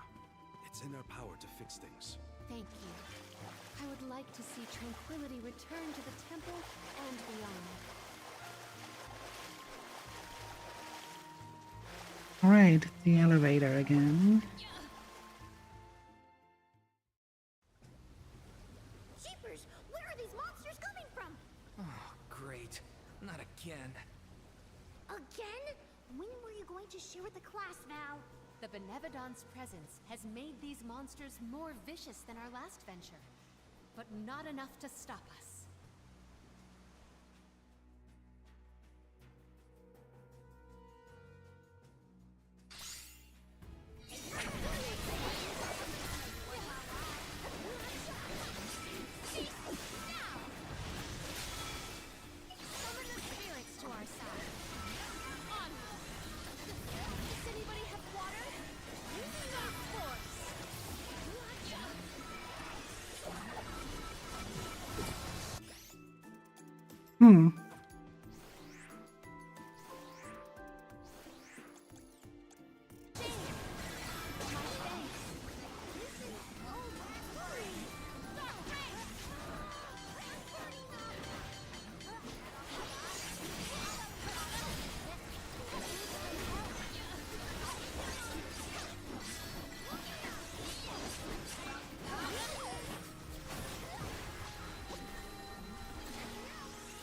It's in our power to fix things. Thank you. I would like to see tranquility return to the temple and beyond. Alright, the elevator again. Jeepers, Not again. Again? When were you going to share with the class, Val? The Benevodons' presence has made these monsters more vicious than our last venture, but not enough to stop us. Summon the spirits to our side. Onward! Does anybody have water? Using our force! Hmm.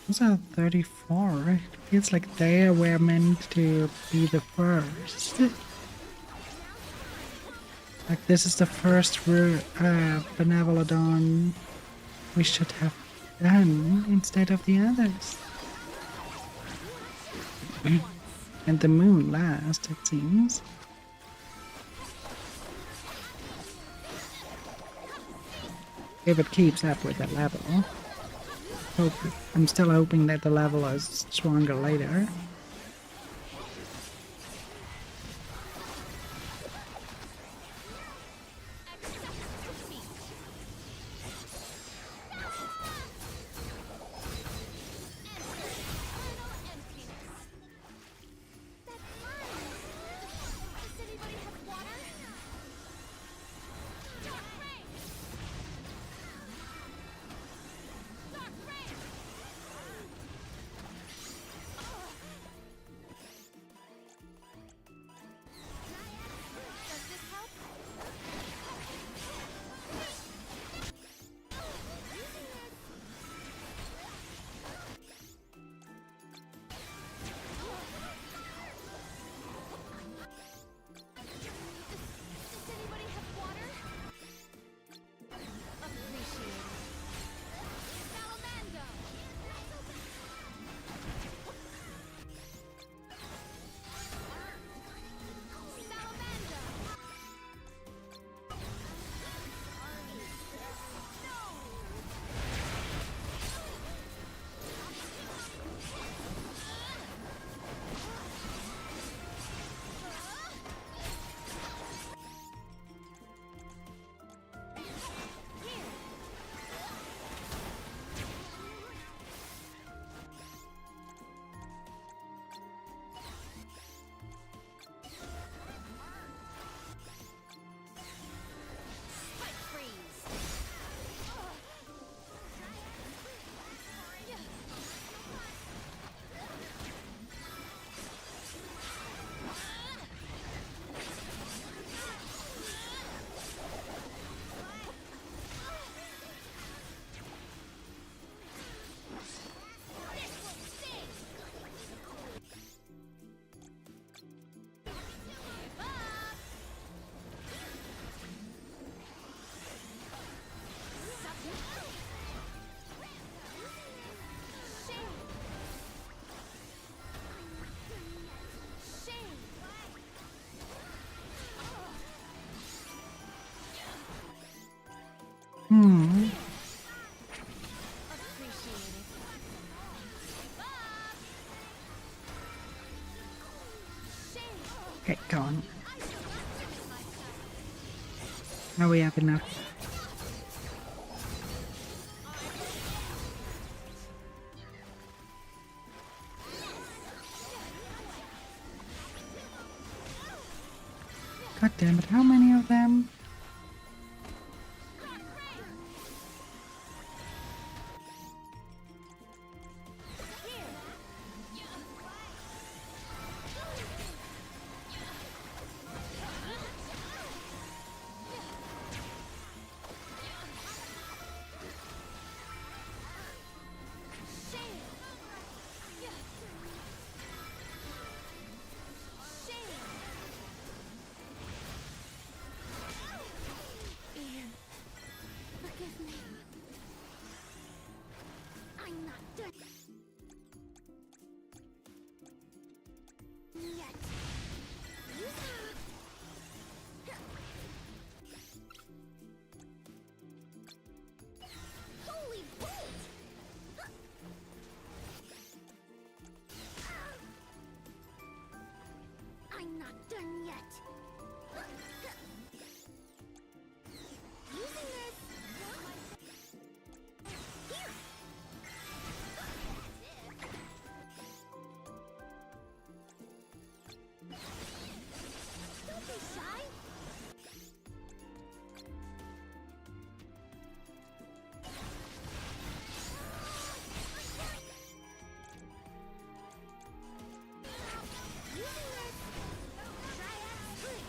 Those are 34. It feels like they were meant to be the first. Like this is the first Benevolodon we should have done instead of the others. And the moon last, it seems. If it keeps up with the level. I'm still hoping that the level is stronger later. Okay, go on. Now we have enough. God damn it, how many of them? not done yet. Holy bolt! I'm not done yet. Using this. Here. Don't be shy. Using this. Triad spring.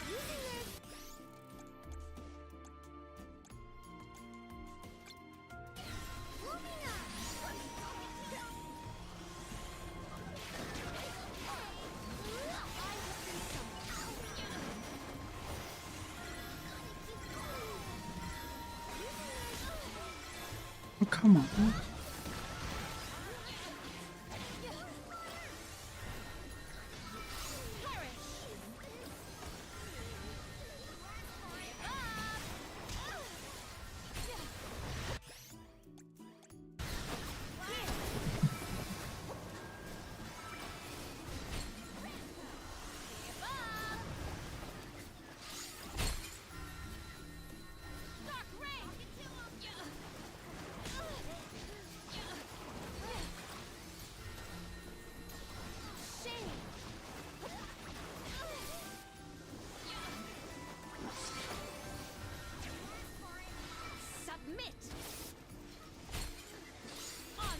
Using this. Lumina. Oh, come on.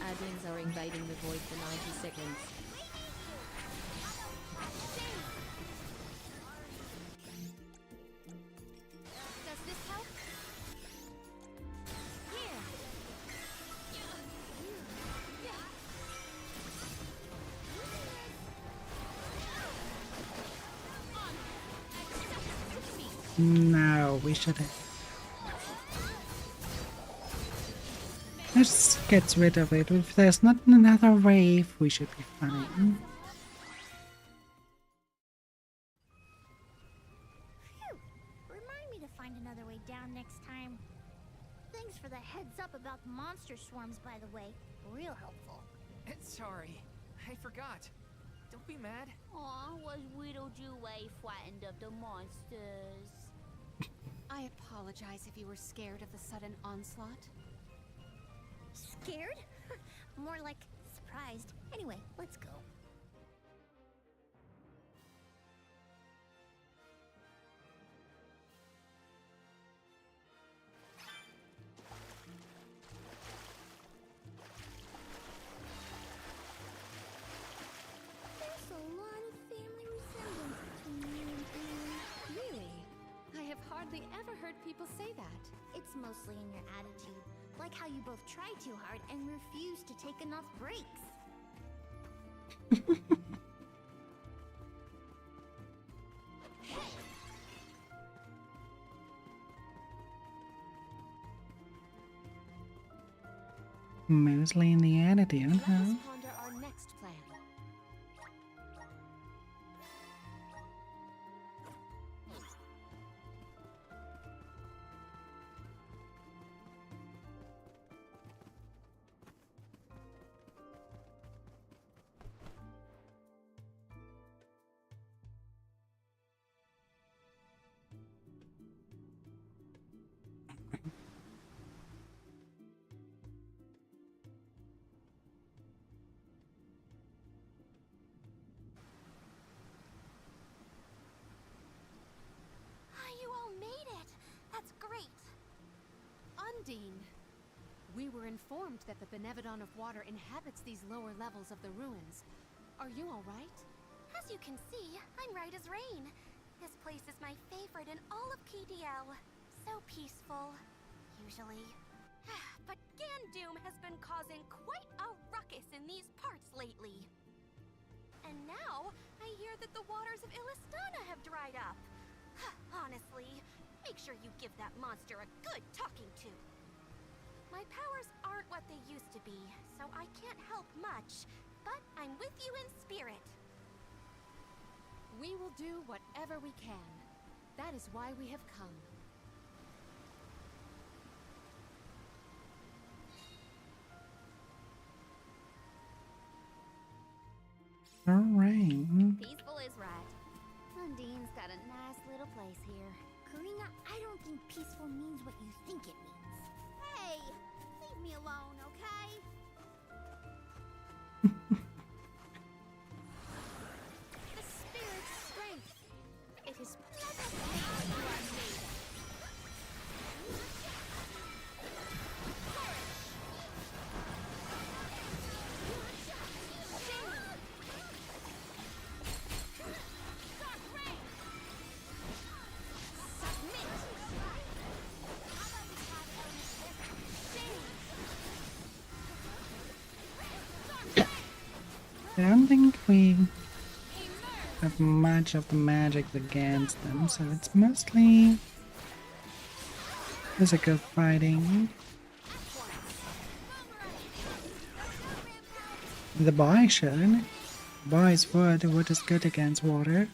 Adlings are invading the void for 90 seconds. Does this help? Here. No, we should have. Let's get rid of it. If there's not another wave, we should be fine. Phew. Remind me to find another way down next time. Thanks for the heads up about the monster swarms, by the way. Real helpful. Sorry, I forgot. Don't be mad. Aw, was Whittlejeway frightened of the monsters? I apologize if you were scared of the sudden onslaught. Scared? More like surprised. Anyway, let's go. There's a lot of family resemblance between you and Anne. Really? I have hardly ever heard people say that. It's mostly in your attitude. Like how you both try too hard and refuse to take enough breaks. Mostly in the attitude, Let huh? us ponder our next plan. You all made it! That's great! Undine, we were informed that the Benevodon of Water inhabits these lower levels of the ruins. Are you all right? As you can see, I'm right as rain. This place is my favorite in all of KDL. So peaceful, usually. But Gandoom has been causing quite a ruckus in these parts lately. And now, I hear that the waters of Illistana have dried up. Honestly, Make sure you give that monster a good talking to. My powers aren't what they used to be, so I can't help much. But I'm with you in spirit. We will do whatever we can. That is why we have come. Alright. Peaceful is right. Undine's got a nice little place here. Karina, I don't think peaceful means what you think it means. Hey, leave me alone, okay? The spirit's strength. It is pleasant. I don't think we have much of the magic against them, so it's mostly physical fighting. The boy should. Boys wood. Wood is good against water.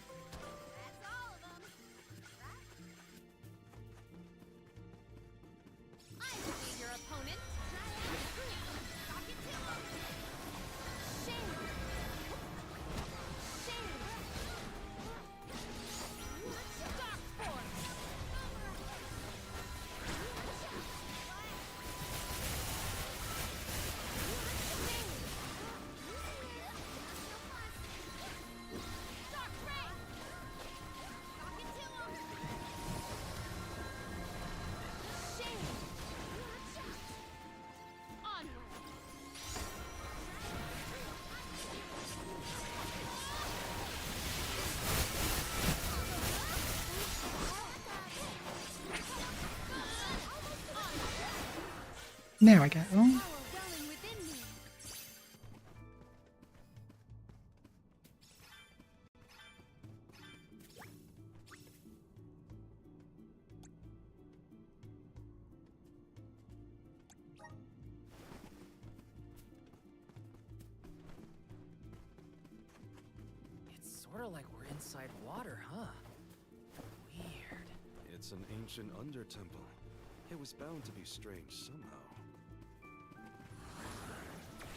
There we go. It's sort of like we're inside water, huh? Weird. It's an ancient under-temple. It was bound to be strange somehow.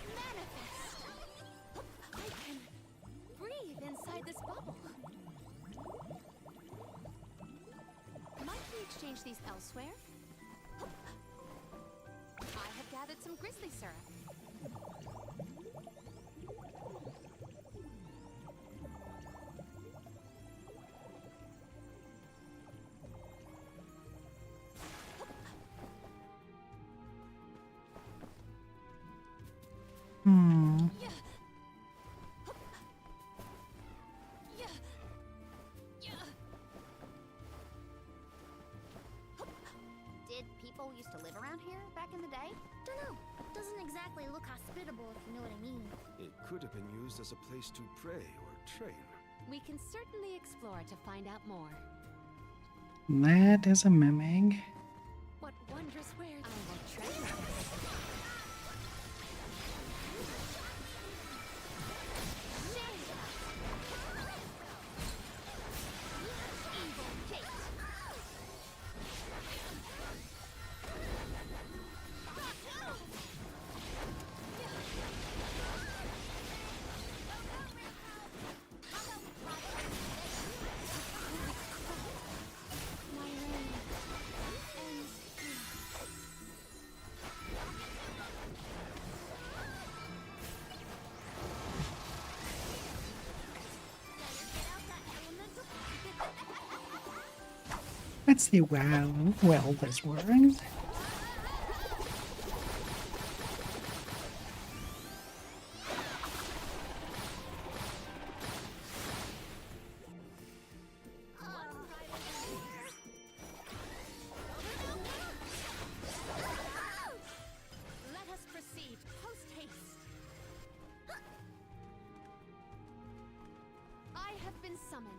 Manifest! I can breathe inside this bubble. Might we exchange these elsewhere? I have gathered some grizzly syrup. Did people used to live around here back in the day? Dunno. Doesn't exactly look hospitable, if you know what I mean. It could have been used as a place to pray or train. We can certainly explore to find out more. That is a mimic. What wondrous wares I will treasure. Let's see how well this works. Let us proceed post haste. I have been summoned.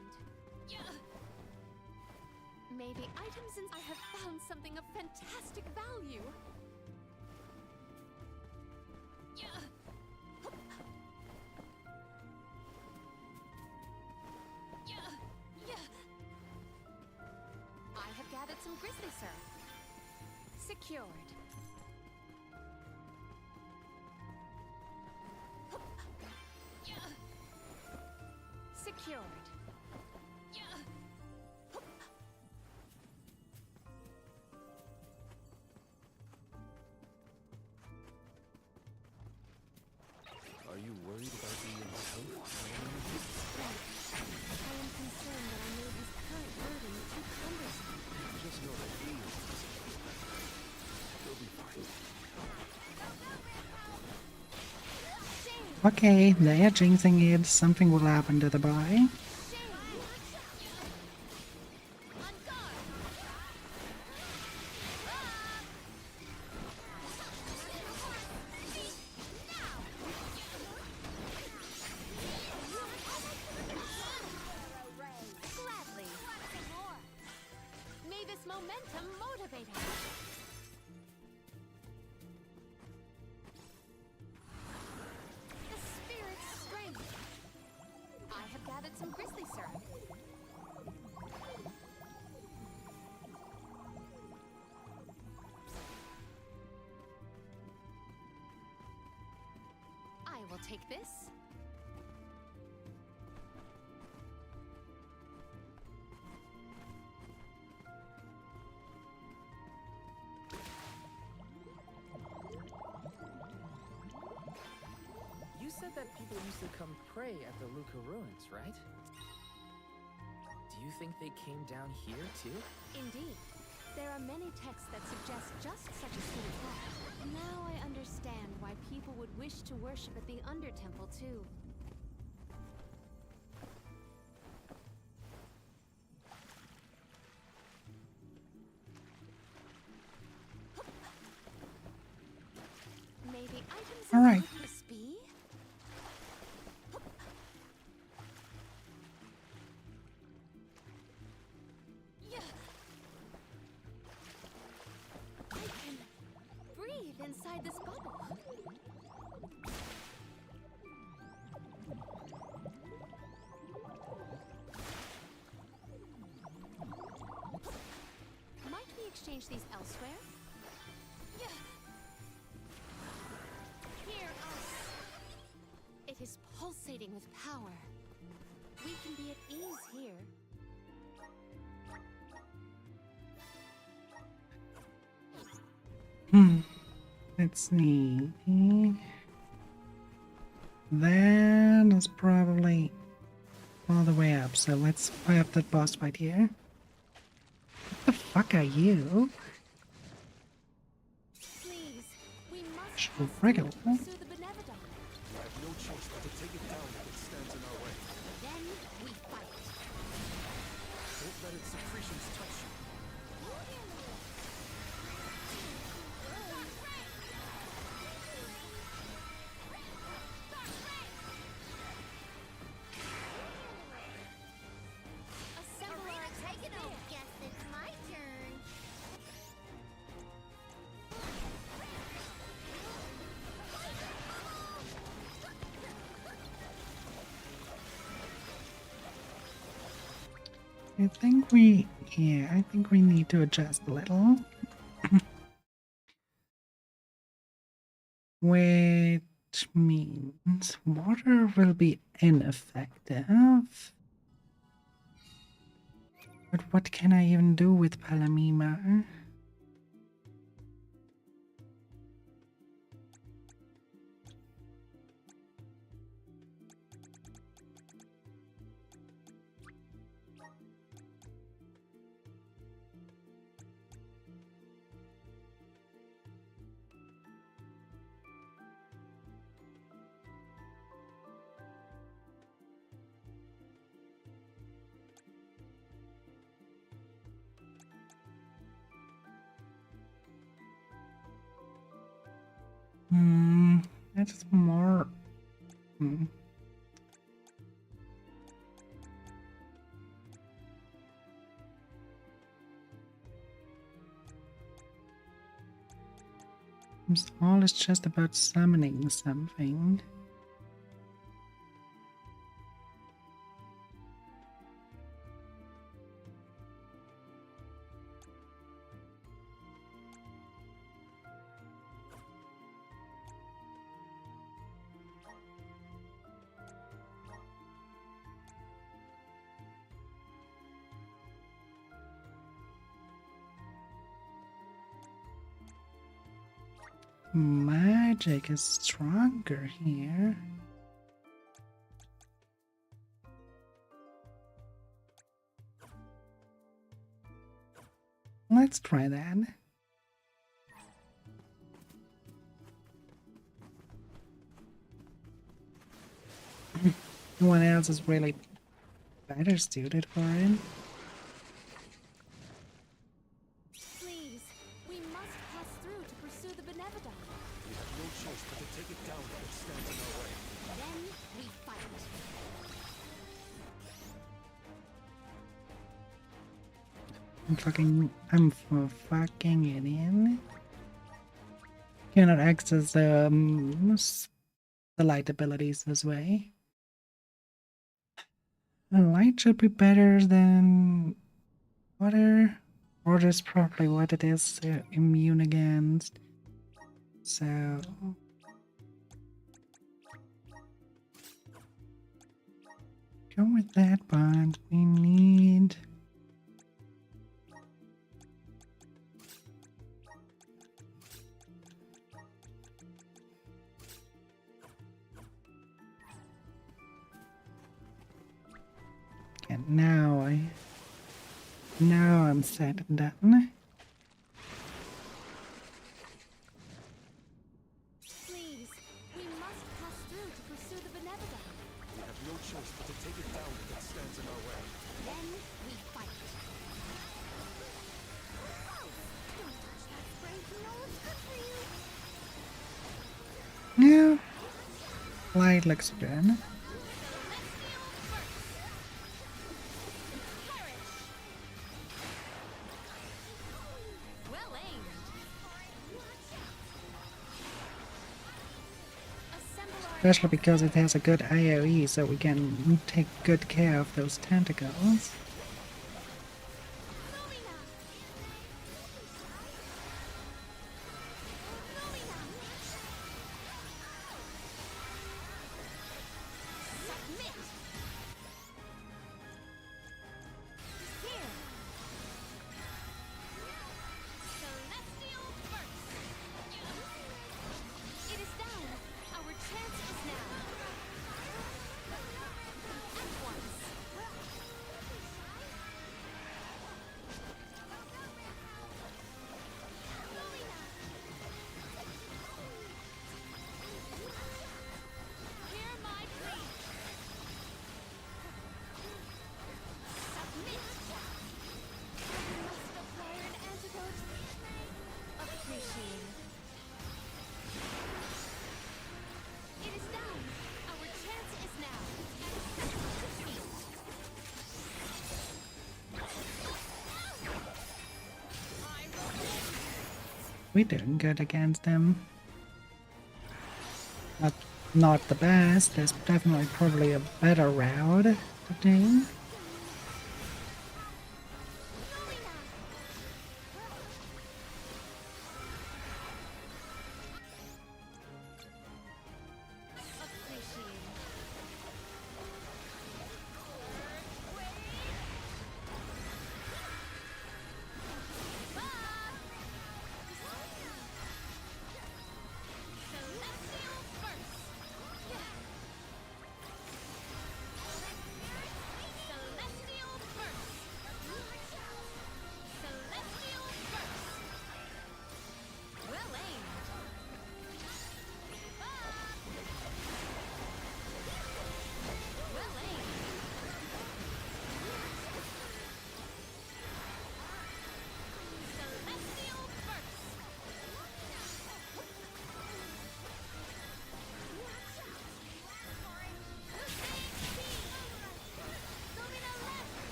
May the items in I have found something of fantastic value. Yeah. Yeah. Yeah. I have gathered some grizzly syrup. Secured. Yeah. Secured. Yeah. Are you worried about being in health? I am concerned that I made his current burden too cumbersome. Just know that he is He'll be fine. Okay, they're jinxing it. Something will happen to the boy. Gladly. May this momentum motivate us. The spirit's strength. I have gathered some grizzly syrup. I will take this. You said that people used to come pray at the Luca ruins, right? Do you think they came down here too? Indeed. There are many texts that suggest just such a state of thought. Now I understand why people would wish to worship at the Undertemple too. May the items All right. of this be? Yeah. I can breathe inside this bubble. Might we exchange these elsewhere? Yeah. Hear us. It is pulsating with power. We can be at ease here. Let's see. That is probably all the way up, so let's fire up that boss fight here. What the fuck are you? Please, we must Shriggle. pursue the Benevodon. I have no choice but to take it down if it stands in our way. Then we fight. Don't let its secretions touch you. Assemble our Take it over. Guess it's my turn. I think we need to adjust a little. Which means water will be ineffective. But what can I even do with Palamima? That's more. All is just about summoning something. Magic is stronger here. Let's try that. No one else is really better suited for it. Please, we must pass through to pursue the Benevodon. We have no choice but to take it down if it stands in our way. Then we fight. I'm for fucking it in. Cannot access the light abilities this way. Light should be better than water. Water is probably what it is immune against. So go with that, but we need and now I'm set and done. Please, we must pass through to pursue the Benevodon. We have no choice but to take it down if it stands in our way. Then we fight. Don't touch that spray, you know it's good for you. Yeah, light looks good. Well aimed. Especially because it has a good AoE, so we can take good care of those tentacles. It is done. Our chance is now. At once. Hear my plea. Submit. I must acquire an antidote. Appreciate. It is done. Our chance is now. We're doing good against them. Not the best. There's definitely probably a better route to take.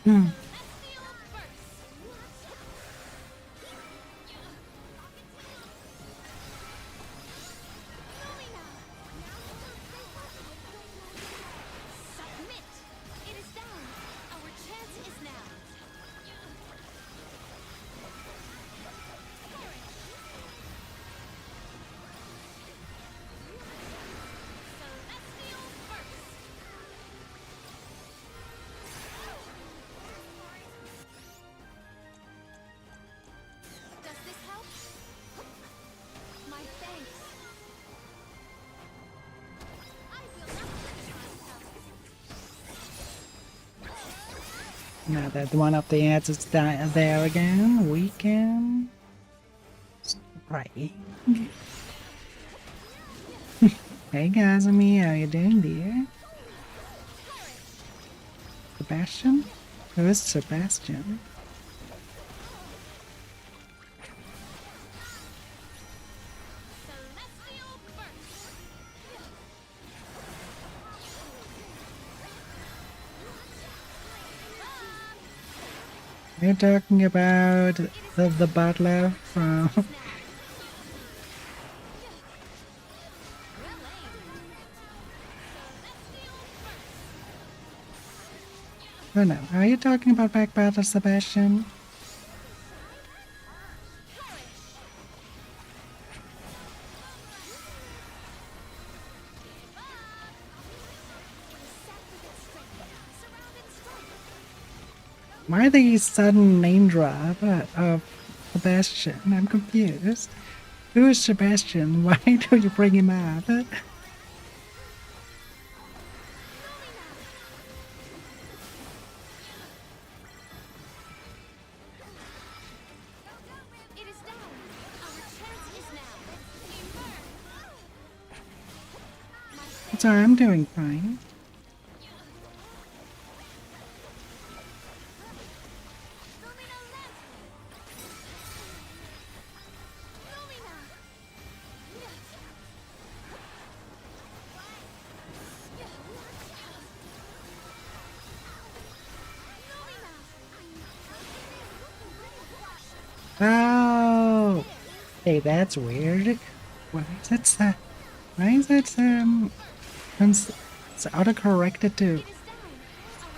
Submit! It is done! Our chance is now! Celestial Burst! Does this help? My thanks! I will not recognize Now that one of the ads is there again, we can spray. Hey Gazami, how you doing, dear? Sebastian? Who is Sebastian? Celestial Burst! You're talking about the butler from... Oh no, are you talking about back battle, Sebastian? Why the sudden name drop of Sebastian? I'm confused. Who is Sebastian? Why do you bring him up? It is done! Our chance is now! Sorry, I'm doing fine. Oh, hey, that's weird. Why is it it's auto-corrected to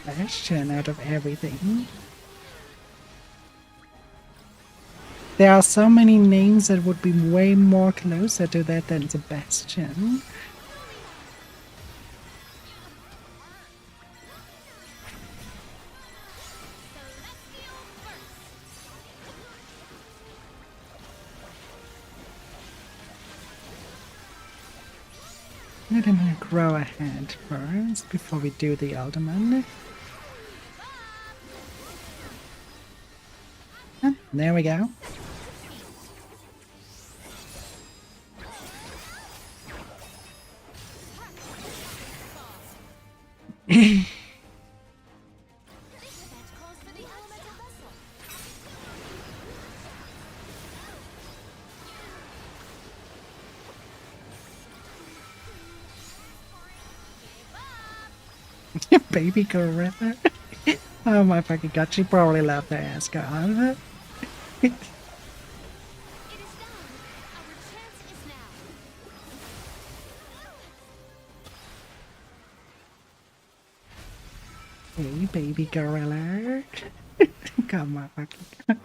Bastion out of everything? There are so many names that would be way more closer to that than Sebastian. Let him grow a head first before we do the ultimate. Ah, there we go. Baby gorilla. Oh my fucking god, she probably loved her ass god. Hey, baby gorilla. Come on, fucking god.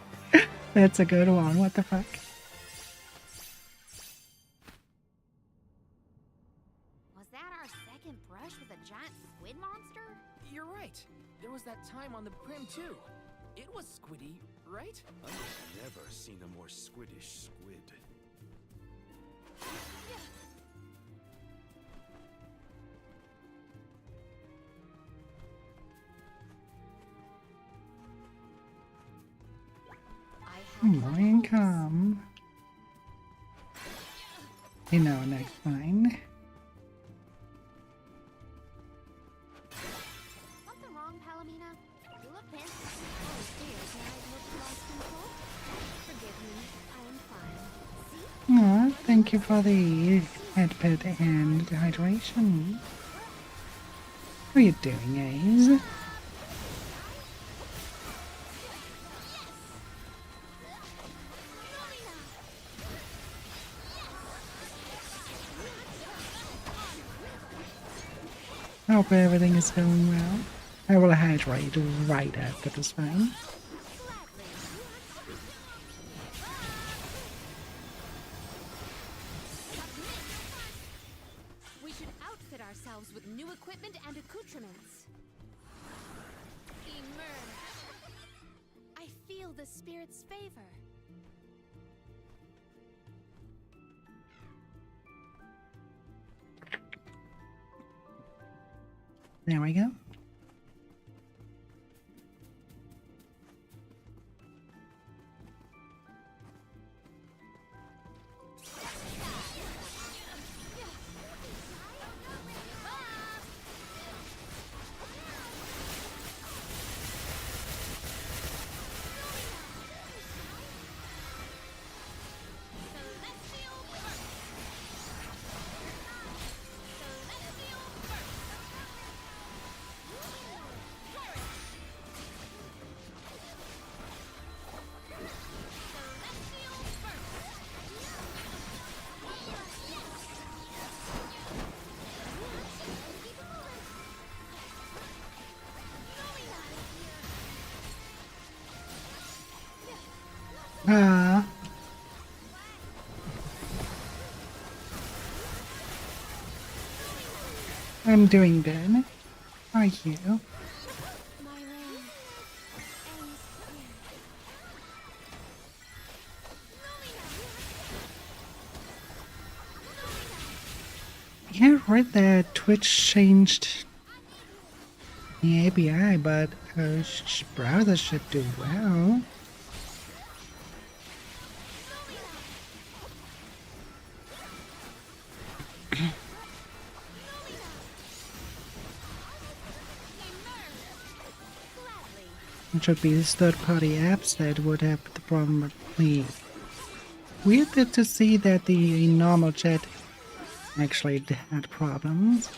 That's a good one, what the fuck? Was that our second brush with a giant squid monster? You're right. There was that time on the brim too. It was squiddy, right? I've never seen a more squiddish squid. Morning come. You know, next fine. Something wrong, Palomina? You look pissed. Oh dear, can I look lost control? Forgive me, I am fine. See? Aw, thank you for the head pet and hydration. How are you doing, Ace? Hope everything is going well. I will hydrate right after this fight. We should outfit ourselves with new equipment and accoutrements. Emerge. I feel the spirit's favor. There we go. Ah. I'm doing good. How are you? Yeah, I read that Twitch changed the API, but browser should do well. It should be these third-party apps that would have the problem with me. Weird to see that the normal chat actually had problems.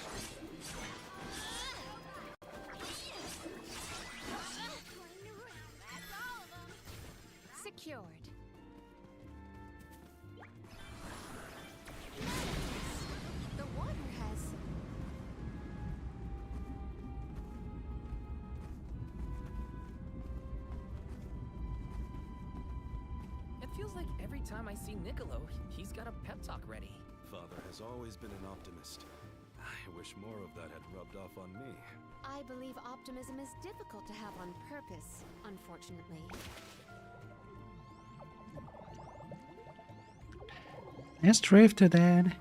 Secured. The water has... It feels like every time I see Niccolo, he's got a pep talk ready. Father has always been an optimist. I wish more of that had rubbed off on me. I believe optimism is difficult to have on purpose, unfortunately. Let's drift to that.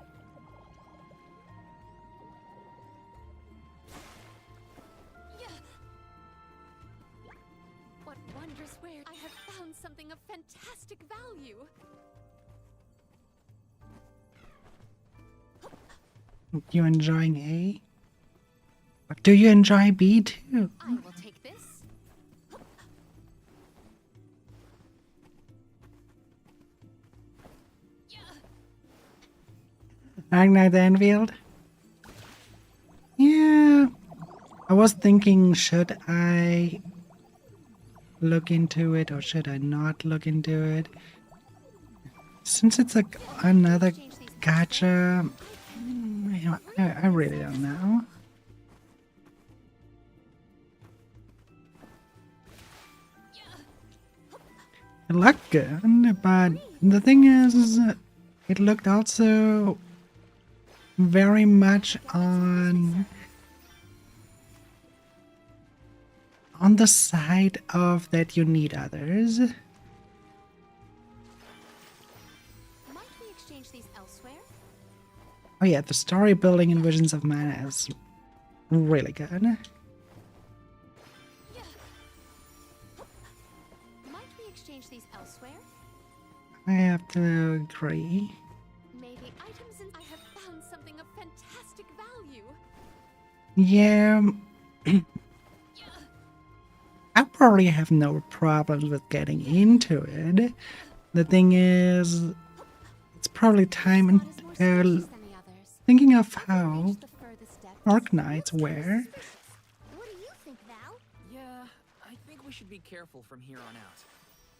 What wondrous where I have found something of fantastic value. You enjoying A? But do you enjoy B too? I will take this. Agni Danfield? Yeah. I was thinking, should I look into it or should I not look into it? Since it's another gacha, I really don't know. It looked good, but the thing is, it looked also very much on the side of that you need others. Might we exchange these elsewhere? Oh yeah, the story building in Visions of Mana is really good. Might we exchange these elsewhere? I have to agree. Maybe items and I have found something of fantastic value. Yeah. I probably have no problems with getting into it. The thing is, it's probably time and thinking of how Dark Knights were. What do you think, Val? Yeah, I think we should be careful from here on out.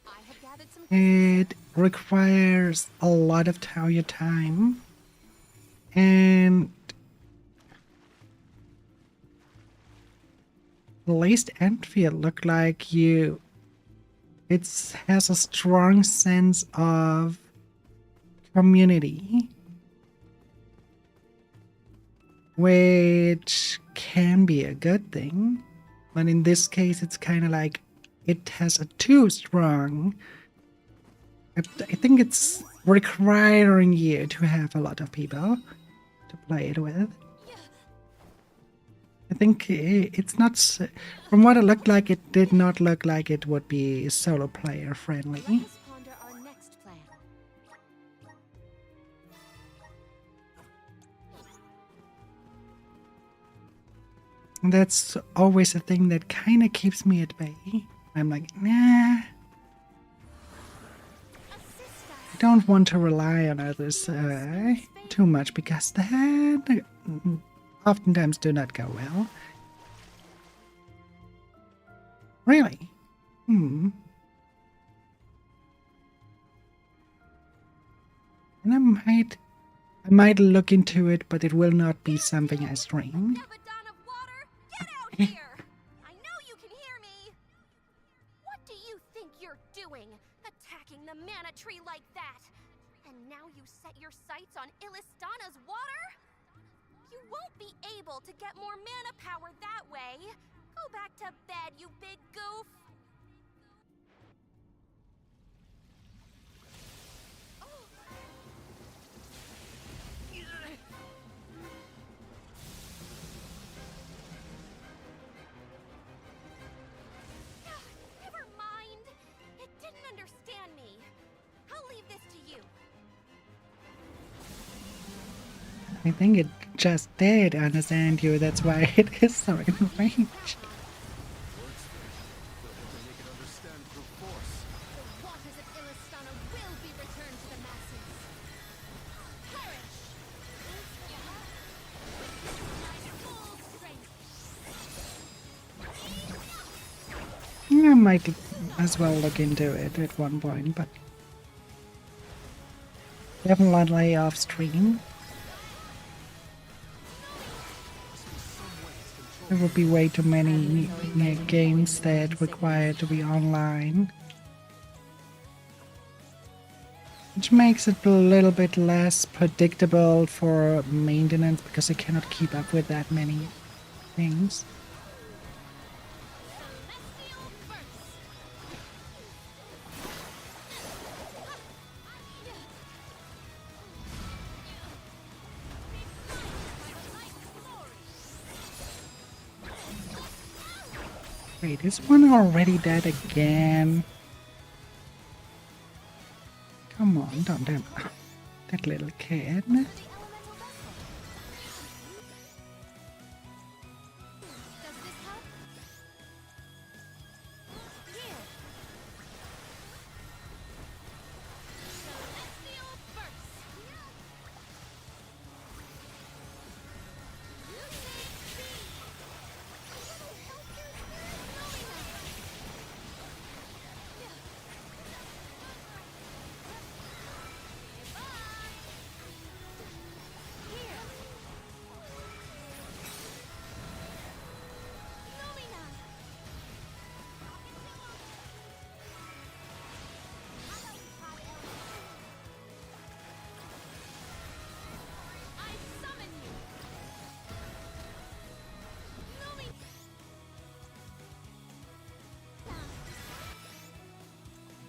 I have gathered some... It requires a lot of your time, and at least Enfield look like you. It has a strong sense of community, which can be a good thing, but in this case it's kind of like it has a too strong. I think it's requiring you to have a lot of people to play it with. I think it's not, from what it looked like, it did not look like it would be solo player friendly. Let us ponder our next plan. And that's always a thing that kind of keeps me at bay. I'm like, nah. I don't want to rely on others too much because that oftentimes do not go well. Really? And I might look into it, but it will not be something I stream. Benevodon of water, get out here! I know you can hear me! What do you think you're doing, attacking the mana tree like that? And now you set your sights on Illistana's water? You won't be able to get more mana power that way. Go back to bed, you big goof! Never mind. It didn't understand me. I'll leave this to you. I think it just did understand you, that's why it is so enraged. The waters of Illistana will be returned to the masses. Perish! My full strength. I might as well look into it at one point, but definitely off stream. There would be way too many games that require to be online, which makes it a little bit less predictable for maintenance because I cannot keep up with that many things. Wait, is one already dead again? Come on, don't damn that little kid.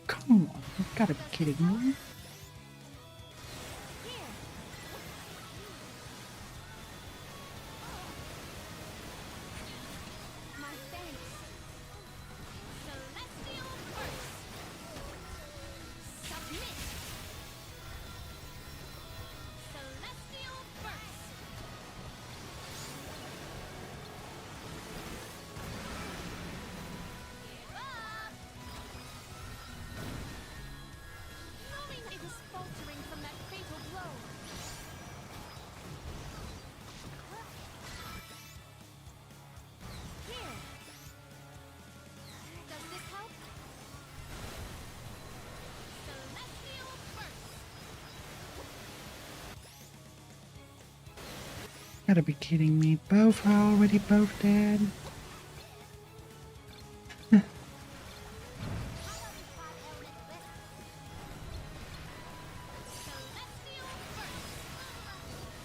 Come on, you've gotta be kidding me. Gotta be kidding me. Both are already both dead.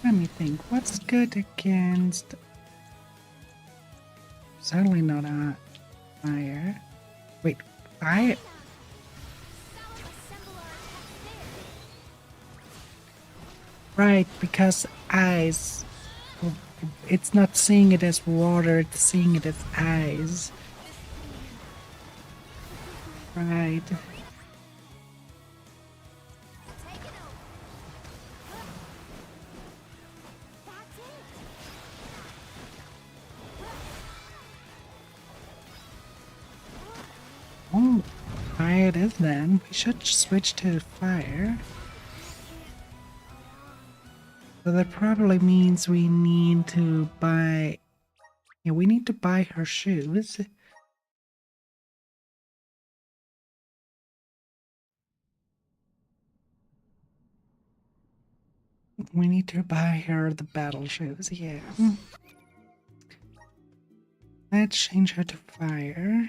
Let me think. What's good against? Certainly not a fire. Wait, fire? Right, because ice. It's not seeing it as water, it's seeing it as ice. Right. Oh, fire it is then. We should switch to fire. So that probably means we need to buy... Yeah, we need to buy her shoes. We need to buy her the battle shoes, yeah. Let's change her to fire.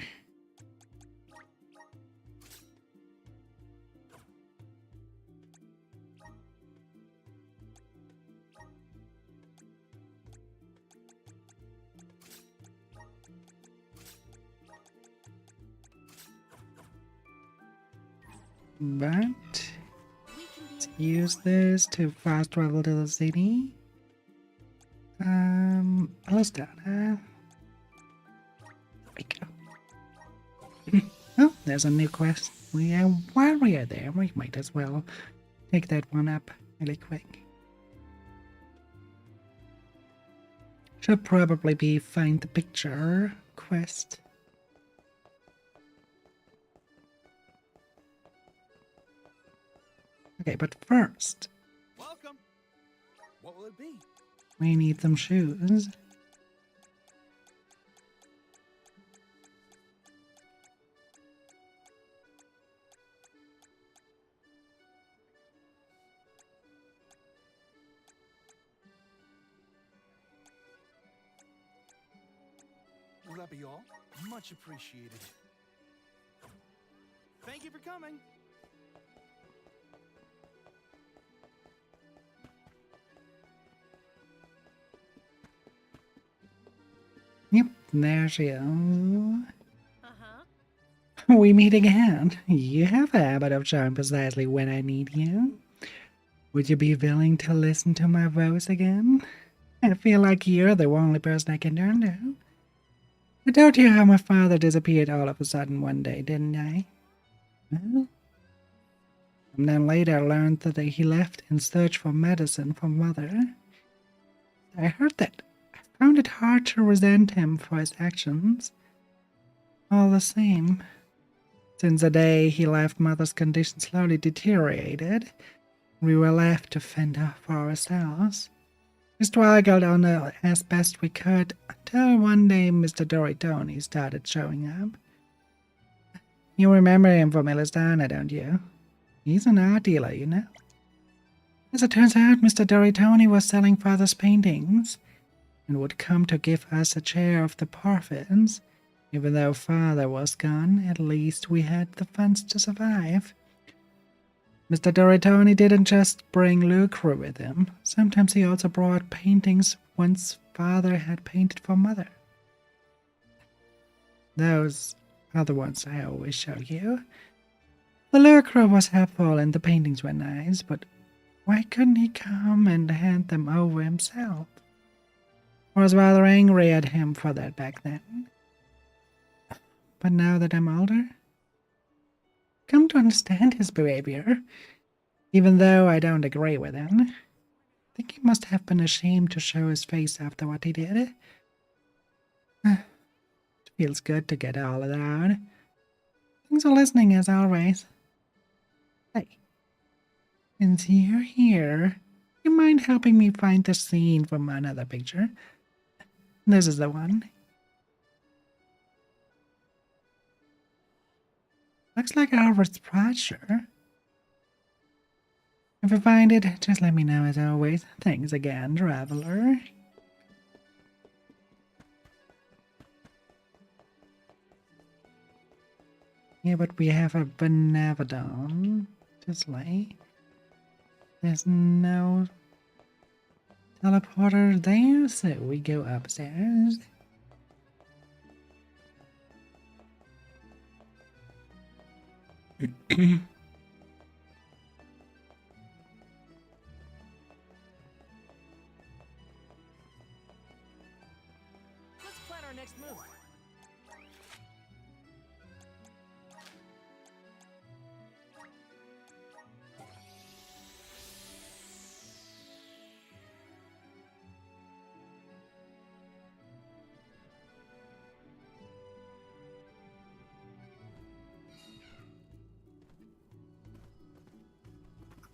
But let's use this to fast travel to the city. Let's do that. There we go. Oh, there's a new quest. While we are there, we might as well take that one up really quick. Should probably be find the picture quest. Okay, but first, Welcome. What will it be? we need some shoes. Will that be all? Much appreciated. Thank you for coming. Yep, there she is. We meet again. You have a habit of showing precisely when I need you. Would you be willing to listen to my voice again? I feel like you're the only person I can turn to. I told you how my father disappeared all of a sudden one day, didn't I? Well, and then later I learned that he left in search for medicine for Mother. I heard that. I found it hard to resent him for his actions. All the same, since the day he left, Mother's condition slowly deteriorated. We were left to fend for ourselves. We struggled on as best we could until one day Mr. Doritoni started showing up. You remember him from Ilistana, don't you? He's an art dealer, you know. As it turns out, Mr. Doritoni was selling Father's paintings and would come to give us a share of the profits. Even though Father was gone, at least we had the funds to survive. Mr. Doritoni didn't just bring lucre with him. Sometimes he also brought paintings once Father had painted for Mother. Those are the ones I always show you. The lucre was helpful and the paintings were nice, but why couldn't he come and hand them over himself? I was rather angry at him for that back then. But now that I'm older, come to understand his behavior, even though I don't agree with him. I think he must have been ashamed to show his face after what he did. It feels good to get all of that out. Thanks for listening as always. Hey, since you're here, you mind helping me find the scene from another picture? This is the one. Looks like Alfred's treasure. If you find it, just let me know as always. Thanks again, traveler. Yeah, but we have a Benevodon to slay. There's no teleporter there, so we go upstairs. Let's plan our next move.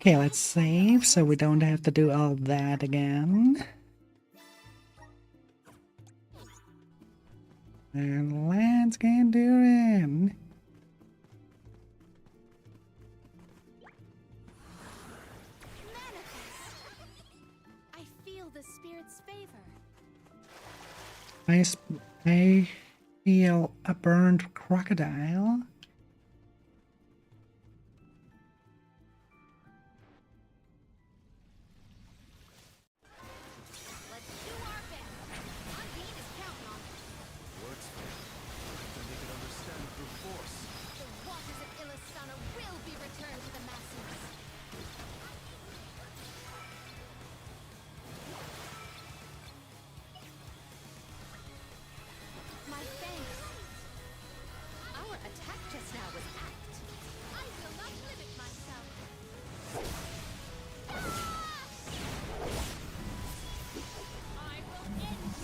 Okay, let's save so we don't have to do all that again. And let's get doing. I feel the spirit's favor. I feel a burned crocodile. Let's do our best. Undine is counting on us. Works for me. Then they can understand through force. The waters of Illustana will be returned to the masses. My thanks. Our attack just now was apt. I will not limit myself. I will end.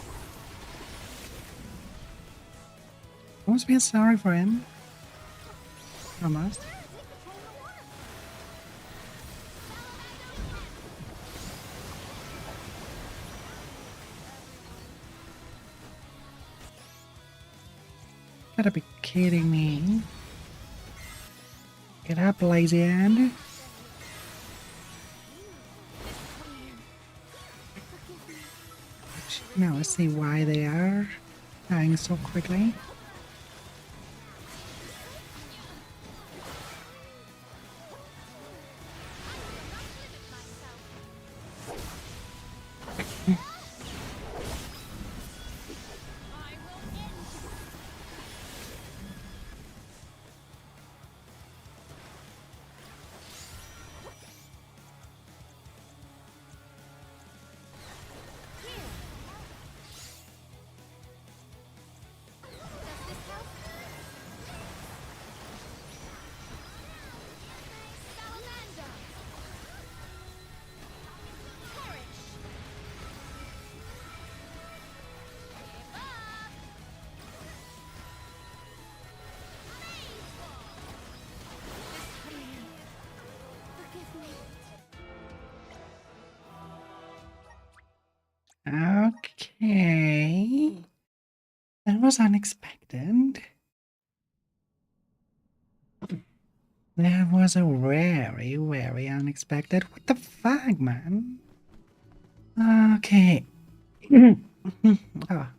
Almost feel sorry for him. Almost. Gotta be kidding me. Get up, lazy end. Now I see why they are dying so quickly. Okay. That was unexpected. That was a very, very unexpected. What the fuck, man? Okay. Oh. God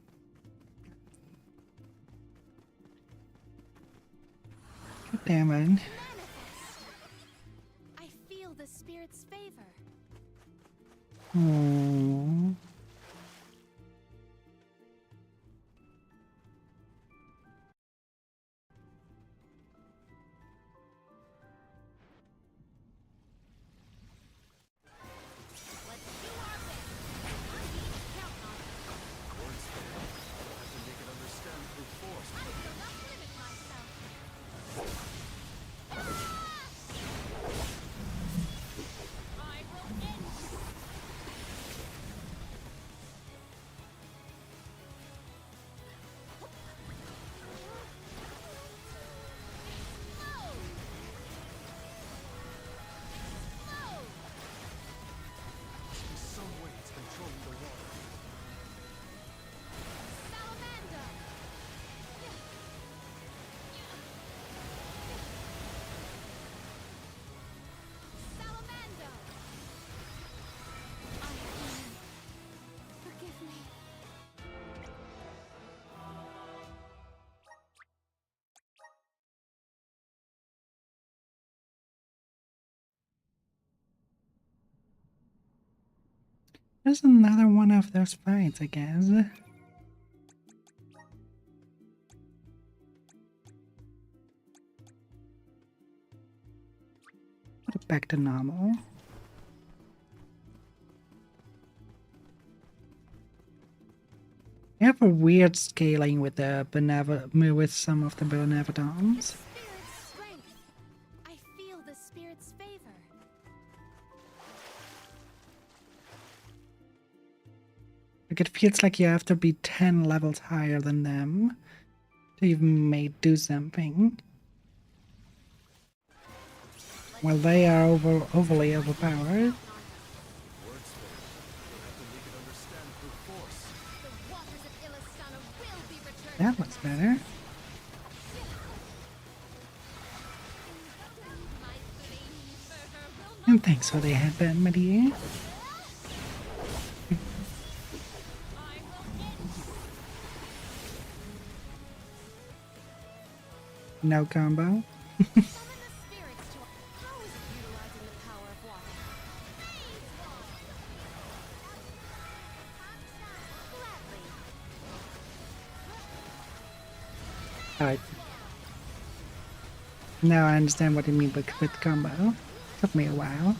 damn it. I feel the spirit's favor. Oh. Let's do our best. Undine is counting on us. Works for me. Then they can understand through force. I will not limit myself. I will end. There's another one of those fights, I guess. Put it back to normal. You have a weird scaling with the with some of the Benevodons. I feel the spirit's favor. Like, it feels like you have to be 10 levels higher than them to even do something. While they are overly overpowered. That looks better. And thanks for the headband, my dear. No combo. Alright. Now I understand what you mean with combo. Took me a while.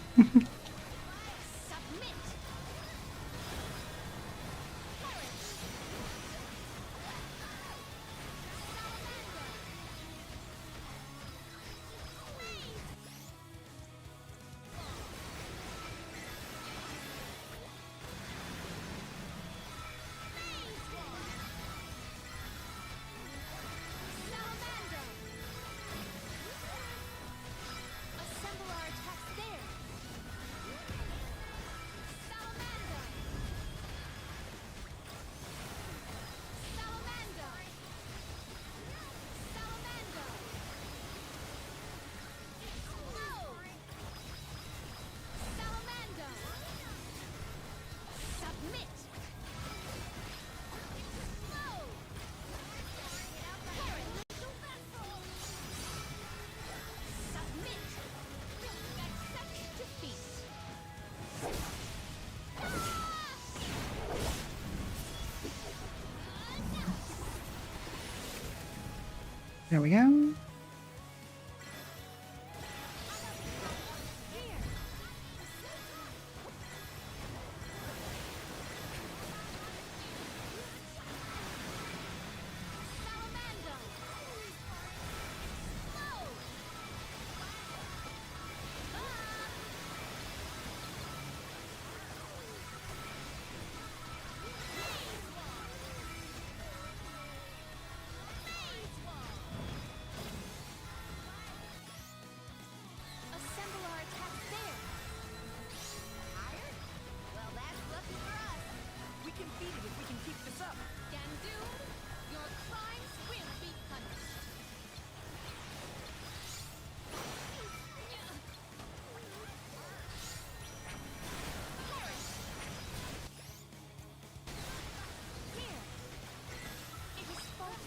There we go.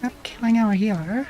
Not killing our healer.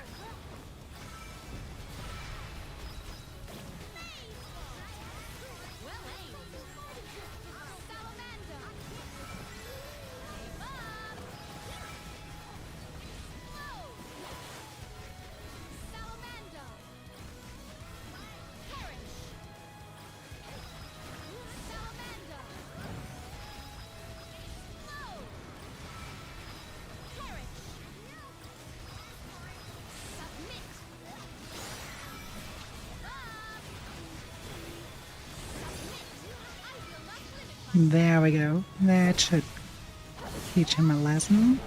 There we go. That should teach him a lesson.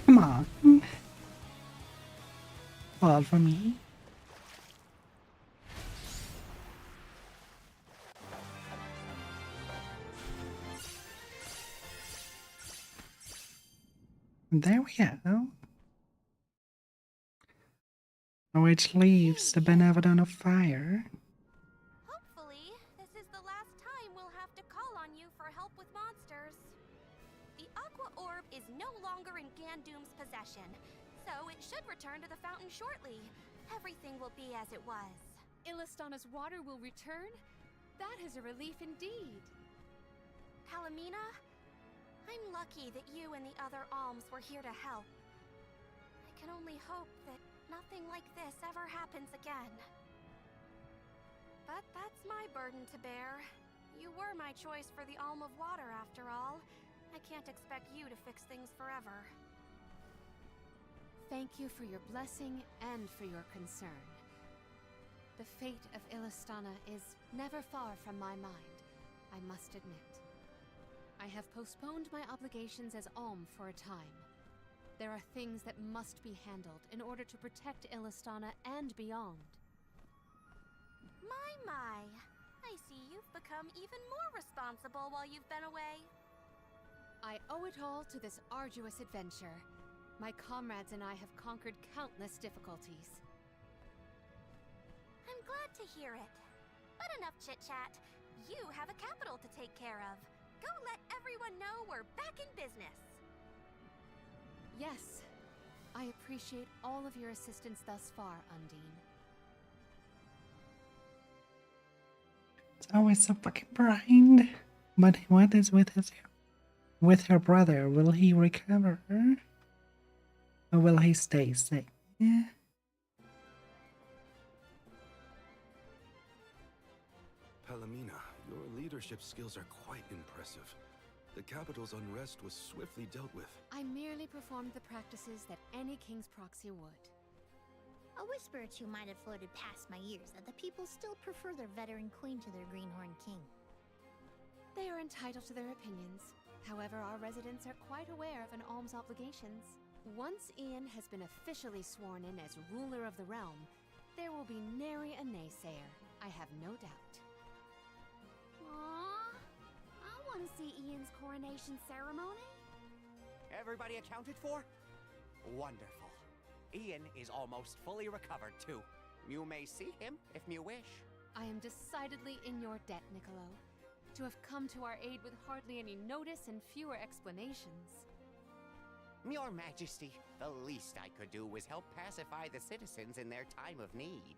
Come on. Fall for me. There we go. Which leaves the Benevodon of Fire. Hopefully, this is the last time we'll have to call on you for help with monsters. The Aqua Orb is no longer in Gandoom's possession, so it should return to the fountain shortly. Everything will be as it was. Illistana's water will return, That is a relief indeed. Palomina, I'm lucky that you and the other alms were here to help. I can only hope that nothing like this ever happens again. But that's my burden to bear. You were my choice for the Alm of Water, after all. I can't expect you to fix things forever. Thank you for your blessing and for your concern. The fate of Illistana is never far from my mind, I must admit. I have postponed my obligations as Alm for a time. There are things that must be handled in order to protect Illistana and beyond. My. I see you've become even more responsible while you've been away. I owe it all to this arduous adventure. My comrades and I have conquered countless difficulties. I'm glad to hear it. But enough chit-chat. You have a capital to take care of. Go let everyone know we're back in business. Yes. I appreciate all of your assistance thus far, Undine. It's always so fucking bright. But what is with her brother? Will he recover? Or will he stay sick? Yeah. Palomina, your leadership skills are quite impressive. The capital's unrest was swiftly dealt with. I merely performed the practices that any king's proxy would. A whisper or two might have floated past my ears that the people still prefer their veteran queen to their greenhorn king. They are entitled to their opinions. However, our residents are quite aware of an alm's obligations. Once Ian has been officially sworn in as ruler of the realm, there will be nary a naysayer, I have no doubt. Aww, I want to see Ian's coronation ceremony. Everybody accounted for? Wonderful. Ian is almost fully recovered, too. You may see him if you wish. I am decidedly in your debt, Niccolo. To have come to our aid with hardly any notice and fewer explanations. Your Majesty, the least I could do was help pacify the citizens in their time of need.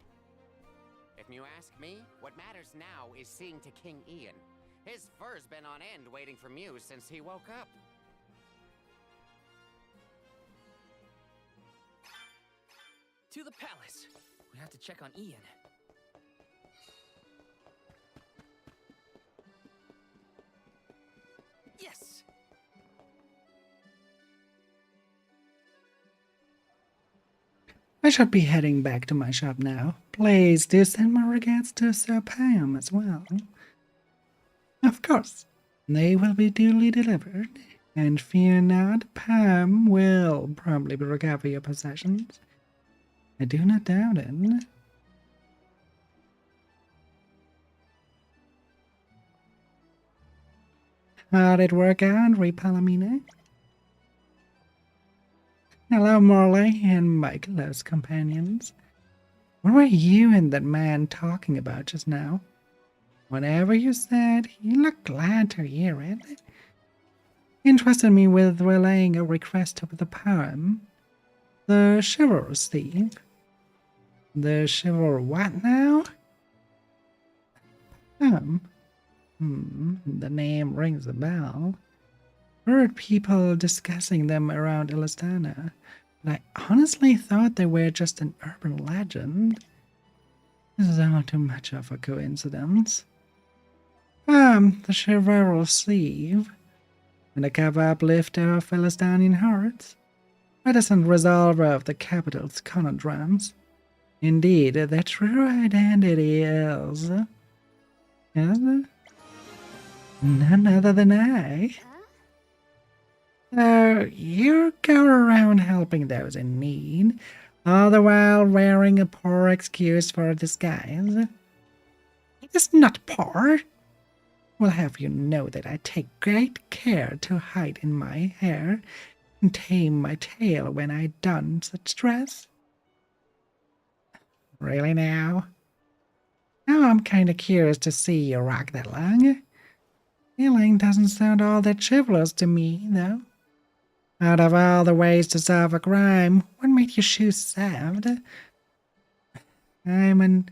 If you ask me, what matters now is seeing to King Ian. His fur's been on end waiting for Mew since he woke up. To the palace. We have to check on Ian. Yes! I should be heading back to my shop now. Please do send my regards to Sir Pam as well. Of course, they will be duly delivered. And fear not, Pam will probably recover your possessions. I do not doubt it. How'd it work out, Palomina? Hello, Morley and my close companions. What were you and that man talking about just now? Whatever you said, you looked glad to hear it. Interested me with relaying a request of the poem. The chivalrous thief. The chivalry what now? The name rings a bell. Heard people discussing them around Illistana, but I honestly thought they were just an urban legend. This is all too much of a coincidence. The chivalrous thief, and the cover-uplifter of Philistinian hearts, reticent resolver of the capital's conundrums. Indeed, their true identity is none other than I. So, you go around helping those in need, all the while wearing a poor excuse for a disguise. It's not poor. Will have you know that I take great care to hide in my hair and tame my tail when I don such dress. Really now? Now I'm kinda curious to see you rock that long. Healing doesn't sound all that chivalrous to me, though. Out of all the ways to solve a crime, what made you choose solved? I'm an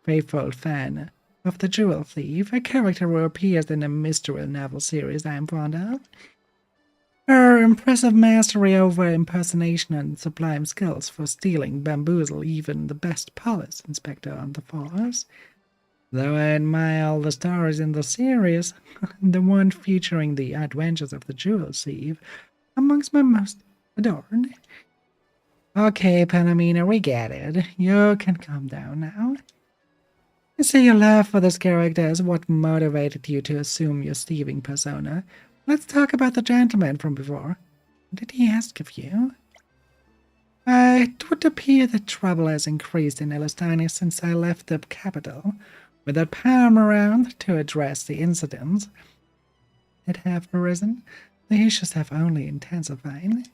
faithful fan of the Jewel Thief, a character who appears in a mystery novel series I'm fond of. Her impressive mastery over impersonation and sublime skills for stealing bamboozle even the best police inspector on the force. Though I admire all the stories in the series, the one featuring the adventures of the Jewel Thief amongst my most adored. Okay, Palomino, we get it. You can calm down now. I see your love for this character is what motivated you to assume your thieving persona. Let's talk about the gentleman from before. Did he ask of you? It would appear that trouble has increased in Elistania since I left the capital. Without Palm around to address the incidents that have arisen, the issues have only intensified.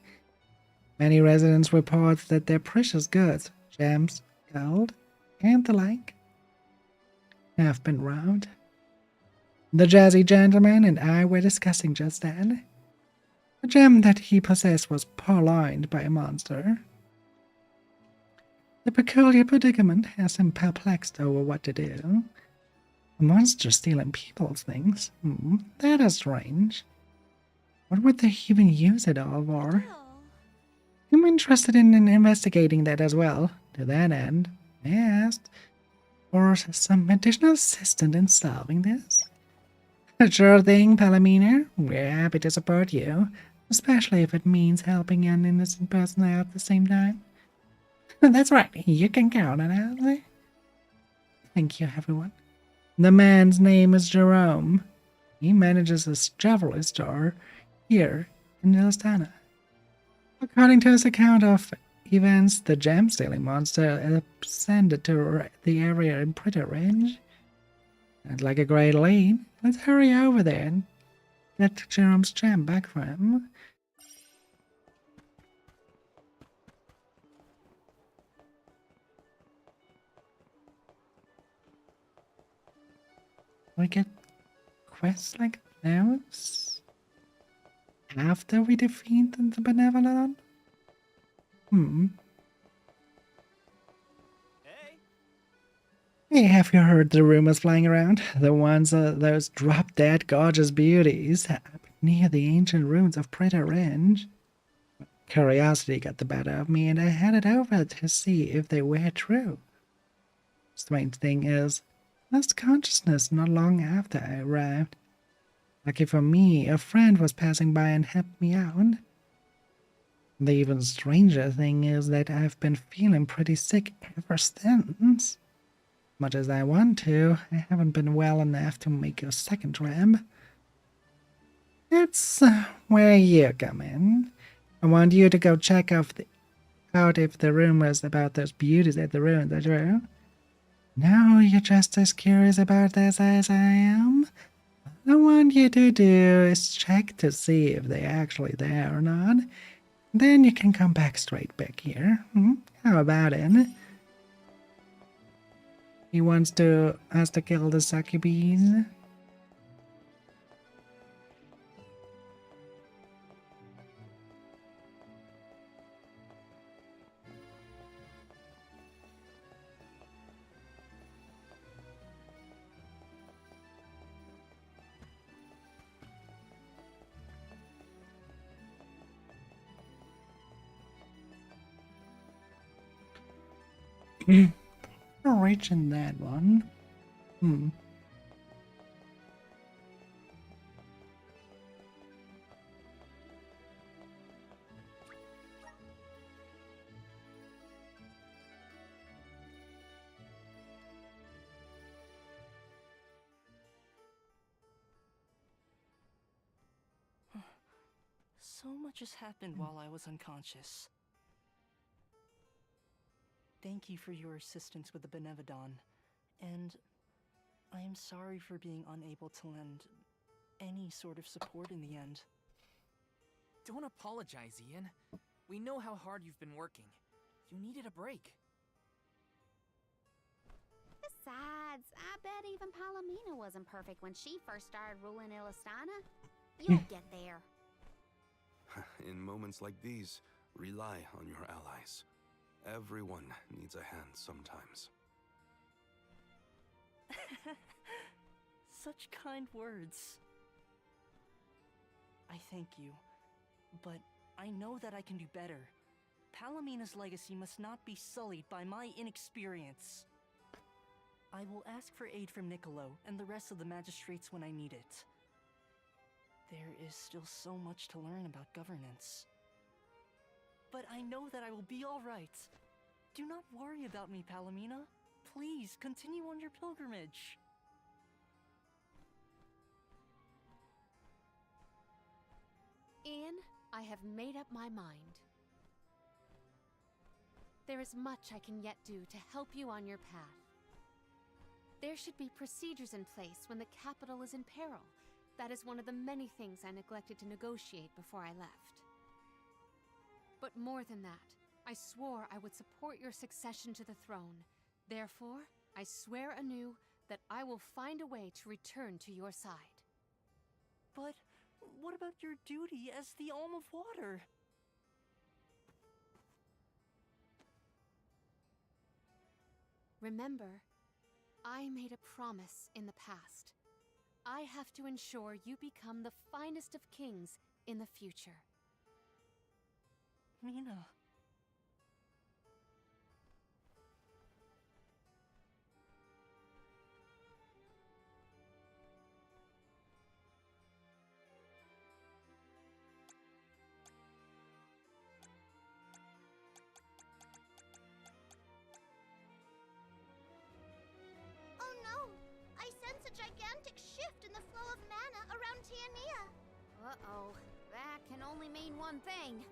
Many residents report that their precious goods, gems, gold, and the like, have been robbed. The jazzy gentleman and I were discussing just then. The gem that he possessed was purloined by a monster. The peculiar predicament has him perplexed over what to do. A monster stealing people's things? That is strange. What would they even use it all for? I'm interested in investigating that as well. To that end, I asked for some additional assistance in solving this. Sure thing, Palomino. We're happy to support you, especially if it means helping an innocent person out at the same time. That's right, you can count on us. Thank you, everyone. The man's name is Jerome. He manages a jewelry store here in Ilistana. According to his account of events, the gem-stealing monster ascended to the area in Pretty Range. I'd like a great lead. Let's hurry over there and get Jerome's gem back for him. We get quests like those after we defeat the Benevolon? Hey, have you heard the rumors flying around? The ones those drop-dead gorgeous beauties near the ancient ruins of Preter Range. Curiosity got the better of me and I headed over to see if they were true. Strange thing is, I lost consciousness not long after I arrived. Lucky for me, a friend was passing by and helped me out. The even stranger thing is that I've been feeling pretty sick ever since. Much as I want to, I haven't been well enough to make a second trip. It's where you come in. I want you to go check out if the rumors about those beauties at the ruins are true. No, you're just as curious about this as I am. All I want you to do is check to see if they're actually there or not. Then you can come back straight back here. How about it? He wants us to kill the succubes. Reaching that one. So much has happened while I was unconscious. Thank you for your assistance with the Benevodon, and I am sorry for being unable to lend any sort of support in the end. Don't apologize, Ian. We know how hard you've been working. You needed a break. Besides, I bet even Palomino wasn't perfect when she first started ruling Ilistana. You'll get there. In moments like these, rely on your allies. Everyone needs a hand sometimes. Such kind words. I thank you, but I know that I can do better. Palamina's legacy must not be sullied by my inexperience. I will ask for aid from Niccolo and the rest of the magistrates when I need it. There is still so much to learn about governance. But I know that I will be all right. Do not worry about me, Palamina. Please, continue on your pilgrimage. Ian, I have made up my mind. There is much I can yet do to help you on your path. There should be procedures in place when the capital is in peril. That is one of the many things I neglected to negotiate before I left. But more than that, I swore I would support your succession to the throne. Therefore, I swear anew that I will find a way to return to your side. But what about your duty as the Alm of Water? Remember, I made a promise in the past. I have to ensure you become the finest of kings in the future. Mina. Oh no! I sense a gigantic shift in the flow of mana around Tiania. Uh-oh. That can only mean one thing.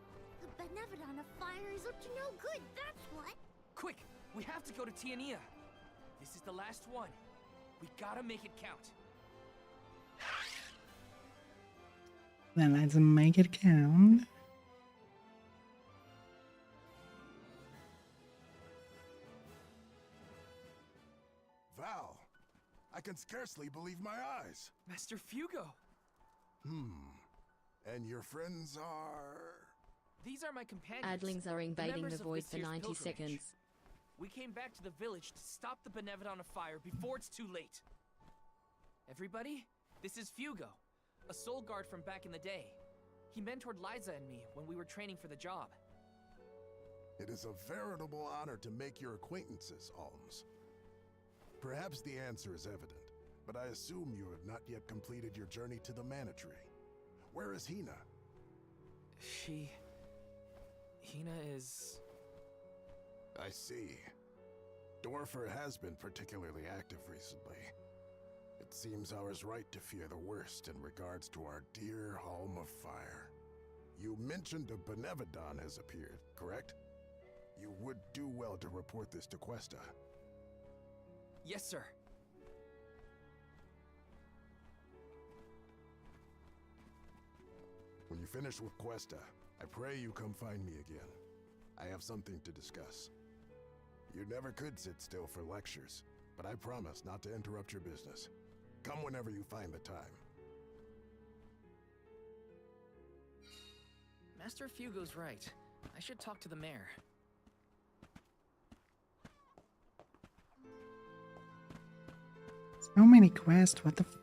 The Benevodon of Fire is up to no good, that's what! Quick! We have to go to Tiania! This is the last one. We gotta make it count. Then let's make it count. Val, I can scarcely believe my eyes. Master Fugo! And your friends are... These are my companions. Adlings are invading members the of void for this year's 90 pilgrimage. seconds. We came back to the village to stop the Benevodon of Fire before it's too late. Everybody, this is Fugo, a soul guard from back in the day. He mentored Liza and me when we were training for the job. It is a veritable honor to make your acquaintances, Alms. Perhaps the answer is evident, but I assume you have not yet completed your journey to the Mana Tree. Where is Hina? Hina is... I see. Dwarfer has been particularly active recently. It seems ours right to fear the worst in regards to our dear Home of Fire. You mentioned a Benevodon has appeared, correct? You would do well to report this to Questa. Yes, sir. When you finish with Questa, I pray you come find me again. I have something to discuss. You never could sit still for lectures, but I promise not to interrupt your business. Come whenever you find the time. Master Fugo's right. I should talk to the mayor. So many quests, what the fuck?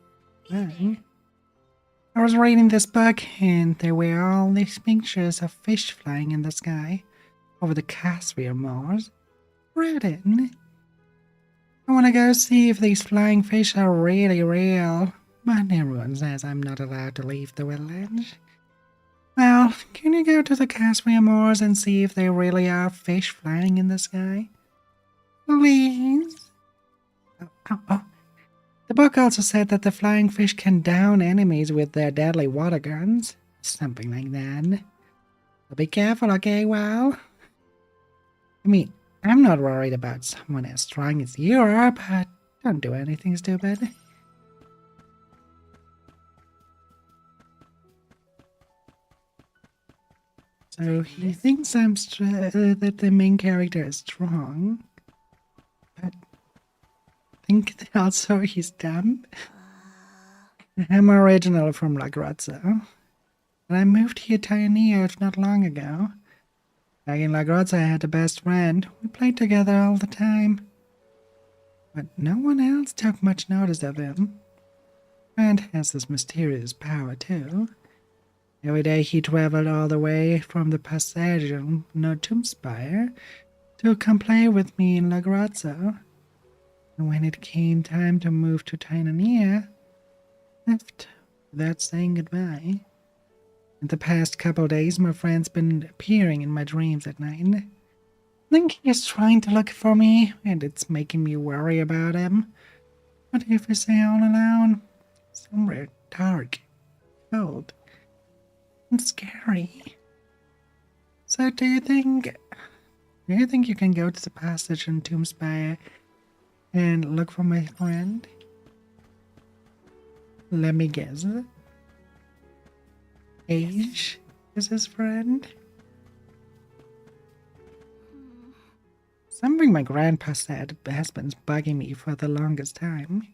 I was reading this book and there were all these pictures of fish flying in the sky over the Casria Moors. Read it. I want to go see if these flying fish are really real, but everyone says I'm not allowed to leave the village. Well, can you go to the Casria Moors and see if there really are fish flying in the sky? Please? Oh. The book also said that the flying fish can down enemies with their deadly water guns. Something like that. So be careful, okay, Wow? I mean, I'm not worried about someone as strong as you are, but don't do anything stupid. So he thinks that the main character is strong, but I think also he's dumb. I'm originally from La Grozzo, and I moved here to Tiania not long ago. Back in La Grozzo, I had a best friend. We played together all the time. but no one else took much notice of him. Grant has this mysterious power too. Every day he traveled all the way from the passage on Notumspire to come play with me in La Grozzo. And when it came time to move to Tynania, left without saying goodbye. In the past couple days, my friend's been appearing in my dreams at night. I think he's trying to look for me, and it's making me worry about him. What if he's all alone? Somewhere dark, cold, and scary. So do you think you can go to the passage in Tombspire and look for my friend? Let me guess. Age is his friend? Something my grandpa said has been bugging me for the longest time.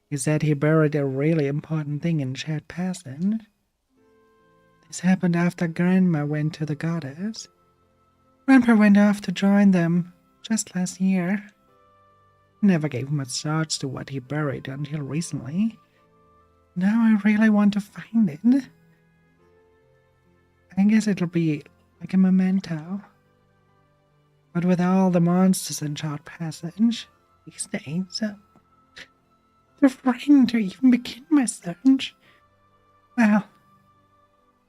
He said he buried a really important thing in Shared Passage. This happened after Grandma went to the goddess. Grandpa went off to join them just last year. Never gave much thought to what he buried until recently. Now I really want to find it. I guess it'll be like a memento. But with all the monsters in Short Passage these days, they're frightened to even begin my search. Well,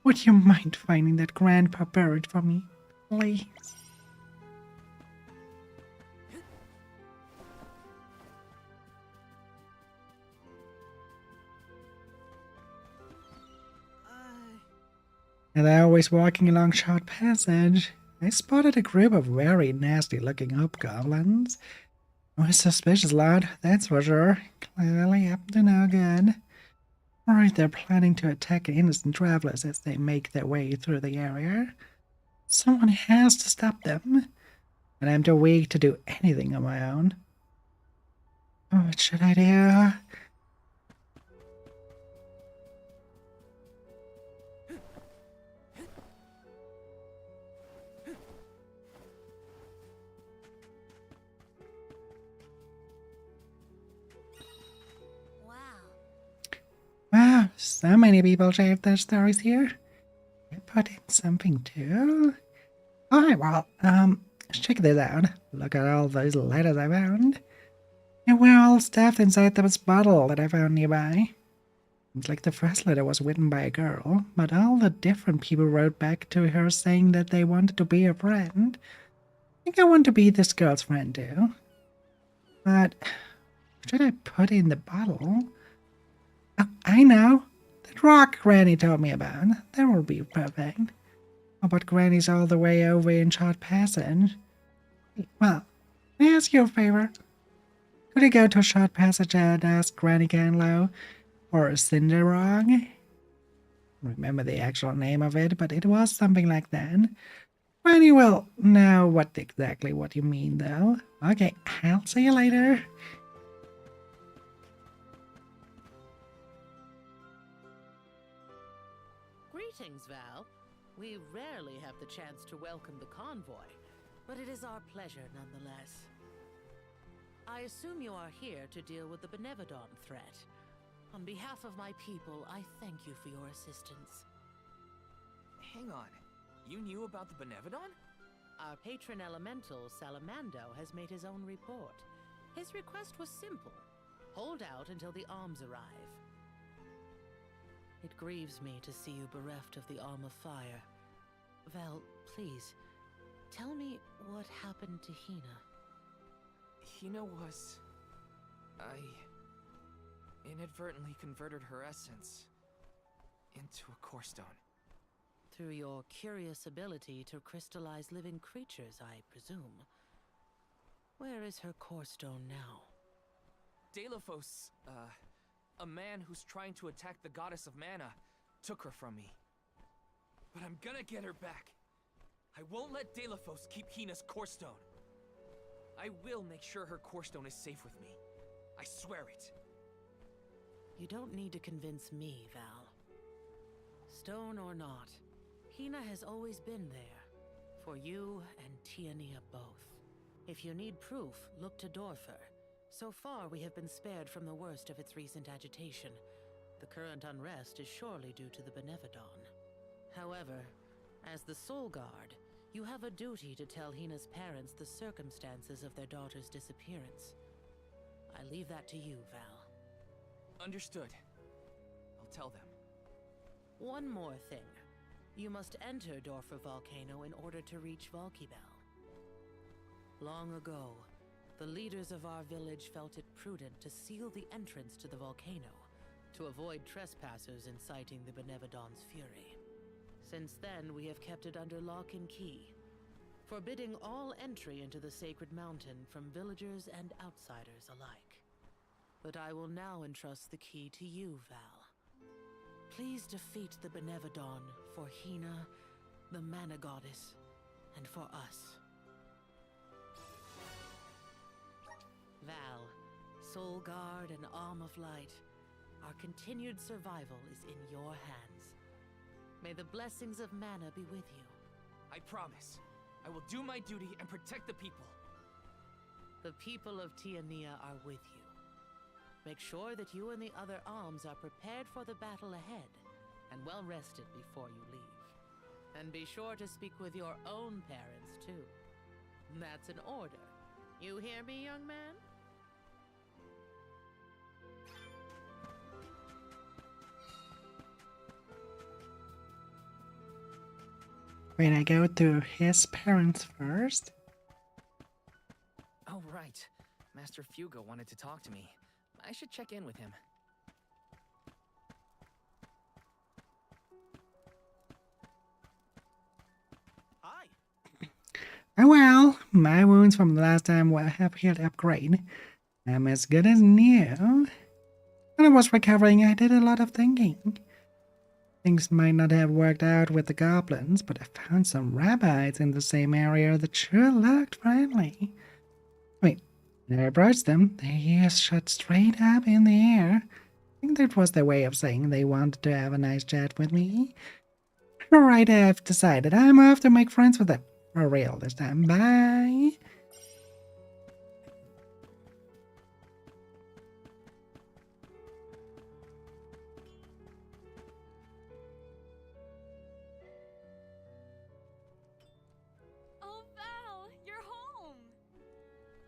would you mind finding that Grandpa buried for me, please? And I was walking along Short Passage. I spotted a group of very nasty-looking hobgoblins. A suspicious lot, that's for sure. Clearly up to no good. Worried they're planning to attack innocent travelers as they make their way through the area. Someone has to stop them, and I'm too weak to do anything on my own. What should I do? Wow, so many people shared their stories here. I put in something too. Alright, well, let's check this out. Look at all those letters I found. And we're all stuffed inside this bottle that I found nearby. It's like the first letter was written by a girl, but all the different people wrote back to her saying that they wanted to be her friend. I think I want to be this girl's friend too. But what should I put in the bottle? Oh, I know. That rock Granny told me about. That will be perfect. Oh, but Granny's all the way over in Short Passage. Well, may I ask you a favor? Could you go to Short Passage and ask Granny Ganlow for a Cinderog? Remember the actual name of it, but it was something like that. Granny will know exactly what you mean, though. Okay, I'll see you later. Greetings, Val. We rarely have the chance to welcome the convoy, but it is our pleasure nonetheless. I assume you are here to deal with the Benevodon threat. On behalf of my people, I thank you for your assistance. Hang on. You knew about the Benevodon? Our patron elemental, Salamando, has made his own report. His request was simple. Hold out until the arms arrive. It grieves me to see you bereft of the Arm of Fire. Val, please, tell me what happened to Hina. Hina was... I inadvertently converted her essence into a core stone. Through your curious ability to crystallize living creatures, I presume. Where is her core stone now? Deilophos, a man who's trying to attack the goddess of mana, took her from me. But I'm gonna get her back. I won't let Deilophos keep Hina's core stone. I will make sure her core stone is safe with me. I swear it. You don't need to convince me, Val. Stone or not, Hina has always been there. For you and Tiania both. If you need proof, look to Dorfer. So far, we have been spared from the worst of its recent agitation. The current unrest is surely due to the Benevodon. However, as the Soul Guard, you have a duty to tell Hina's parents the circumstances of their daughter's disappearance. I leave that to you, Val. Understood. I'll tell them. One more thing. You must enter Dorfer Volcano in order to reach Valkybel. Long ago, the leaders of our village felt it prudent to seal the entrance to the volcano to avoid trespassers inciting the Benevodon's fury. Since then, we have kept it under lock and key, forbidding all entry into the sacred mountain from villagers and outsiders alike. But I will now entrust the key to you, Val. Please defeat the Benevodon for Hina, the Mana Goddess, and for us. Val, Soul Guard and Arm of Light, our continued survival is in your hands. May the blessings of Mana be with you. I promise. I will do my duty and protect the people. The people of Tiania are with you. Make sure that you and the other alms are prepared for the battle ahead and well rested before you leave. And be sure to speak with your own parents, too. That's an order. You hear me, young man? Wait, I go to his parents first? Oh, right. Master Fugo wanted to talk to me. I should check in with him. Hi. Oh well, my wounds from the last time have healed upgrade. I'm as good as new. When I was recovering, I did a lot of thinking. Things might not have worked out with the goblins, but I found some rabbits in the same area that sure looked friendly. Wait, when I approached them, their ears shot straight up in the air. I think that was their way of saying they wanted to have a nice chat with me. Alright, I've decided I'm off to make friends with them. For real this time. Bye!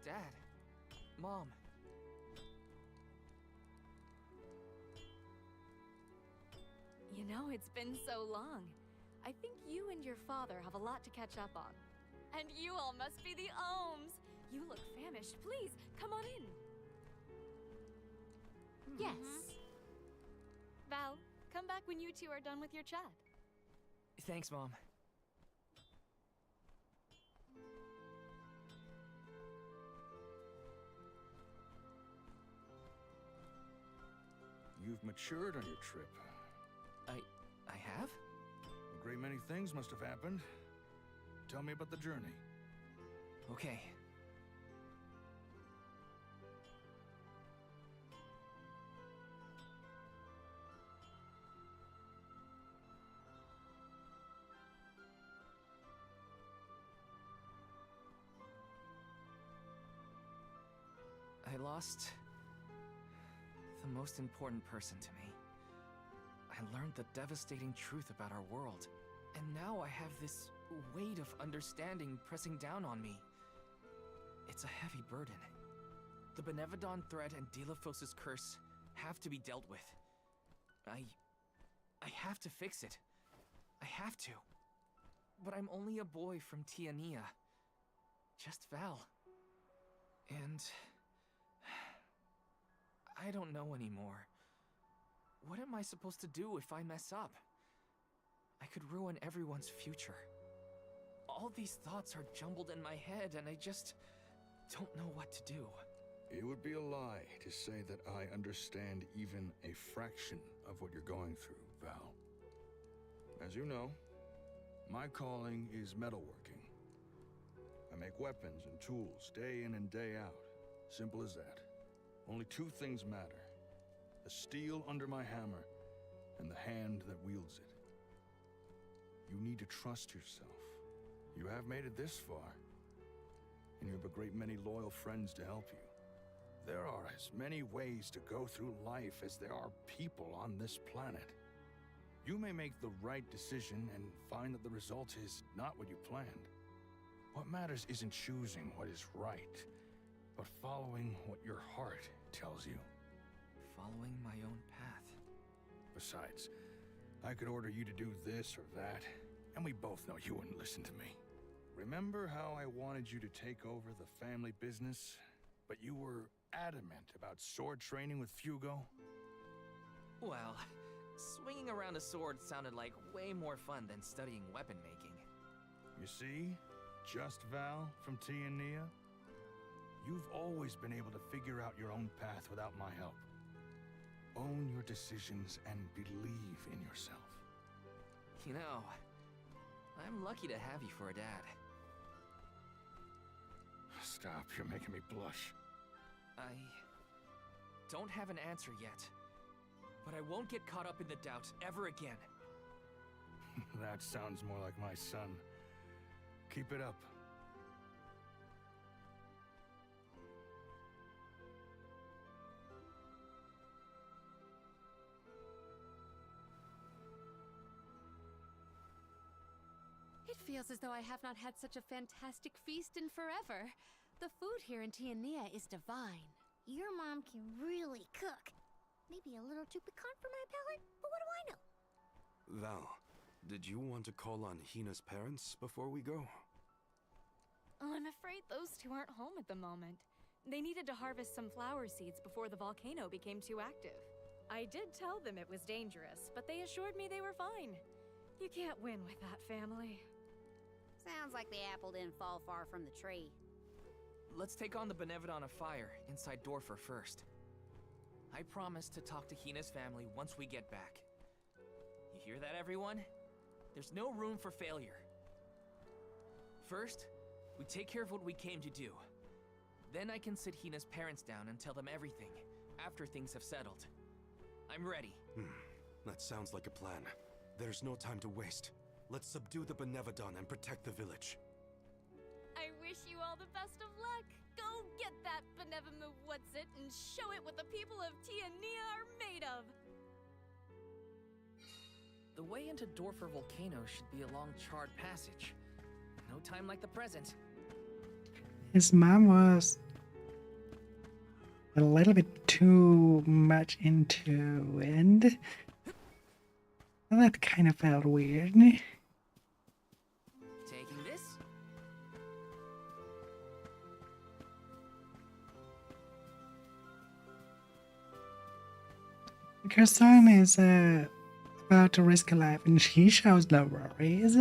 Dad. Mom. You know, it's been so long. I think you and your father have a lot to catch up on. And you all must be the Ohms. You look famished. Please, come on in. Yes. Val, come back when you two are done with your chat. Thanks, Mom. You've matured on your trip. I have? A great many things must have happened. Tell me about the journey. Okay. I lost the most important person to me. I learned the devastating truth about our world, and now I have this weight of understanding pressing down on me. It's a heavy burden. The Benevodon threat and Delphos' curse have to be dealt with. I have to fix it. I have to. But I'm only a boy from Tiania. Just Val. And I don't know anymore. What am I supposed to do if I mess up? I could ruin everyone's future. All these thoughts are jumbled in my head, and I just don't know what to do. It would be a lie to say that I understand even a fraction of what you're going through, Val. As you know, my calling is metalworking. I make weapons and tools day in and day out. Simple as that. Only two things matter: the steel under my hammer and the hand that wields it. You need to trust yourself. You have made it this far, and you have a great many loyal friends to help you. There are as many ways to go through life as there are people on this planet. You may make the right decision and find that the result is not what you planned. What matters isn't choosing what is right, but following what your heart tells you. Following my own path. Besides, I could order you to do this or that, and we both know you wouldn't listen to me. Remember how I wanted you to take over the family business, but you were adamant about sword training with Fugo? Well, swinging around a sword sounded like way more fun than studying weapon making. You see? Just Val from T and Nia? You've always been able to figure out your own path without my help. Own your decisions and believe in yourself. You know, I'm lucky to have you for a dad. Stop, you're making me blush. I don't have an answer yet, but I won't get caught up in the doubts ever again. That sounds more like my son. Keep it up. It feels as though I have not had such a fantastic feast in forever. The food here in Tiania is divine. Your mom can really cook. Maybe a little too piquant for my palate, but what do I know? Val, did you want to call on Hina's parents before we go? Oh, I'm afraid those two aren't home at the moment. They needed to harvest some flower seeds before the volcano became too active. I did tell them it was dangerous, but they assured me they were fine. You can't win with that family. Sounds like the apple didn't fall far from the tree. Let's take on the Benevodon of Fire inside Dorfer first. I promise to talk to Hina's family once we get back. You hear that, everyone? There's no room for failure. First, we take care of what we came to do. Then I can sit Hina's parents down and tell them everything, after things have settled. I'm ready. That sounds like a plan. There's no time to waste. Let's subdue the Benevodon and protect the village. I wish you all the best of luck. Go get that Benevodons and show it what the people of Tiania are made of. The way into Dorfer Volcano should be along Charred Passage. No time like the present. His mom was a little bit too much into it. That kind of felt weird. Taking this? Her son is about to risk her life and she shows no worries.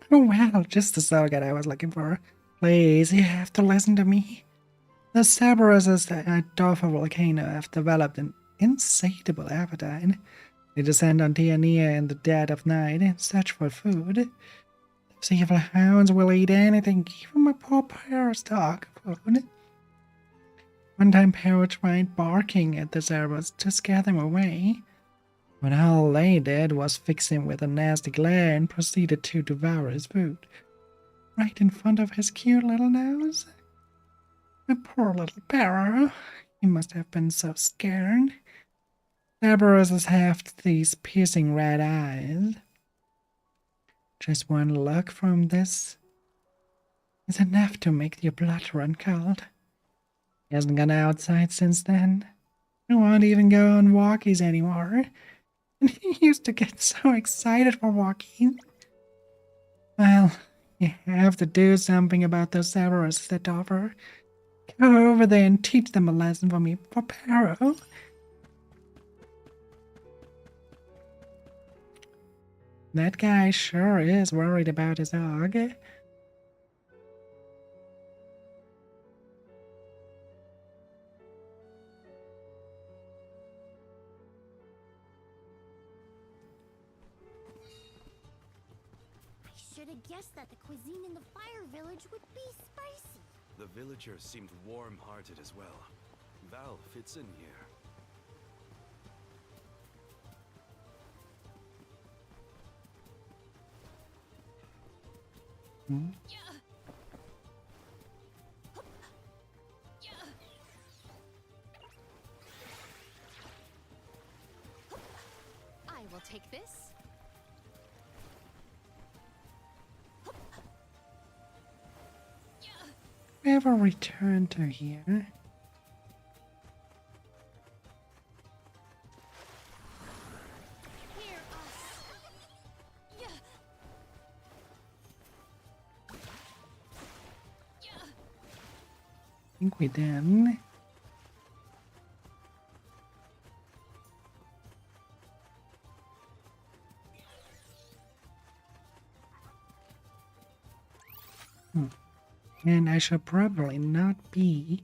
Oh well, just the surrogate I was looking for. Please, you have to listen to me. The Cerberuses at Dorfer Volcano have developed an insatiable appetite. They descend on Tiania in the dead of night in search for food. Those evil hounds will eat anything, even my poor parrot's dog food. One time Parrot tried barking at the Cerberus to scare them away, but all they did was fix him with a nasty glare and proceeded to devour his food, right in front of his cute little nose. My poor little Parrot, he must have been so scared. Cerberuses have these piercing red eyes. Just one look from this is enough to make your blood run cold. He hasn't gone outside since then. He won't even go on walkies anymore. And he used to get so excited for walking. Well, you have to do something about those Cerberuses that offer. Go over there and teach them a lesson for me, for Paro. That guy sure is worried about his dog. I should have guessed that the cuisine in the Fire Village would be spicy. The villagers seemed warm-hearted as well. Val fits in here. will take this. We ever return to here? Hear us. Yeah. I think we did. And I should probably not be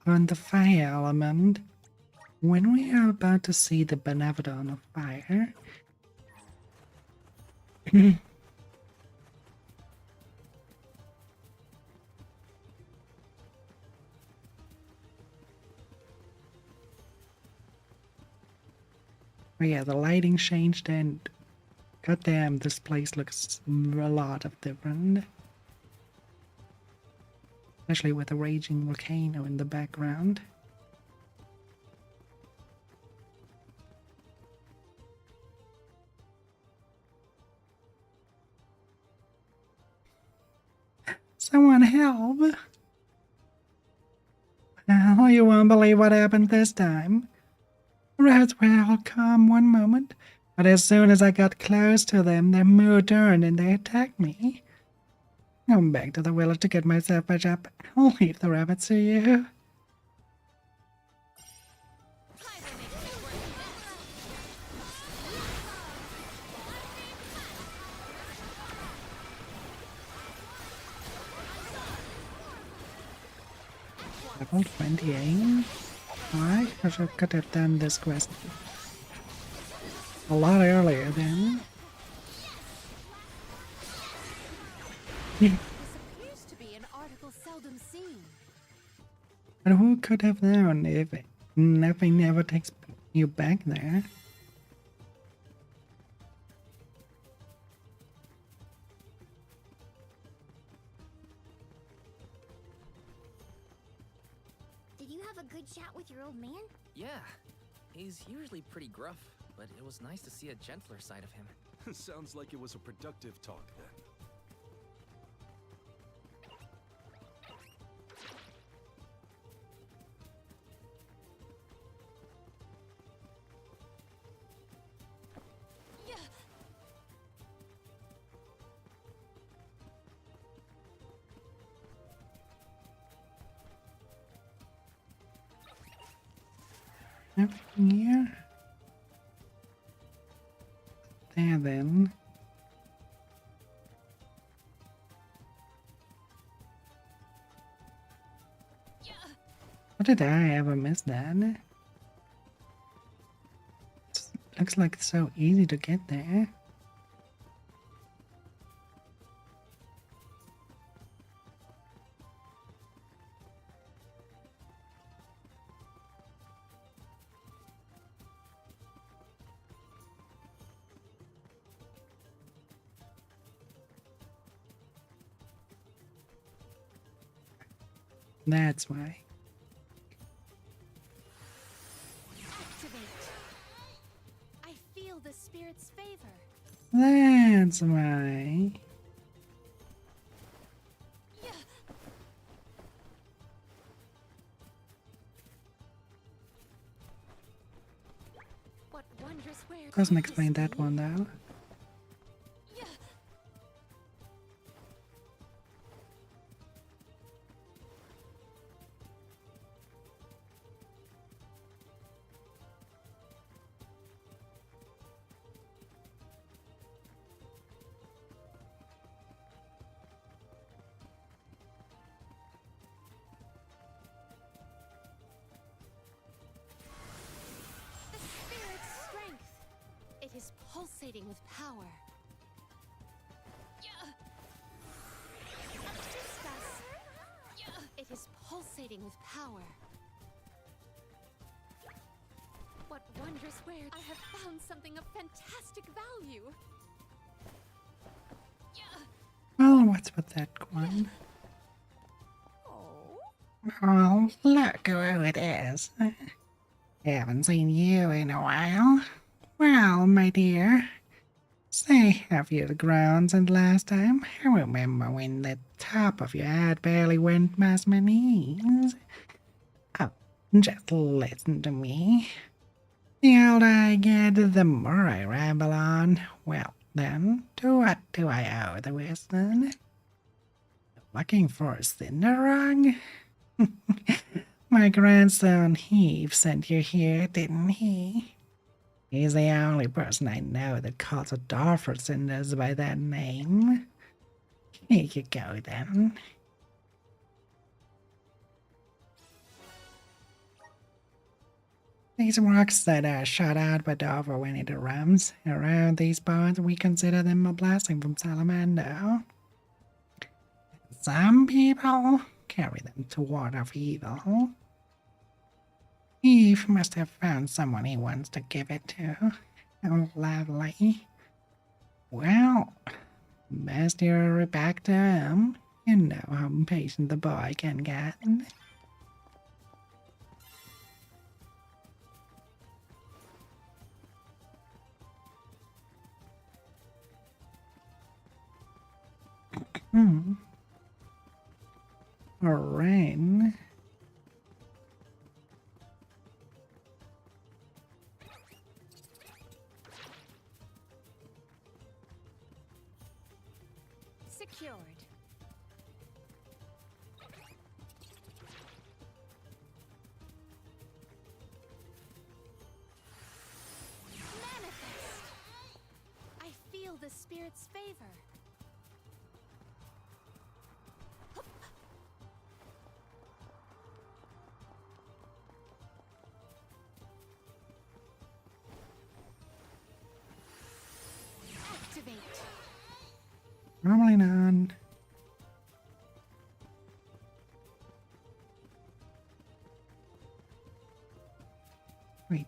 on the fire element when we are about to see the Benevodon of Fire. Oh yeah, the lighting changed and goddamn, this place looks a lot of different. Especially with a raging volcano in the background. Someone help! Well, you won't believe what happened this time. Rats were all calm one moment, but as soon as I got close to them, their mood turned and they attacked me. I'm back to the village to get myself patched up. I'll leave the rabbits to you. Level 28? Alright, I could have done this quest a lot earlier then. This appears to be an article seldom seen. But who could have known if nothing ever takes you back there? Did you have a good chat with your old man? Yeah, he's usually pretty gruff, but it was nice to see a gentler side of him. Sounds like it was a productive talk then. Everything here? There then. How did I ever miss that? Looks like it's so easy to get there. That's why. Activate. I feel the spirit's favor. That's why. What wondrous wares Doesn't explain that one though. The spirit's strength. It is pulsating with power. Discuss. It is pulsating with power. What wondrous wares! I have found something of fantastic value. Well, what's with that one? Oh, look who it is. Haven't seen you in a while. Well, my dear, say have you grown since last time? I remember when the top of your head barely went past my knees. Oh, just listen to me. The older I get, the more I ramble on. Well, then, to what do I owe the wisdom? Looking for a cinder rug? My grandson Heath sent you here, didn't he? He's the only person I know that calls a door for cinders by that name. Here you go, then. These rocks that are shot out by Dover when it erupts, around these parts we consider them a blessing from Salamander. Some people carry them to ward off evil. Eve must have found someone he wants to give it to. How lovely. Well, best you hurry back to him. You know how impatient the boy can get. Rain. Secured. Manifest! I feel the spirit's favor. Activate. Normally none. Wait.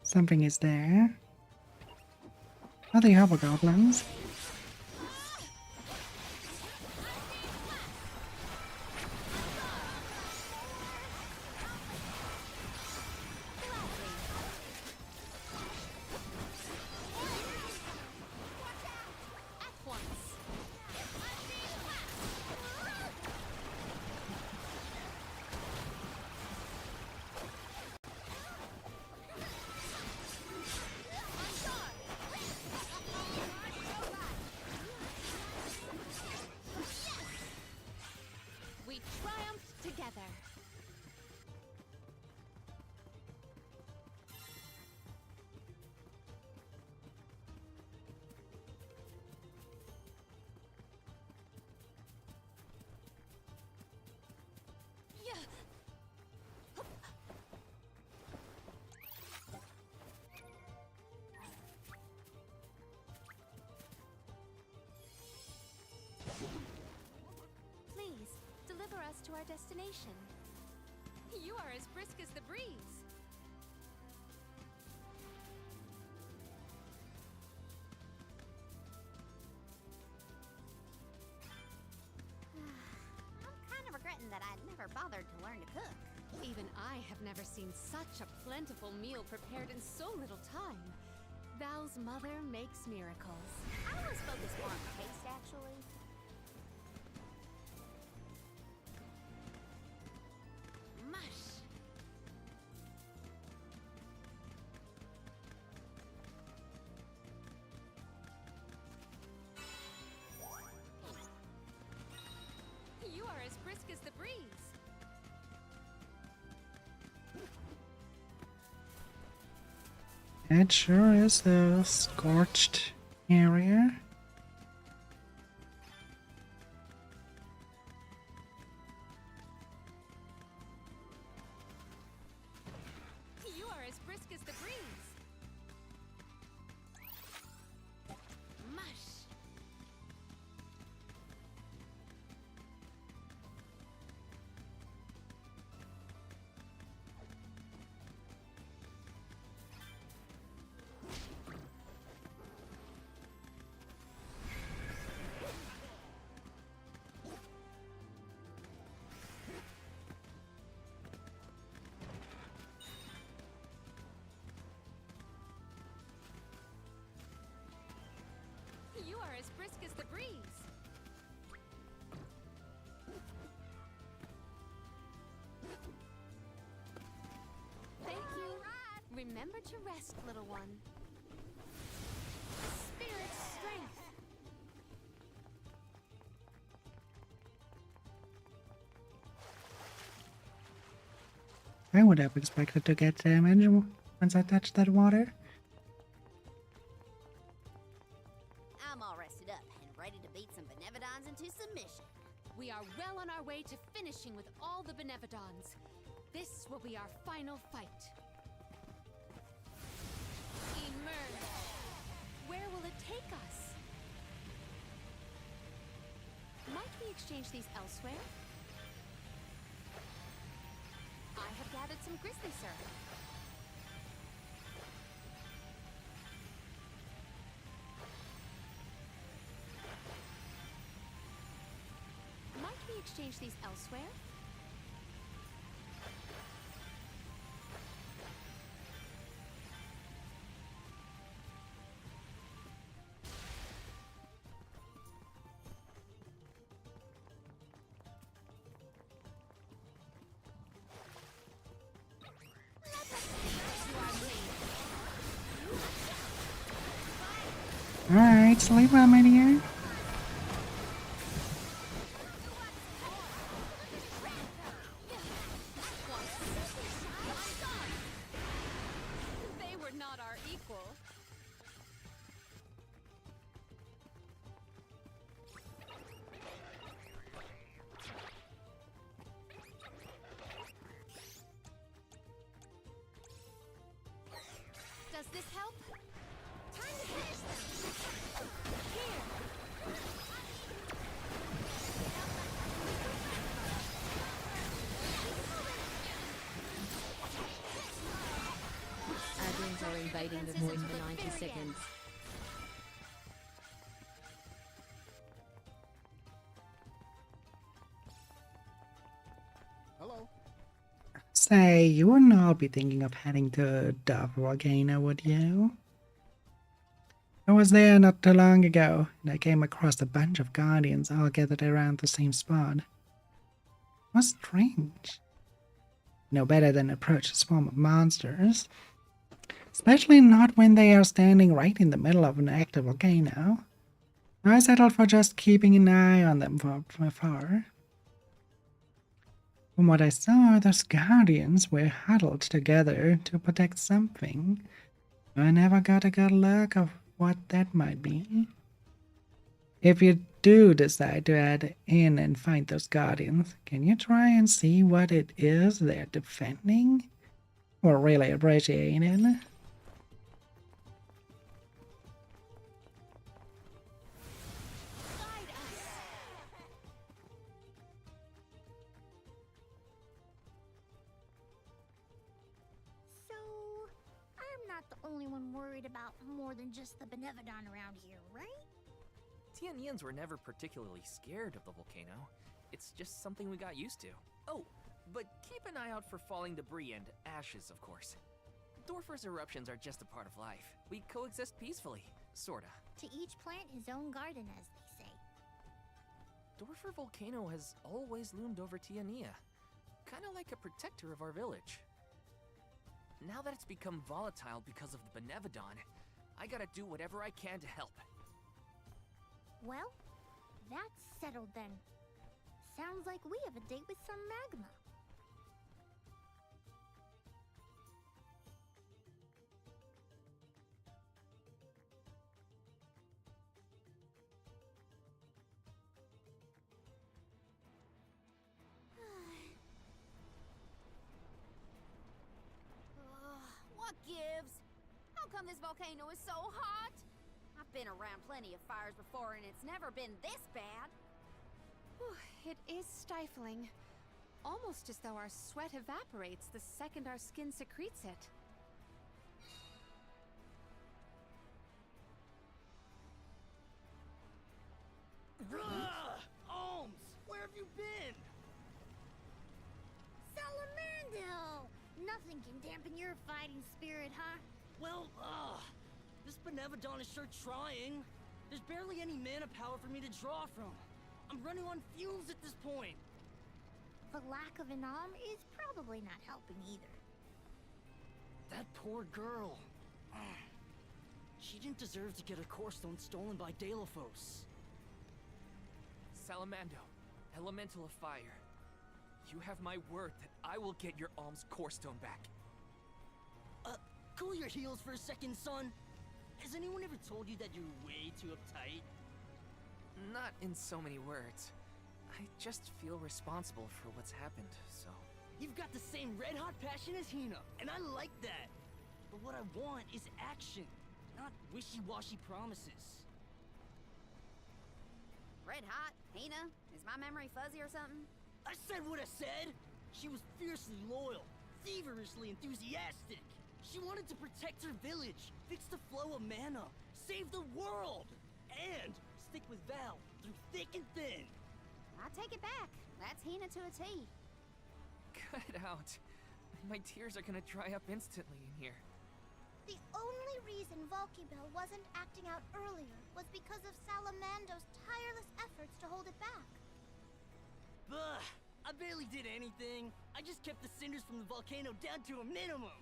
Something is there. Are they hobgoblins? We triumphed together. Please, deliver us to our destination. You are as brisk as the breeze. I'm kind of regretting that I never bothered to learn to cook. Even I have never seen such a plentiful meal prepared in so little time. Val's mother makes miracles. I was focused more on taste, actually. Mush! You are as brisk as the breeze. It sure is a scorched area. You are as brisk as the breeze. Mush! brisk as the breeze. Thank you. Remember to rest, little one. Spirit strength. I would have expected to get damage once I touched that water. I'm all rested up and ready to beat some Benevodons into submission. We are well on our way to finishing with all the Benevodons. This will be our final fight. Emerge. Where will it take us? Might we exchange these elsewhere? I have gathered some grizzly syrup. Might we exchange these elsewhere? Alright, sleep well, my dear. They were not our equal. Does this help? Time to finish them! Here! Admins are invading the void for 90 seconds. Hello. Say, you wouldn't all be thinking of heading to the volcano, would you? I was there not too long ago, and I came across a bunch of guardians all gathered around the same spot. It was strange. No better than approach a swarm of monsters. Especially not when they are standing right in the middle of an active volcano. I settled for just keeping an eye on them from afar. From what I saw, those guardians were huddled together to protect something. I never got a good look of what that might be. If you do decide to head in and find those guardians, can you try and see what it is they're defending? We'll really appreciate it. So, I'm not the only one worried about more than just the Benevodon around here, right? Tianians were never particularly scared of the volcano. It's just something we got used to. Oh, but keep an eye out for falling debris and ashes, of course. Dorfer's eruptions are just a part of life. We coexist peacefully, sorta. To each plant his own garden, as they say. Dorfer Volcano has always loomed over Tiania, kinda like a protector of our village. Now that it's become volatile because of the Benevodon, I gotta do whatever I can to help. Well, that's settled then. Sounds like we have a date with some magma. What gives? How come this volcano is so hot? I've been around plenty of fires before and it's never been this bad. It is stifling. Almost as though our sweat evaporates the second our skin secretes it. Ohms! Where have you been? Salamandel! Nothing can dampen your fighting spirit, huh? Well, this Benevodon is sure trying. There's barely any mana power for me to draw from. I'm running on fumes at this point. The lack of an arm is probably not helping either. That poor girl. She didn't deserve to get her core stone stolen by Delphos. Salamando, elemental of fire. You have my word that I will get your alm's core stone back. Cool your heels for a second, son. Has anyone ever told you that you're way too uptight? Not in so many words. I just feel responsible for what's happened, so... You've got the same red-hot passion as Hina, and I like that. But what I want is action, not wishy-washy promises. Red hot? Hina? Is my memory fuzzy or something? I said what I said! She was fiercely loyal, feverishly enthusiastic. She wanted to protect her village, fix the flow of mana, save the world, and stick with Val through thick and thin. I take it back. That's Hina to a T. Cut it out. My tears are gonna dry up instantly in here. The only reason Volkibel wasn't acting out earlier was because of Salamando's tireless efforts to hold it back. Bah! I barely did anything. I just kept the cinders from the volcano down to a minimum.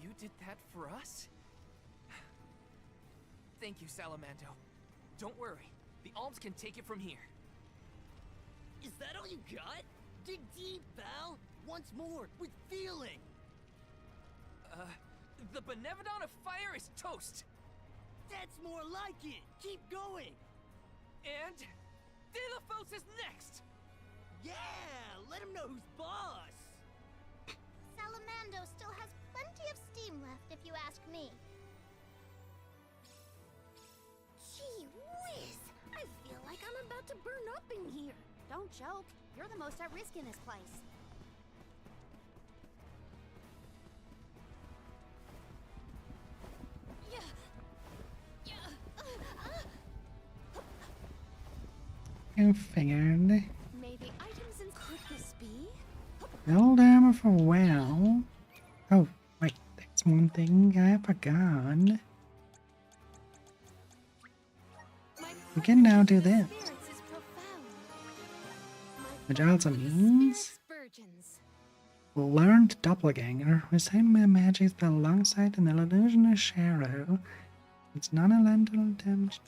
You did that for us? Thank you, Salamando. Don't worry. The alms can take it from here. Is that all you got? Dig deep, Val! Once more, with feeling! The Benevodon of Fire is toast! That's more like it! Keep going! And... Delphos is next! Yeah! Let him know who's boss! Salamando still has plenty of steam left, if you ask me. Gee whiz! I feel like I'm about to burn up in here. Don't joke. You're the most at risk in this place. You figured. Maybe items and could this be? Build armor for well. Oh, wait, that's one thing I forgot. We can now do this. Which also means... Learned Doppelganger. Recite my magic spell alongside an illusionary shadow. It's non-elemental damage.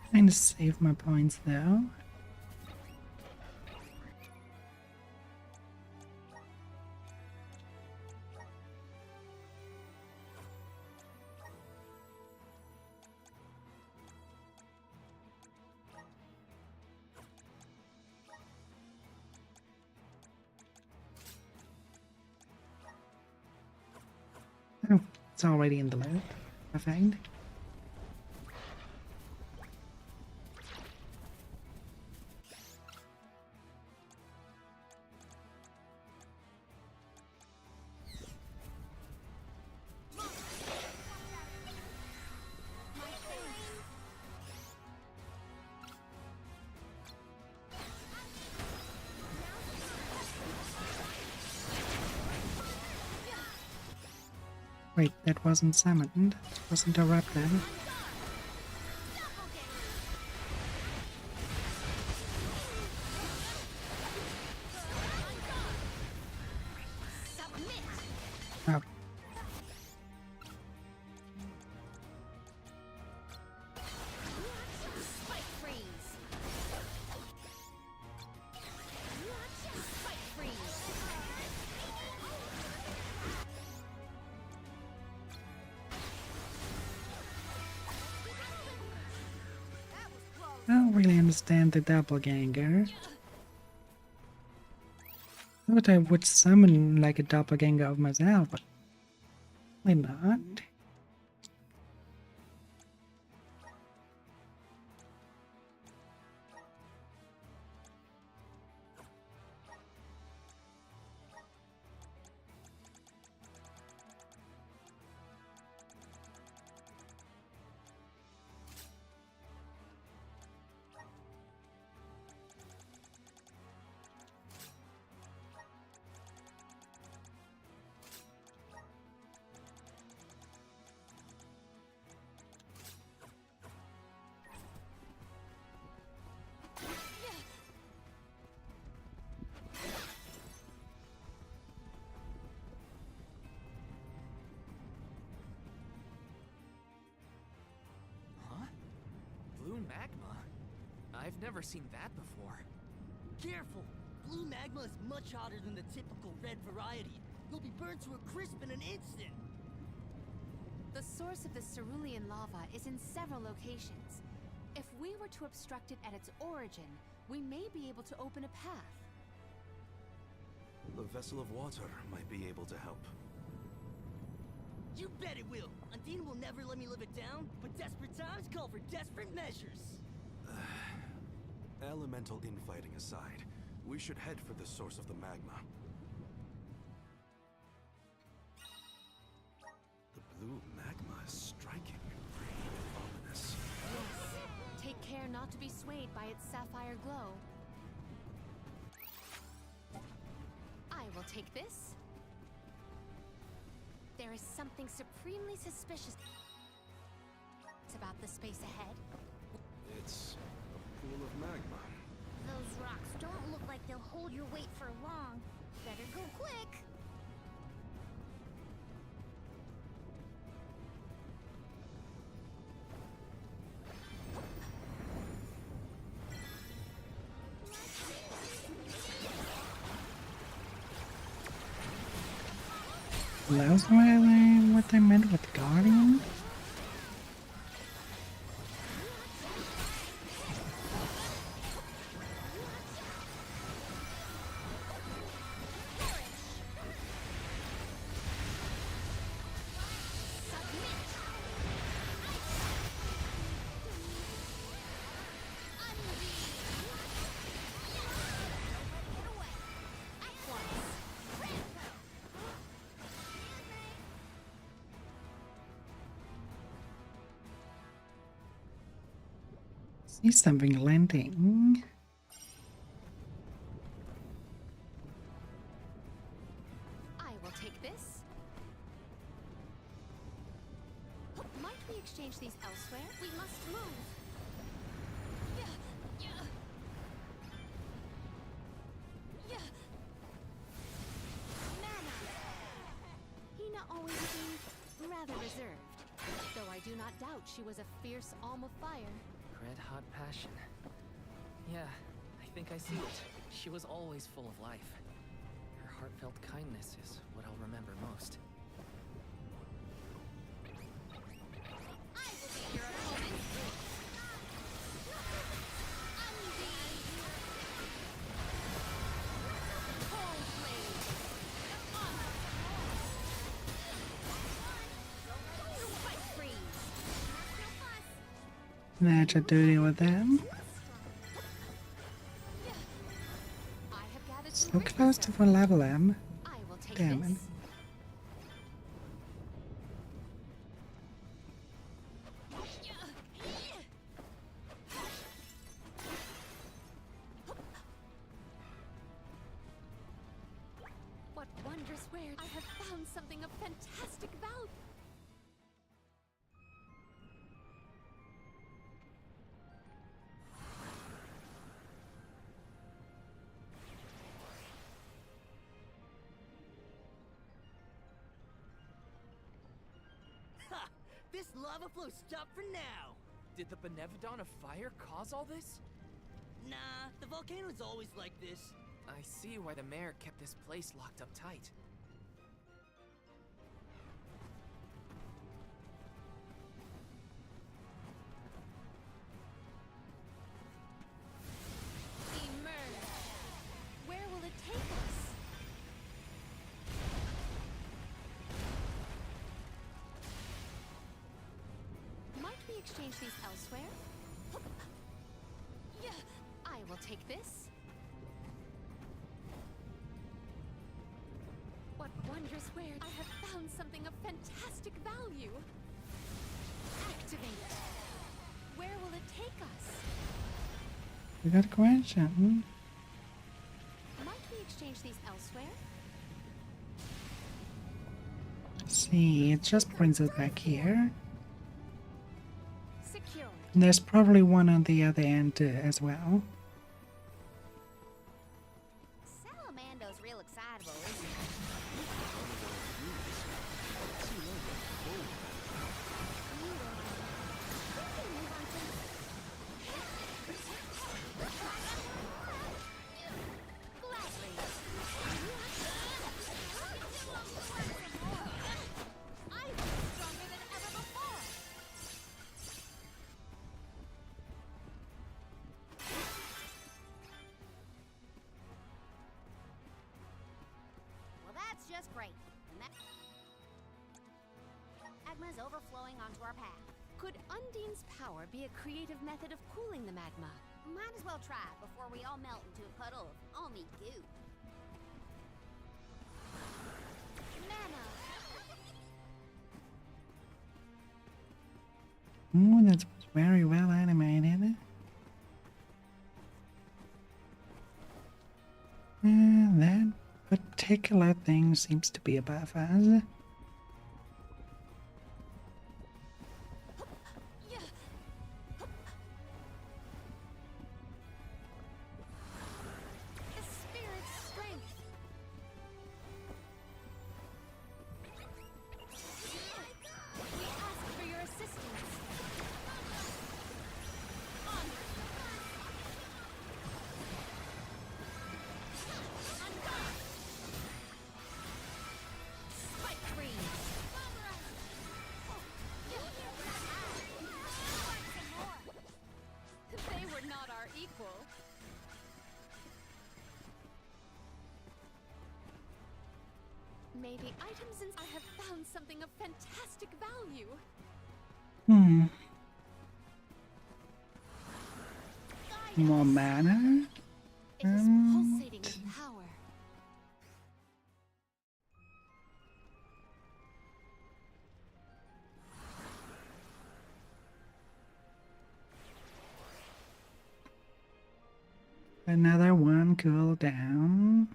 Trying to save my points though. Oh, it's already in the loop. Perfect. Wait, that wasn't summoned. It was interrupted. Oh. I don't really understand the doppelganger. I thought I would summon like a doppelganger of myself, but why not? I've never seen that before. Careful! Blue magma is much hotter than the typical red variety. You'll be burned to a crisp in an instant! The source of the cerulean lava is in several locations. If we were to obstruct it at its origin, we may be able to open a path. The vessel of water might be able to help. You bet it will! Undine will never let me live it down, but desperate times call for desperate measures! Elemental infighting aside, we should head for the source of the magma. The blue magma is striking. Ominous. Yes. Take care not to be swayed by its sapphire glow. I will take this. There is something supremely suspicious about the space ahead. It's a pool of magma. Those rocks don't look like they'll hold your weight for long. Better go quick. That's what they meant with Guardian? See something landing. I will take this. Might we exchange these elsewhere? We must move. Hina always seemed rather reserved, though I do not doubt she was a fierce alm of fire. Red hot passion. Yeah, I think I see it. She was always full of life. Her heartfelt kindness is what I'll remember most. I will be your opponent. That's a duty with them. So close to full level M. Damn it. What wondrous wares! I have found something of fantastic value. Ha! This lava flow stopped for now! Did the Benevodon of Fire cause all this? Nah, the volcano's always like this. I see why the mayor kept this place locked up tight. Emerge. Where will it take us? Might we exchange these elsewhere? I will take this. What wondrous wares! I have found something of fantastic value. Activate. Where will it take us? We got a question. Might we exchange these elsewhere? See, it just brings us back here. Secure. And there's probably one on the other end as well. Salamando's real excitable, isn't he? just great. The magma's overflowing onto our path. Could Undine's power be a creative method of cooling the magma? Might as well try before we all melt into a puddle of almy goo. Mana! Ooh, that's very well animated. That particular thing seems to be above us. The spirit's strength. We ask for your assistance. Spike freeze. They were not our equal. Maybe items in I have found something of fantastic value. More mana? It is pulsating with power. Another one cool down.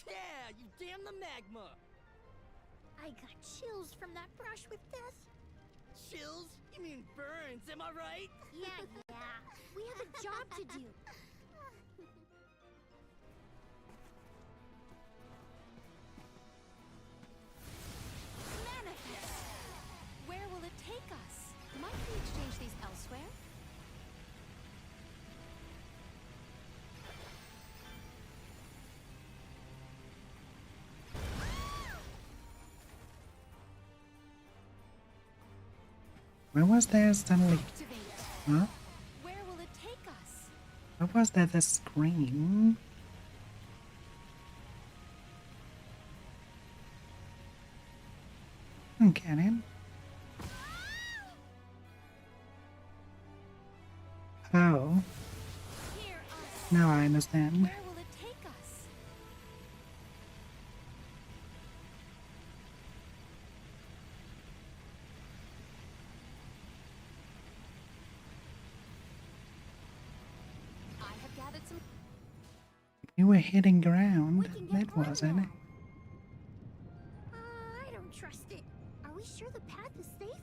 Yeah, you damn the magma! I got chills from that brush with death. Chills? You mean burns, am I right? Yeah. We have a job to do. Manifest! Where will it take us? Might we exchange these elsewhere? Where was there suddenly? Activate. Huh? Where will it take us? What was that? The screen? I don't get it. Oh. Hear us. Now I understand. Where will it take us? I have gathered some. You were hitting ground. That wasn't it. I don't trust it. Are we sure the path is safe?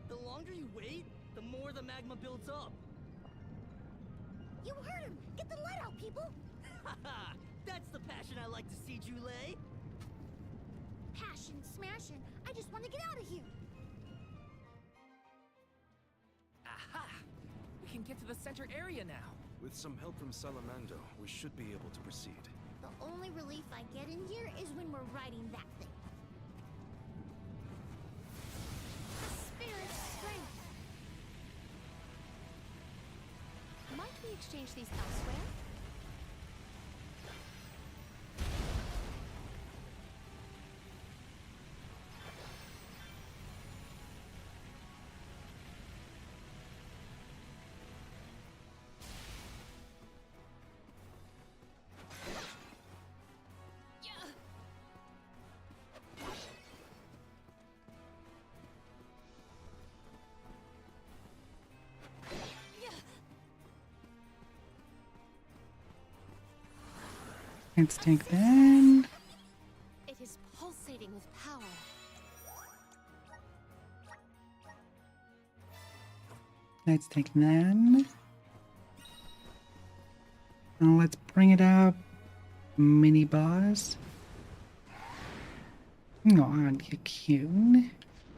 The longer you wait, the more the magma builds up. You heard him! Get the lead out, people! Haha! That's the passion I like to see, Jule. Passion, smashing. I just want to get out of here. Aha! We can get to the center area now. With some help from Salamando, we should be able to proceed. The only relief I get in here is when we're riding that thing. The spirit's strength. Might we exchange these elsewhere? Let's take that. It is pulsating with power. Let's take that. Now let's bring it up. Mini boss. Oh, aren't you cute?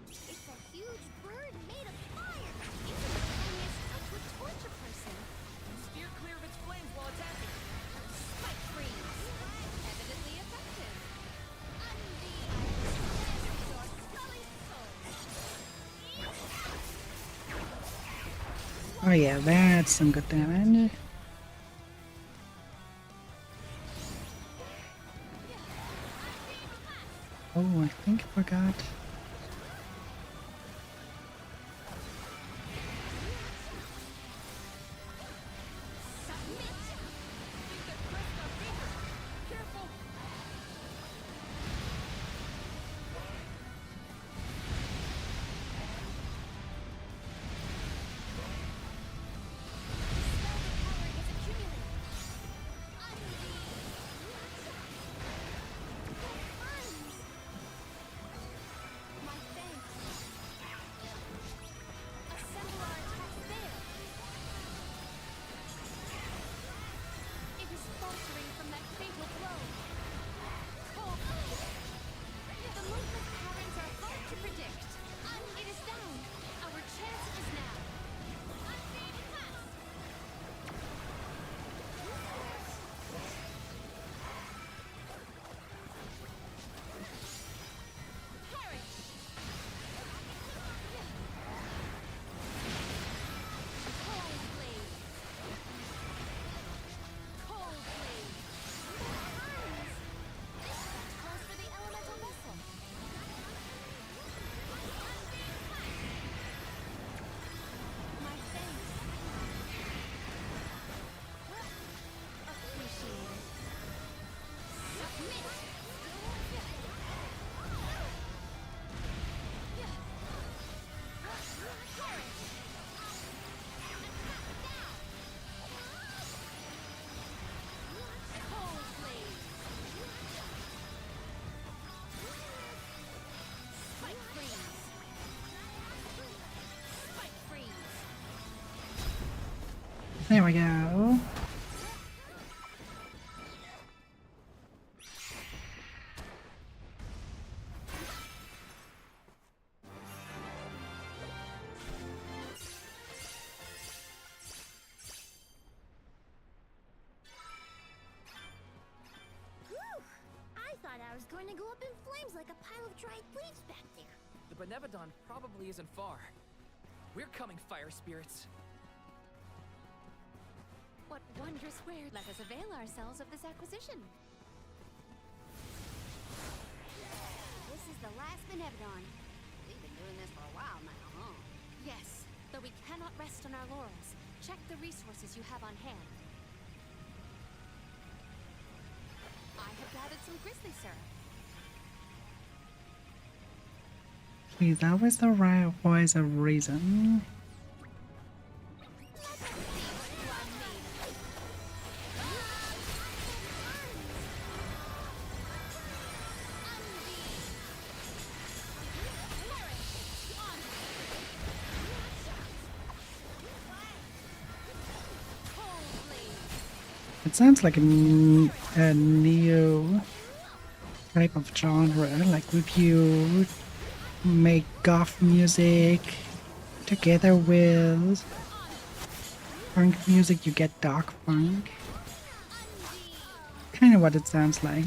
It's a huge bird made of fire. It's the tiniest touch would torch a person. Steer clear of its flames while attacking. Spike freeze. Evidently effective. Oh yeah, that's some good damage. Oh, I think I forgot. There we go. I thought I was going to go up in flames like a pile of dried leaves back there. The Benevodon probably isn't far. We're coming, fire spirits. What wondrous where? Let us avail ourselves of this acquisition. This is the last Benevodon. We've been doing this for a while now, huh? Yes, though we cannot rest on our laurels. Check the resources you have on hand. I have gathered some grizzly syrup. Please, always the right voice of reason. It sounds like a new type of genre, like if you make goth music together with funk music, you get dark funk. Kind of what it sounds like.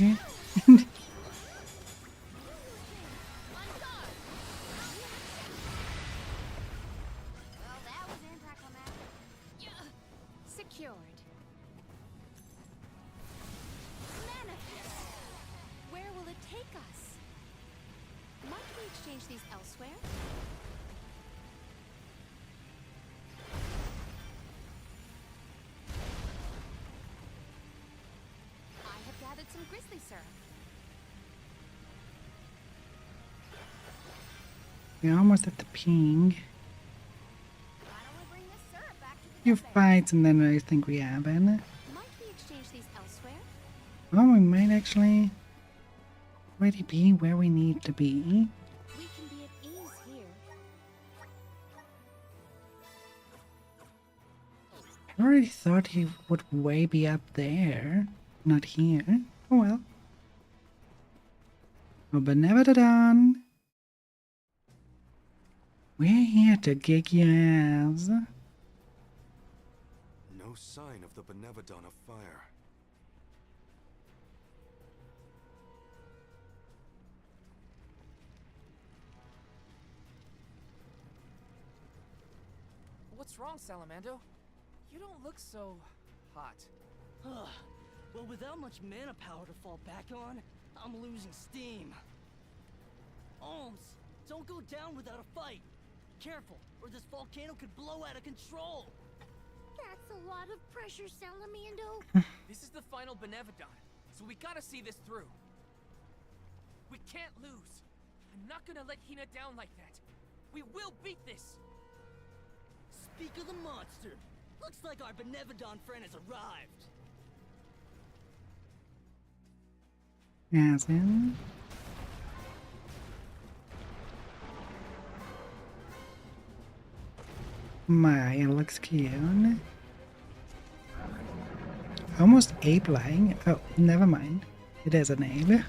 Secured. Manifest. Where will it take us? Might we exchange these elsewhere? I have gathered some grizzly syrup. We're almost at the ping. Few fights and then I think we have it. Might we exchange these elsewhere? Well, we might actually already be where we need to be. We can be at ease here. I already thought he would way be up there, not here. Oh well. Oh, but never done. We're here to kick your ass. No sign of the Benevodon of fire. What's wrong, Salamando? You don't look so hot. Well, without much mana power to fall back on, I'm losing steam. Alms, don't go down without a fight. Careful, or this volcano could blow out of control. That's a lot of pressure, Salamando. This is the final Benevodon, so we gotta see this through. We can't lose. I'm not gonna let Hina down like that. We will beat this. Speak of the monster. Looks like our Benevodon friend has arrived. As in. My, it looks cute. Almost ape-like. Oh, never mind. It is an ape.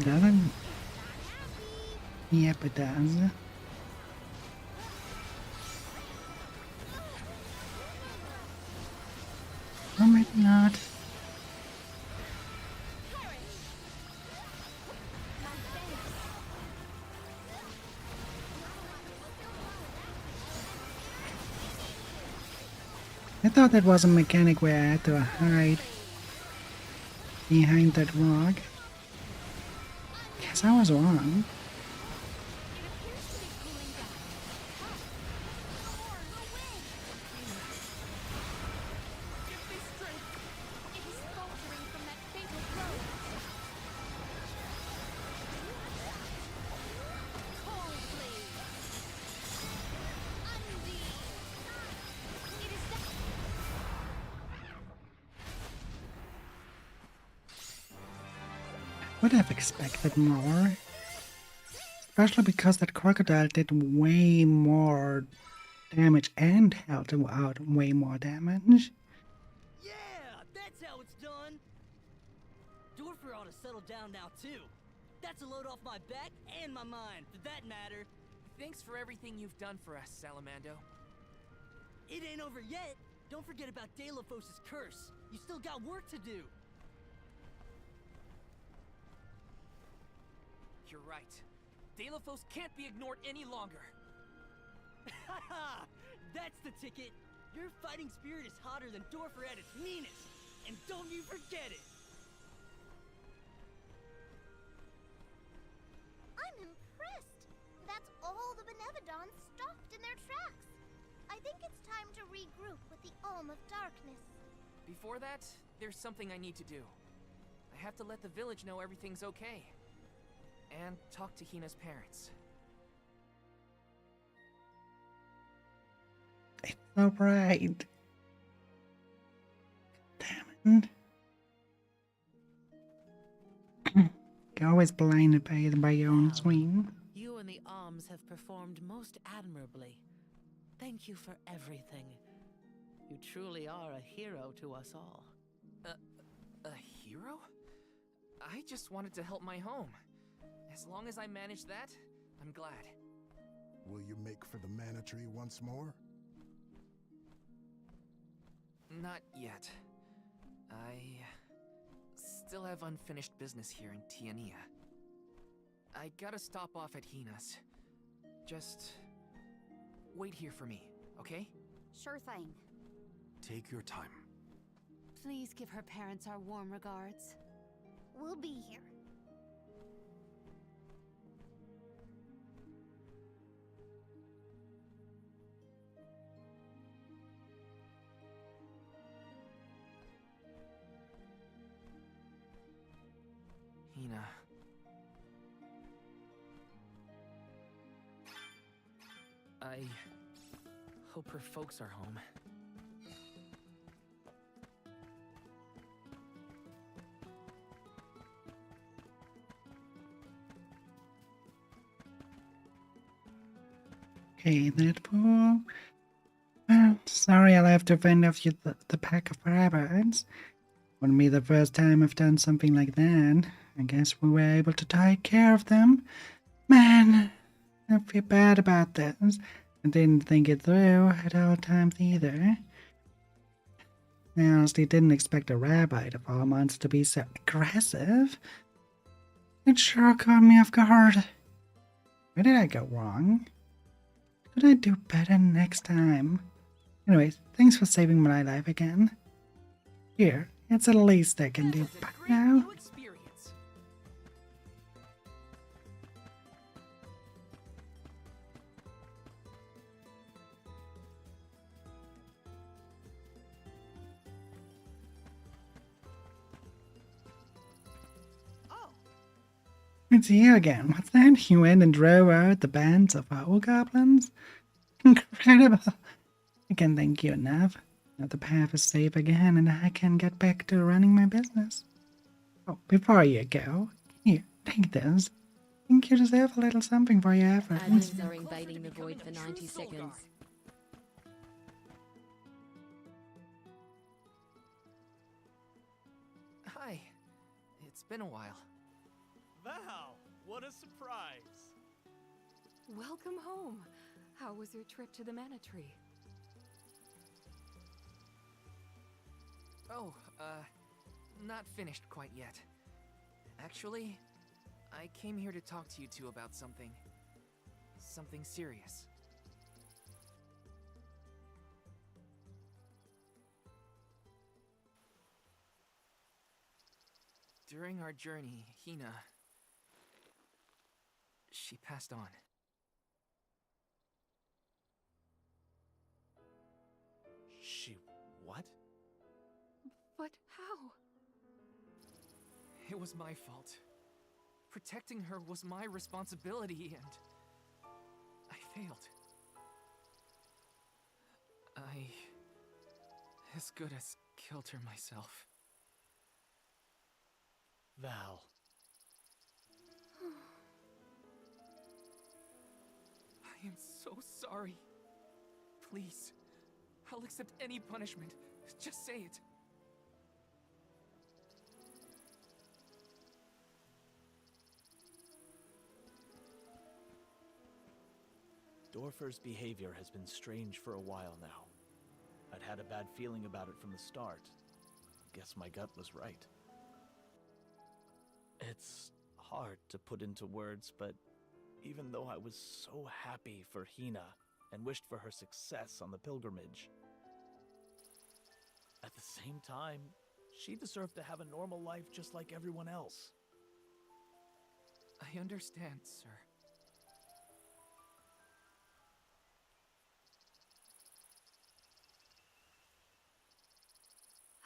Doesn't. Yep, it does. Or maybe not. I thought that was a mechanic where I had to hide behind that rock. Guess I was wrong. Would have expected more. Especially because that crocodile did way more damage and held out way more damage. Yeah, that's how it's done. Dorfer ought to settle down now too. That's a load off my back and my mind, for that matter. Thanks for everything you've done for us, Salamando. It ain't over yet. Don't forget about Delphos' curse. You still got work to do. You're right. Delphos can't be ignored any longer. Haha! That's the ticket. Your fighting spirit is hotter than Dorfer at its meanest. And don't you forget it. I'm impressed. That's all the Benevodons stopped in their tracks. I think it's time to regroup with the Alm of Darkness. Before that, there's something I need to do. I have to let the village know everything's okay. And talk to Hina's parents. It's so bright. Damn it. You're always blinded by your own swing. You and the Alms have performed most admirably. Thank you for everything. You truly are a hero to us all. A hero? I just wanted to help my home. As long as I manage that, I'm glad. Will you make for the Mana Tree once more? Not yet. I still have unfinished business here in Tiania. I gotta stop off at Hina's. Just wait here for me, okay? Sure thing. Take your time. Please give her parents our warm regards. We'll be here. Hina. I hope her folks are home. Okay, Deadpool. Well, Sorry I'll have to fend off you the pack of rabbits. Wouldn't be the first time I've done something like that. I guess we were able to take care of them. Man, I feel bad about this. I didn't think it through at all times either. I honestly didn't expect a rabbi of all months to be so aggressive. It sure caught me off guard. Where did I go wrong? Could I do better next time? Anyways, thanks for saving my life again. Here, it's the least I can do by now. It's you again. What's that? You went and drove out the bands of goblins? Incredible. I can't thank you enough. Now the path is safe again and I can get back to running my business. Oh, before you go, here, take this. I think you deserve a little something for your efforts. Admins are invading the void for 90 seconds. Hi. It's been a while. Val, what a surprise! Welcome home. How was your trip to the Mana Tree? Oh, not finished quite yet. Actually, I came here to talk to you two about something. Something serious. During our journey, Hina... she passed on. She what? But how? It was my fault. Protecting her was my responsibility, and... I failed. I... as good as killed her myself. Val. I am so sorry. Please, I'll accept any punishment. Just say it. Dorfer's behavior has been strange for a while now. I'd had a bad feeling about it from the start. Guess my gut was right. It's hard to put into words, but even though I was so happy for Hina and wished for her success on the pilgrimage, at the same time, she deserved to have a normal life just like everyone else. I understand, sir.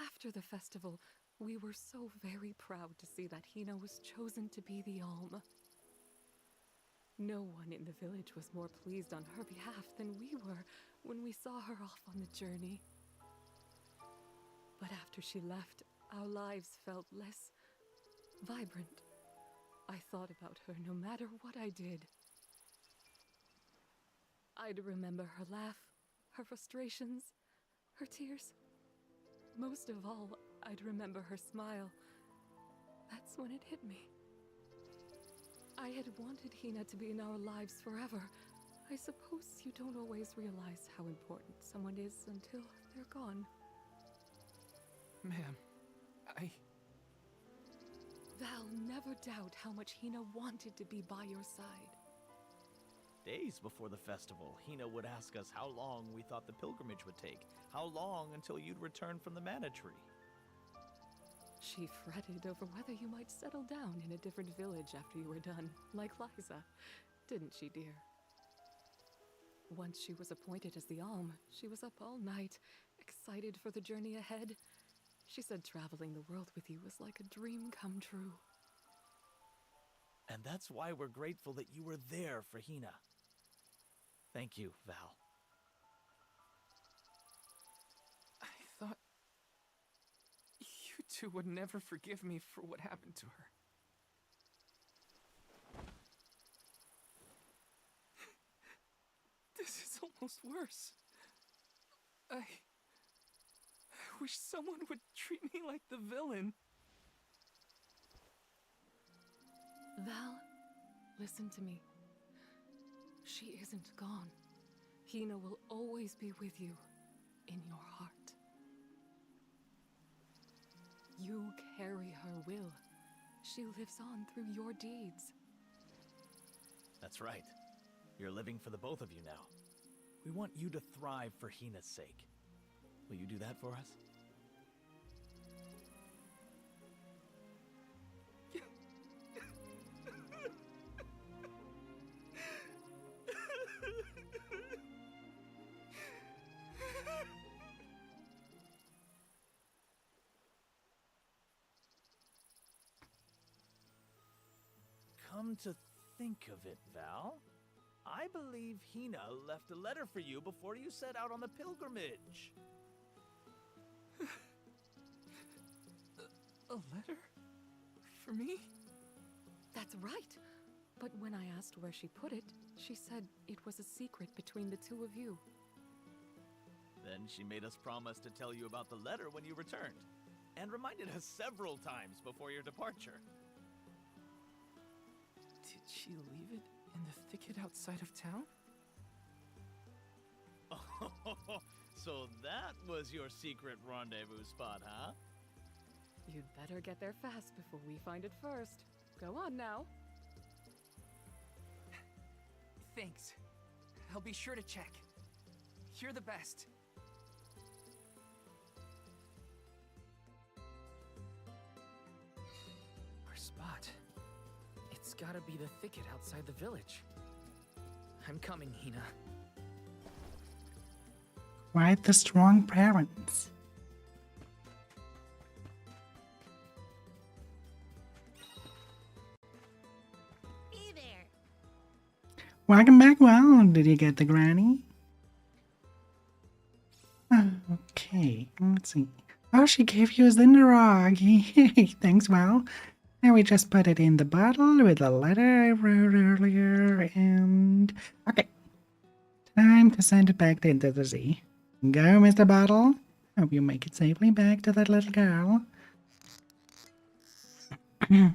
After the festival, we were so very proud to see that Hina was chosen to be the Alm. No one in the village was more pleased on her behalf than we were when we saw her off on the journey. But after she left, our lives felt less vibrant. I thought about her no matter what I did. I'd remember her laugh, her frustrations, her tears. Most of all, I'd remember her smile. That's when it hit me. I had wanted Hina to be in our lives forever. I suppose you don't always realize how important someone is until they're gone. Ma'am, Val, never doubt how much Hina wanted to be by your side. Days before the festival, Hina would ask us how long we thought the pilgrimage would take. How long until you'd return from the Mana Tree? She fretted over whether you might settle down in a different village after you were done, like Liza. Didn't she, dear? Once she was appointed as the Alm, she was up all night, excited for the journey ahead. She said traveling the world with you was like a dream come true. And that's why we're grateful that you were there for Hina. Thank you, Val. I thought you two would never forgive me for what happened to her. This is almost worse. I wish someone would treat me like the villain. Val, listen to me. She isn't gone. Hina will always be with you, in your heart. You carry her will. She lives on through your deeds. That's right. You're living for the both of you now. We want you to thrive for Hina's sake. Will you do that for us? Come to think of it, Val, I believe Hina left a letter for you before you set out on the pilgrimage. A letter? For me? That's right. But when I asked where she put it, she said it was a secret between the two of you. Then she made us promise to tell you about the letter when you returned, and reminded us several times before your departure. Did she leave it in the thicket outside of town? Oh, so that was your secret rendezvous spot, huh? You'd better get there fast before we find it first. Go on now. Thanks. I'll be sure to check. You're the best. Our spot. It's gotta be the thicket outside the village. I'm coming, Hina. Quite the strong parents. Hey there. Welcome back. Well, did you get the granny? Okay, let's see. Oh, she gave you a Zinderog. Thanks, Well. Now we just put it in the bottle with the letter I wrote earlier, and... Okay. Time to send it back into the sea. Go, Mr. Bottle. Hope you make it safely back to that little girl. The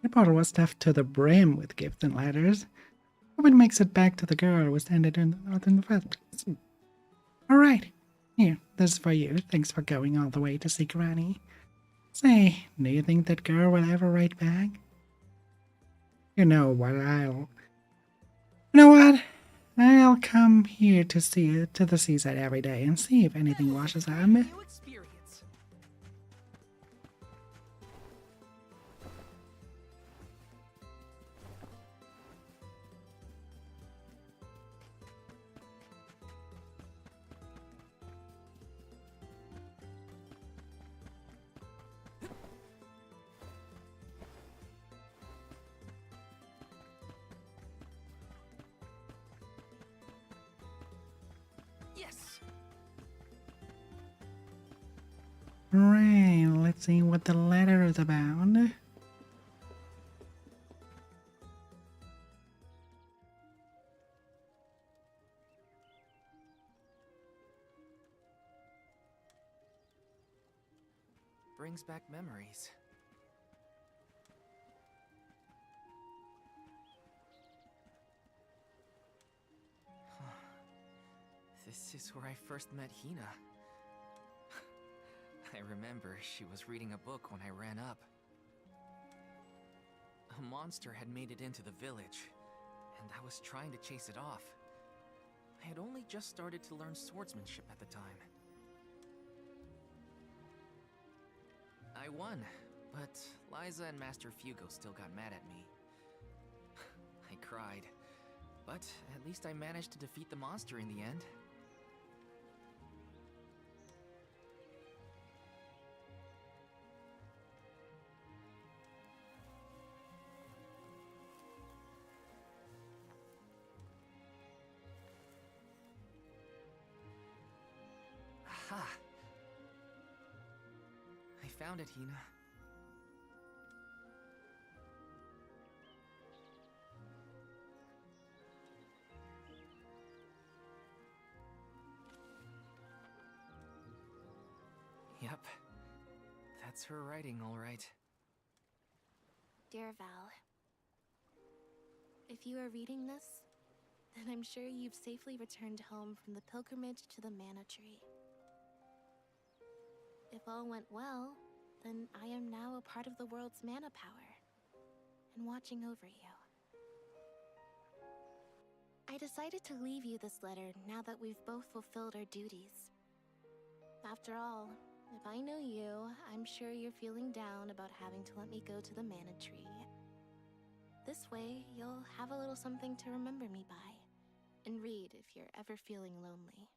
bottle was stuffed to the brim with gifts and letters. Hope it makes it back to the girl we sent it in the first place. Alright, here, this is for you. Thanks for going all the way to see Granny. Say, do you think that girl will ever write back? You know what, You know what? I'll come here to the seaside every day and see if anything washes up. Right, let's see what the letter is about. Brings back memories. This is where I first met Hina. I remember she was reading a book when I ran up. A monster had made it into the village, and I was trying to chase it off. I had only just started to learn swordsmanship at the time. I won, but Liza and Master Fugo still got mad at me. I cried, but at least I managed to defeat the monster in the end. Aha! I found it, Hina. That's her writing, all right. Dear Val, if you are reading this, then I'm sure you've safely returned home from the pilgrimage to the Mana Tree. If all went well, then I am now a part of the world's mana power, and watching over you. I decided to leave you this letter now that we've both fulfilled our duties. After all, if I know you, I'm sure you're feeling down about having to let me go to the Mana Tree. This way, you'll have a little something to remember me by, and read if you're ever feeling lonely.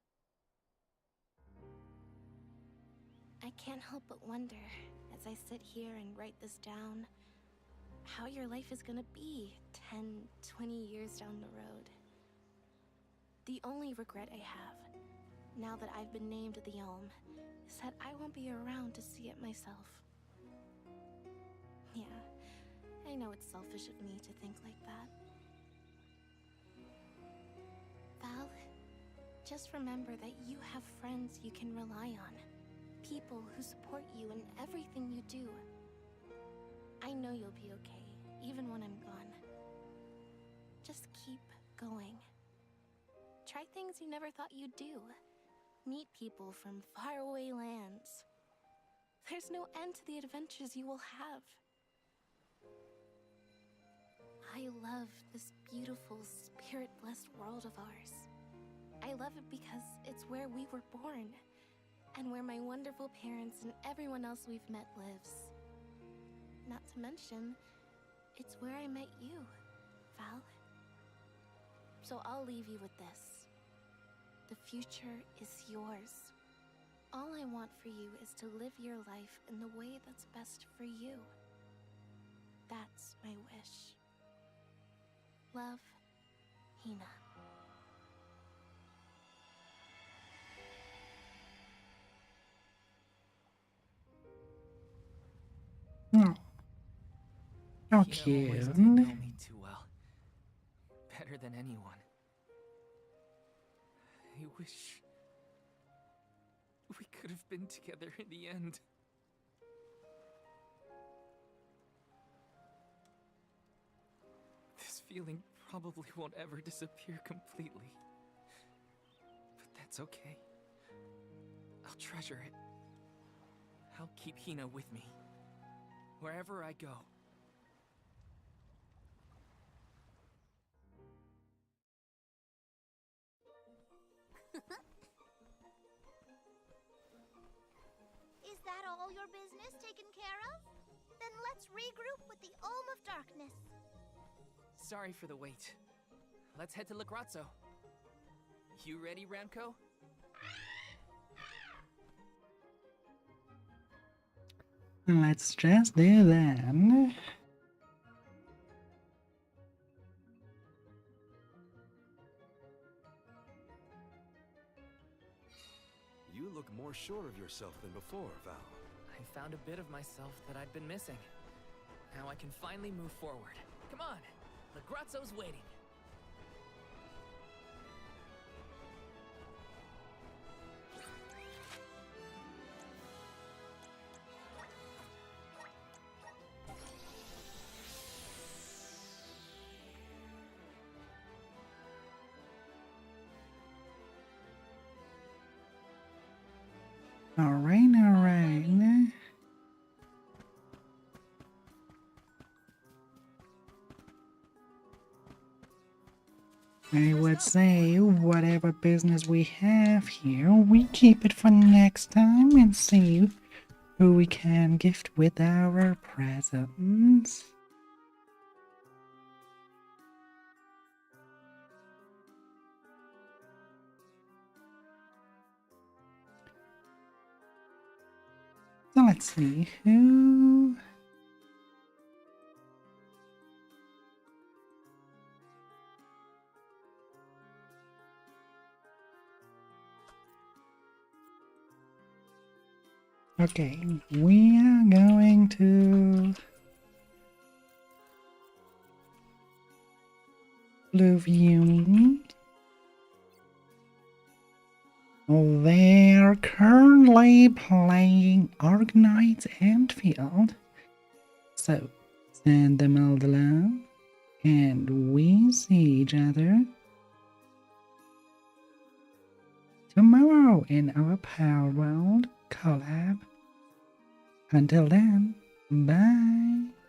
I can't help but wonder, as I sit here and write this down, how your life is gonna be 10, 20 years down the road. The only regret I have, now that I've been named the Elm, is that I won't be around to see it myself. Yeah, I know it's selfish of me to think like that. Val, just remember that you have friends you can rely on. People who support you in everything you do. I know you'll be okay, even when I'm gone. Just keep going. Try things you never thought you'd do. Meet people from faraway lands. There's no end to the adventures you will have. I love this beautiful, spirit-blessed world of ours. I love it because it's where we were born, and where my wonderful parents and everyone else we've met lives. Not to mention, it's where I met you, Val. So I'll leave you with this. The future is yours. All I want for you is to live your life in the way that's best for you. That's my wish. Love, Hina. Oh. So You cute. always did know me too well. Better than anyone. I wish we could have been together in the end. This feeling probably won't ever disappear completely. But that's okay. I'll treasure it. I'll keep Hina with me. Wherever I go. Is that all your business taken care of? Then let's regroup with the Olm of Darkness. Sorry for the wait. Let's head to La Grazzo. You ready, Ramco? Let's just do that. You look more sure of yourself than before, Val. I found a bit of myself that I'd been missing. Now I can finally move forward. Come on! La Grazzo's waiting. Alright, alright. I would say whatever business we have here, we keep it for next time and see who we can gift with our presents. So let's see who. Okay, we are going to Bluvium. Oh, there are currently playing Arknights Anfield. So, send them all the love, and we see each other tomorrow in our Power World collab. Until then, bye.